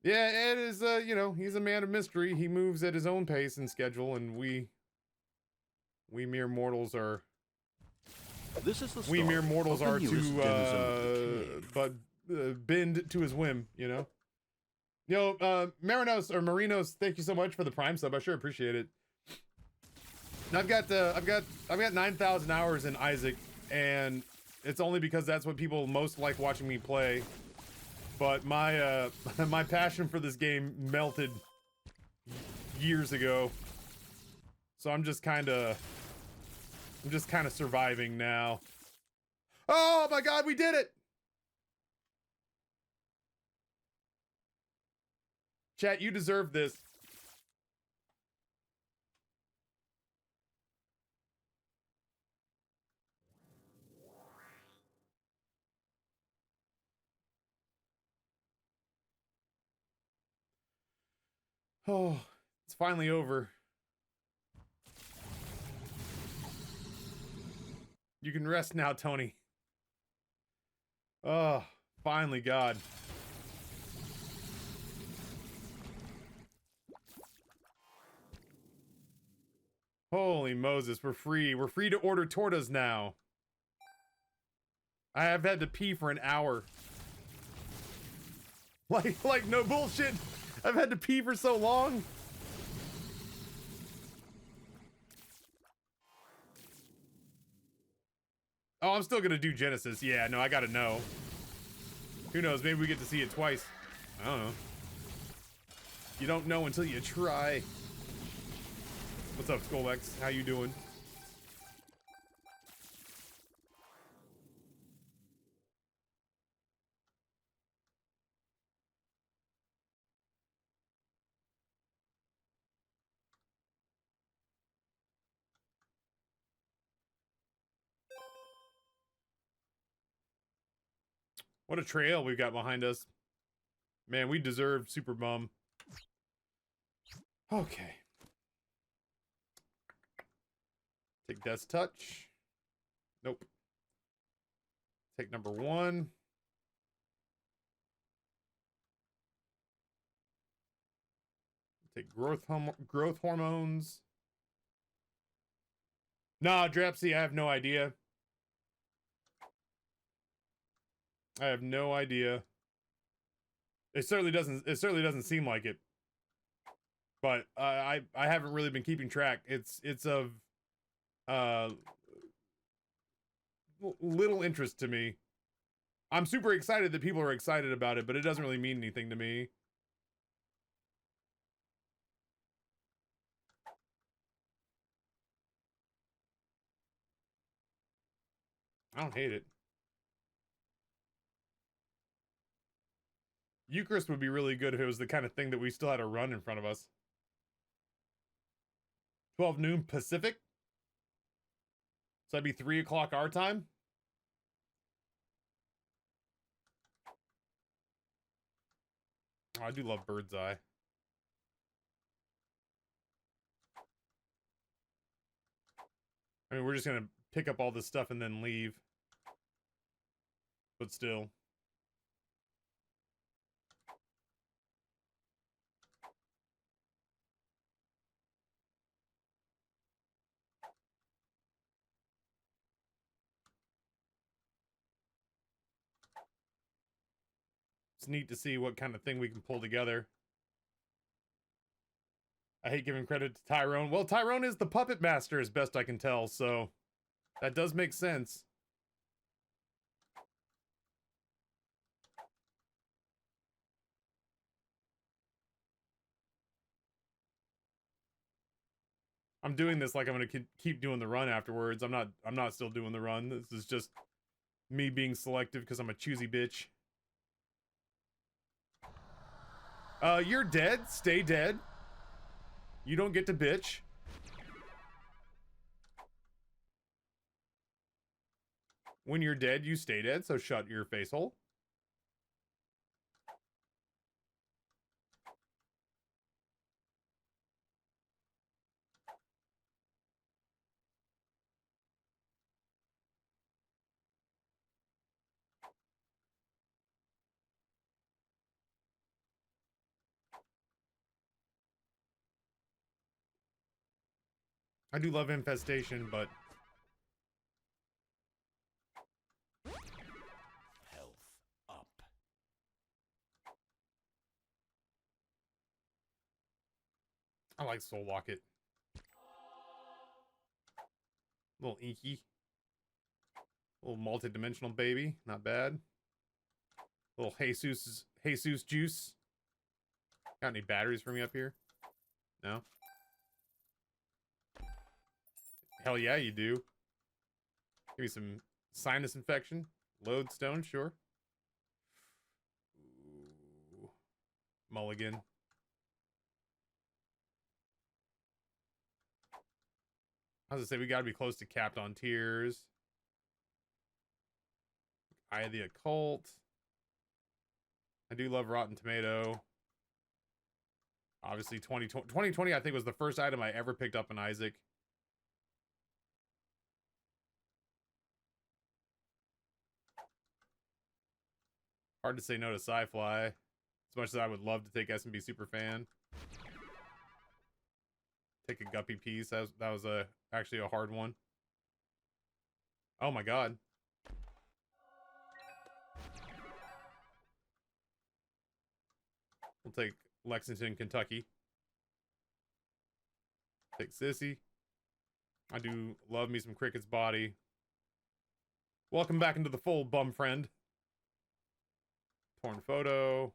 S1: Yeah, Ed is, you know, he's a man of mystery. He moves at his own pace and schedule, and we mere mortals are...
S2: This is the
S1: we mere mortals are
S2: to
S1: bend to his whim, you know? Yo, Marinos, thank you so much for the Prime sub. I sure appreciate it. And I've got 9,000 hours in Isaac, and it's only because that's what people most like watching me play. But my my passion for this game melted years ago. So I'm just kind of surviving now. Oh my god, we did it! Chat, you deserve this. Oh, it's finally over. You can rest now, Tony. Oh, finally, God. Holy Moses, we're free. We're free to order tortas now. I have had to pee for an hour. Like no bullshit. I've had to pee for so long. Oh, I'm still gonna do Genesis. Yeah, no, I gotta know. Who knows? Maybe we get to see it twice. I don't know. You don't know until you try. What's up, Skullx? How you doing? What a trail we've got behind us. Man, we deserve Super Bum. Okay. Take Death's Touch. Nope. Take number 1. Take growth hormones. Nah, Drepsy, I have no idea. I have no idea. It certainly doesn't seem like it. But I haven't really been keeping track. It's of little interest to me. I'm super excited that people are excited about it, but it doesn't really mean anything to me. I don't hate it. Eucharist would be really good if it was the kind of thing that we still had a run in front of us. 12 noon Pacific. So that'd be 3 o'clock our time. Oh, I do love Bird's Eye. I mean, we're just gonna pick up all this stuff and then leave. But still. It's neat to see what kind of thing we can pull together. I hate giving credit to Tyrone. Well, Tyrone is the puppet master as best I can tell, so that does make sense. I'm doing this like I'm gonna keep doing the run afterwards. I'm not still doing the run. This is just me being selective because I'm a choosy bitch. You're dead. Stay dead. You don't get to bitch. When you're dead, you stay dead, so shut your face hole. I do love infestation, but
S2: Health up.
S1: I like Soul Locket. Little inky. Little multi-dimensional baby. Not bad. Little Jesus juice. Got any batteries for me up here? No? Hell yeah, you do. Give me some sinus infection. Lodestone, sure. Ooh. Mulligan. I was gonna say, we gotta be close to capped on tears. Eye of the Occult. I do love Rotten Tomato. Obviously, 2020, I think, was the first item I ever picked up in Isaac. Hard to say no to Sci-Fly. As much as I would love to take S&B Superfan. Take a Guppy piece. That was actually a hard one. Oh my god. We'll take Lexington, Kentucky. Take Sissy. I do love me some Cricket's Body. Welcome back into the fold, bum friend. Torn Photo.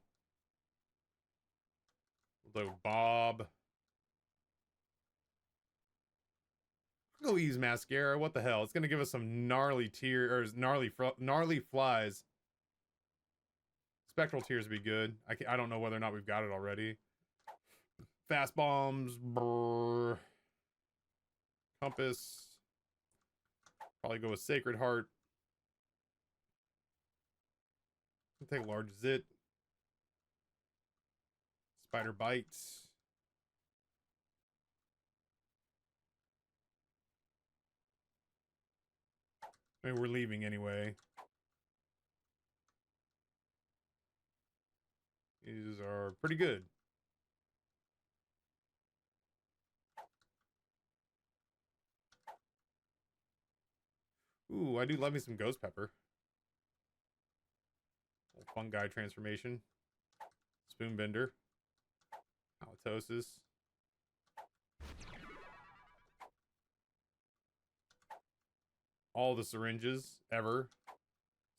S1: We'll do Bob. Go use Mascara. What the hell? It's gonna give us some gnarly gnarly flies. Spectral Tears would be good. I don't know whether or not we've got it already. Fast Bombs. Brrr. Compass. Probably go with Sacred Heart. I'll take Large Zit. Spider Bites. I mean, we're leaving anyway. These are pretty good. Ooh, I do love me some Ghost Pepper. Little Fungi Transformation. Spoonbender. Halitosis. All the syringes ever.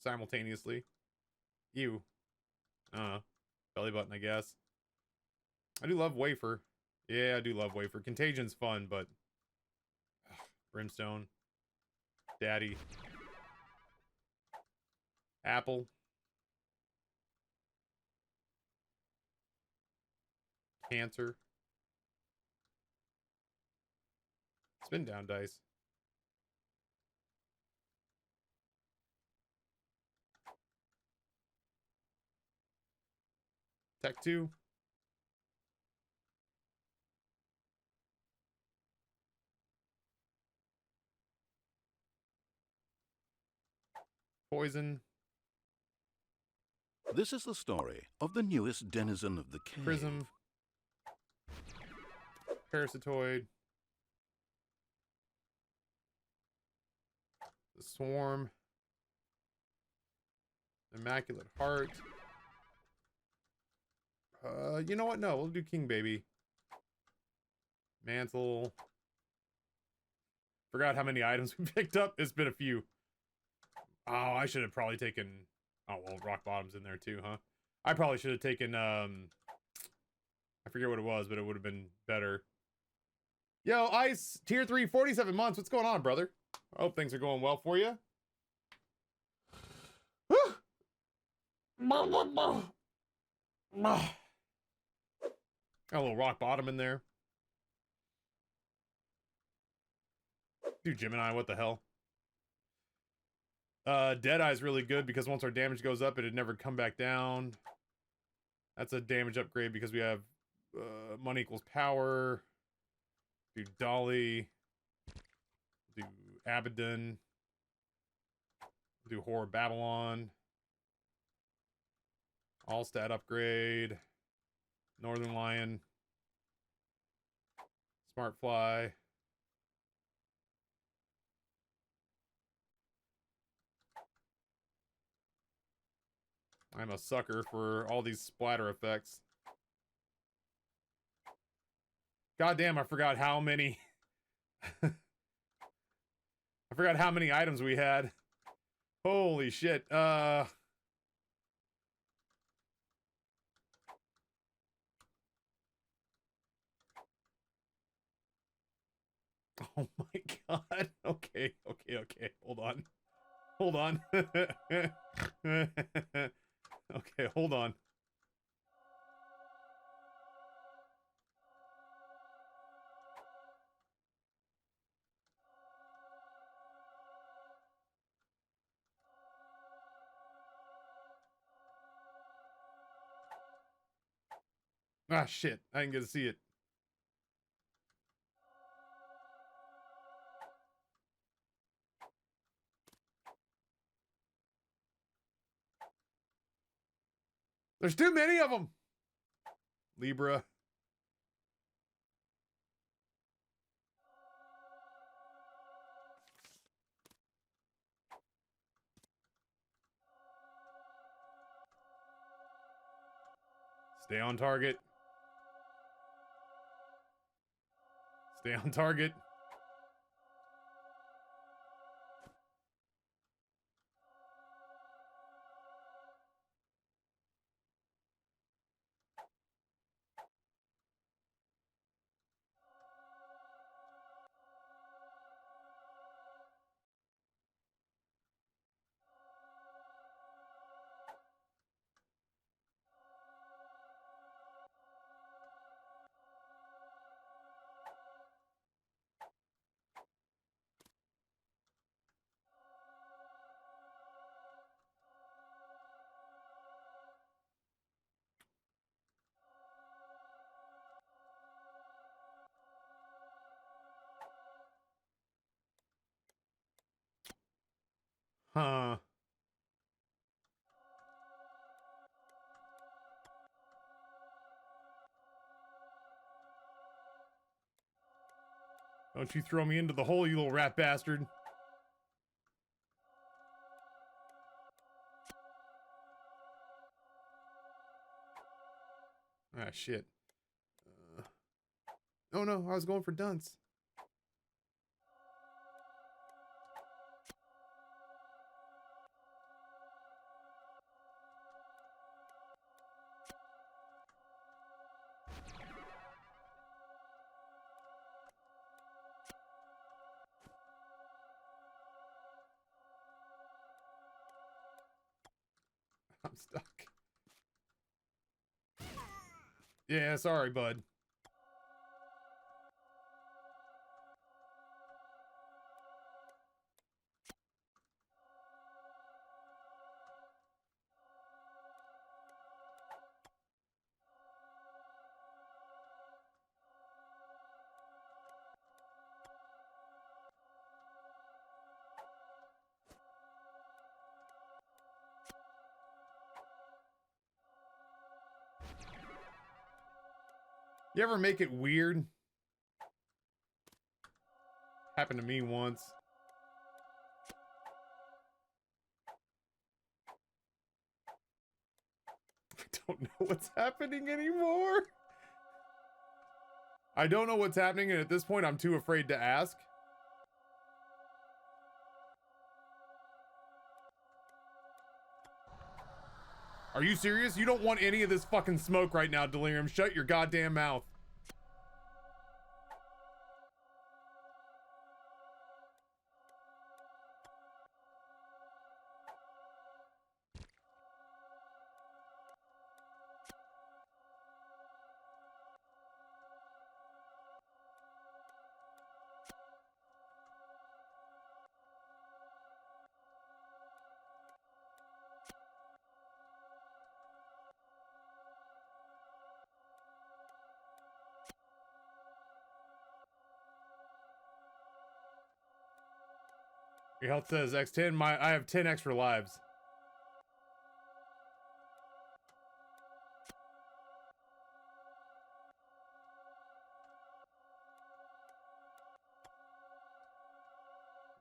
S1: Simultaneously. Ew. Belly button, I guess. I do love Wafer. Yeah, I do love Wafer. Contagion's fun, but Brimstone. Daddy. Apple. Cancer. Spin down dice. Tech 2. Poison.
S2: This is the story of the newest denizen of the cave.
S1: Prism. Parasitoid. The Swarm. Immaculate Heart. You know what? No, we'll do King Baby. Mantle. Forgot how many items we picked up. It's been a few. Oh, I should have probably taken... Oh, well, Rock Bottom's in there too, huh? I probably should have taken, I forget what it was, but it would have been better. Yo, Ice, tier 3, 47 months. What's going on, brother? I hope things are going well for you. Got a little Rock Bottom in there. Dude, Gemini, what the hell? Deadeye's really good because once our damage goes up, it'd never come back down. That's a damage upgrade because we have money equals power. Do Dolly. Do Abaddon. Do Horror Babylon. All stat upgrade. Northern Lion. Smart Fly. I'm a sucker for all these splatter effects. God damn, I forgot how many... I forgot how many items we had. Holy shit. Oh my god. Okay. Hold on. Hold on. Okay, hold on. Ah, shit. I didn't get to see it. There's too many of them. Libra. Stay on target. Stay on target. Huh. Don't you throw me into the hole, you little rat bastard. Ah, shit. Oh no, I was going for dunce. I'm stuck. Yeah, sorry, bud. You ever make it weird? Happened to me once. I don't know what's happening anymore. I don't know what's happening, and at this point, I'm too afraid to ask. Are you serious? You don't want any of this fucking smoke right now, Delirium. Shut your goddamn mouth. Your health says X10. I have 10 extra lives.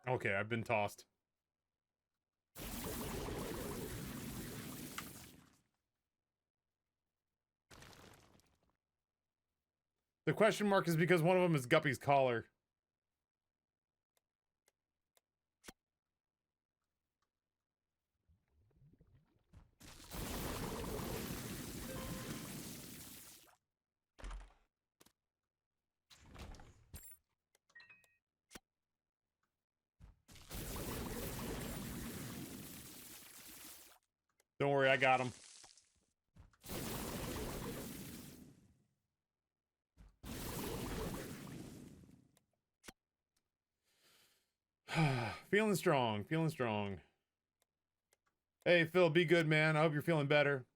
S1: Okay, I've been tossed. The question mark is because one of them is Guppy's collar. Don't worry, I got him. Feeling strong, feeling strong. Hey, Phil, be good, man. I hope you're feeling better.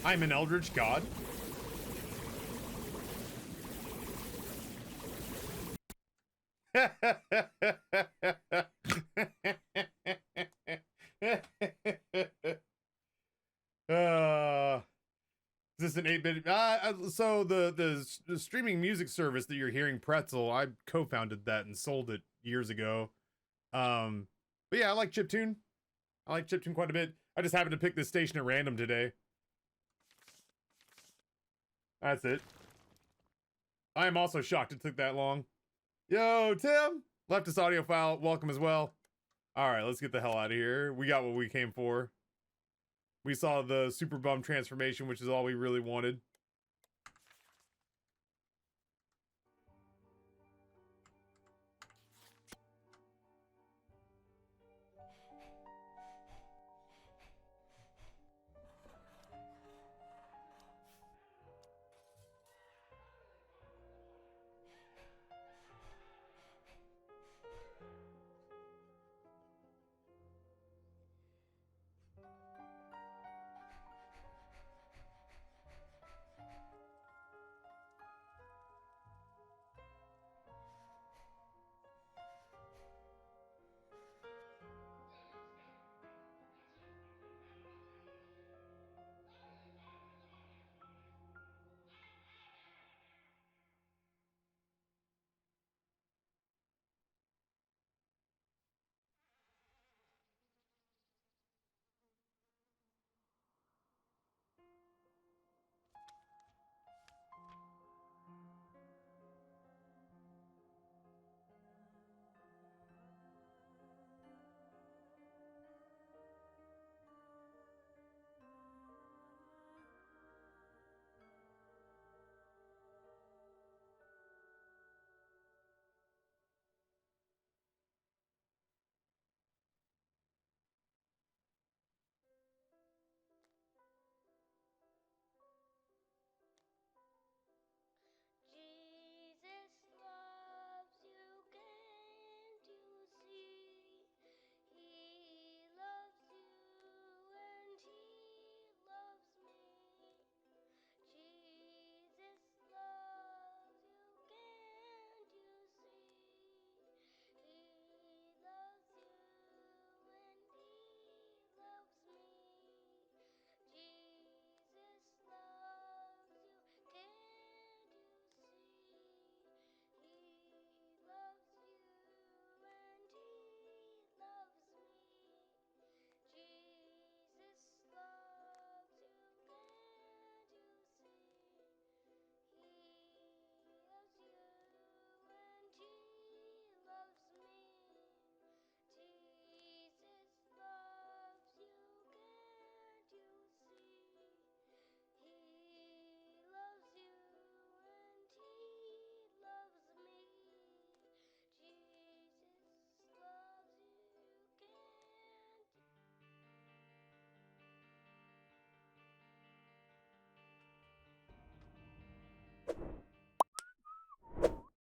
S1: I'm an eldritch god. Is this an 8-bit? So the streaming music service that you're hearing, Pretzel, I co-founded that and sold it years ago. But yeah, I like chiptune. I like chiptune quite a bit. I just happened to pick this station at random today. That's it. I am also shocked it took that long. Yo, Tim! Left us audio file. Welcome as well. Alright, let's get the hell out of here. We got what we came for. We saw the super bum transformation, which is all we really wanted.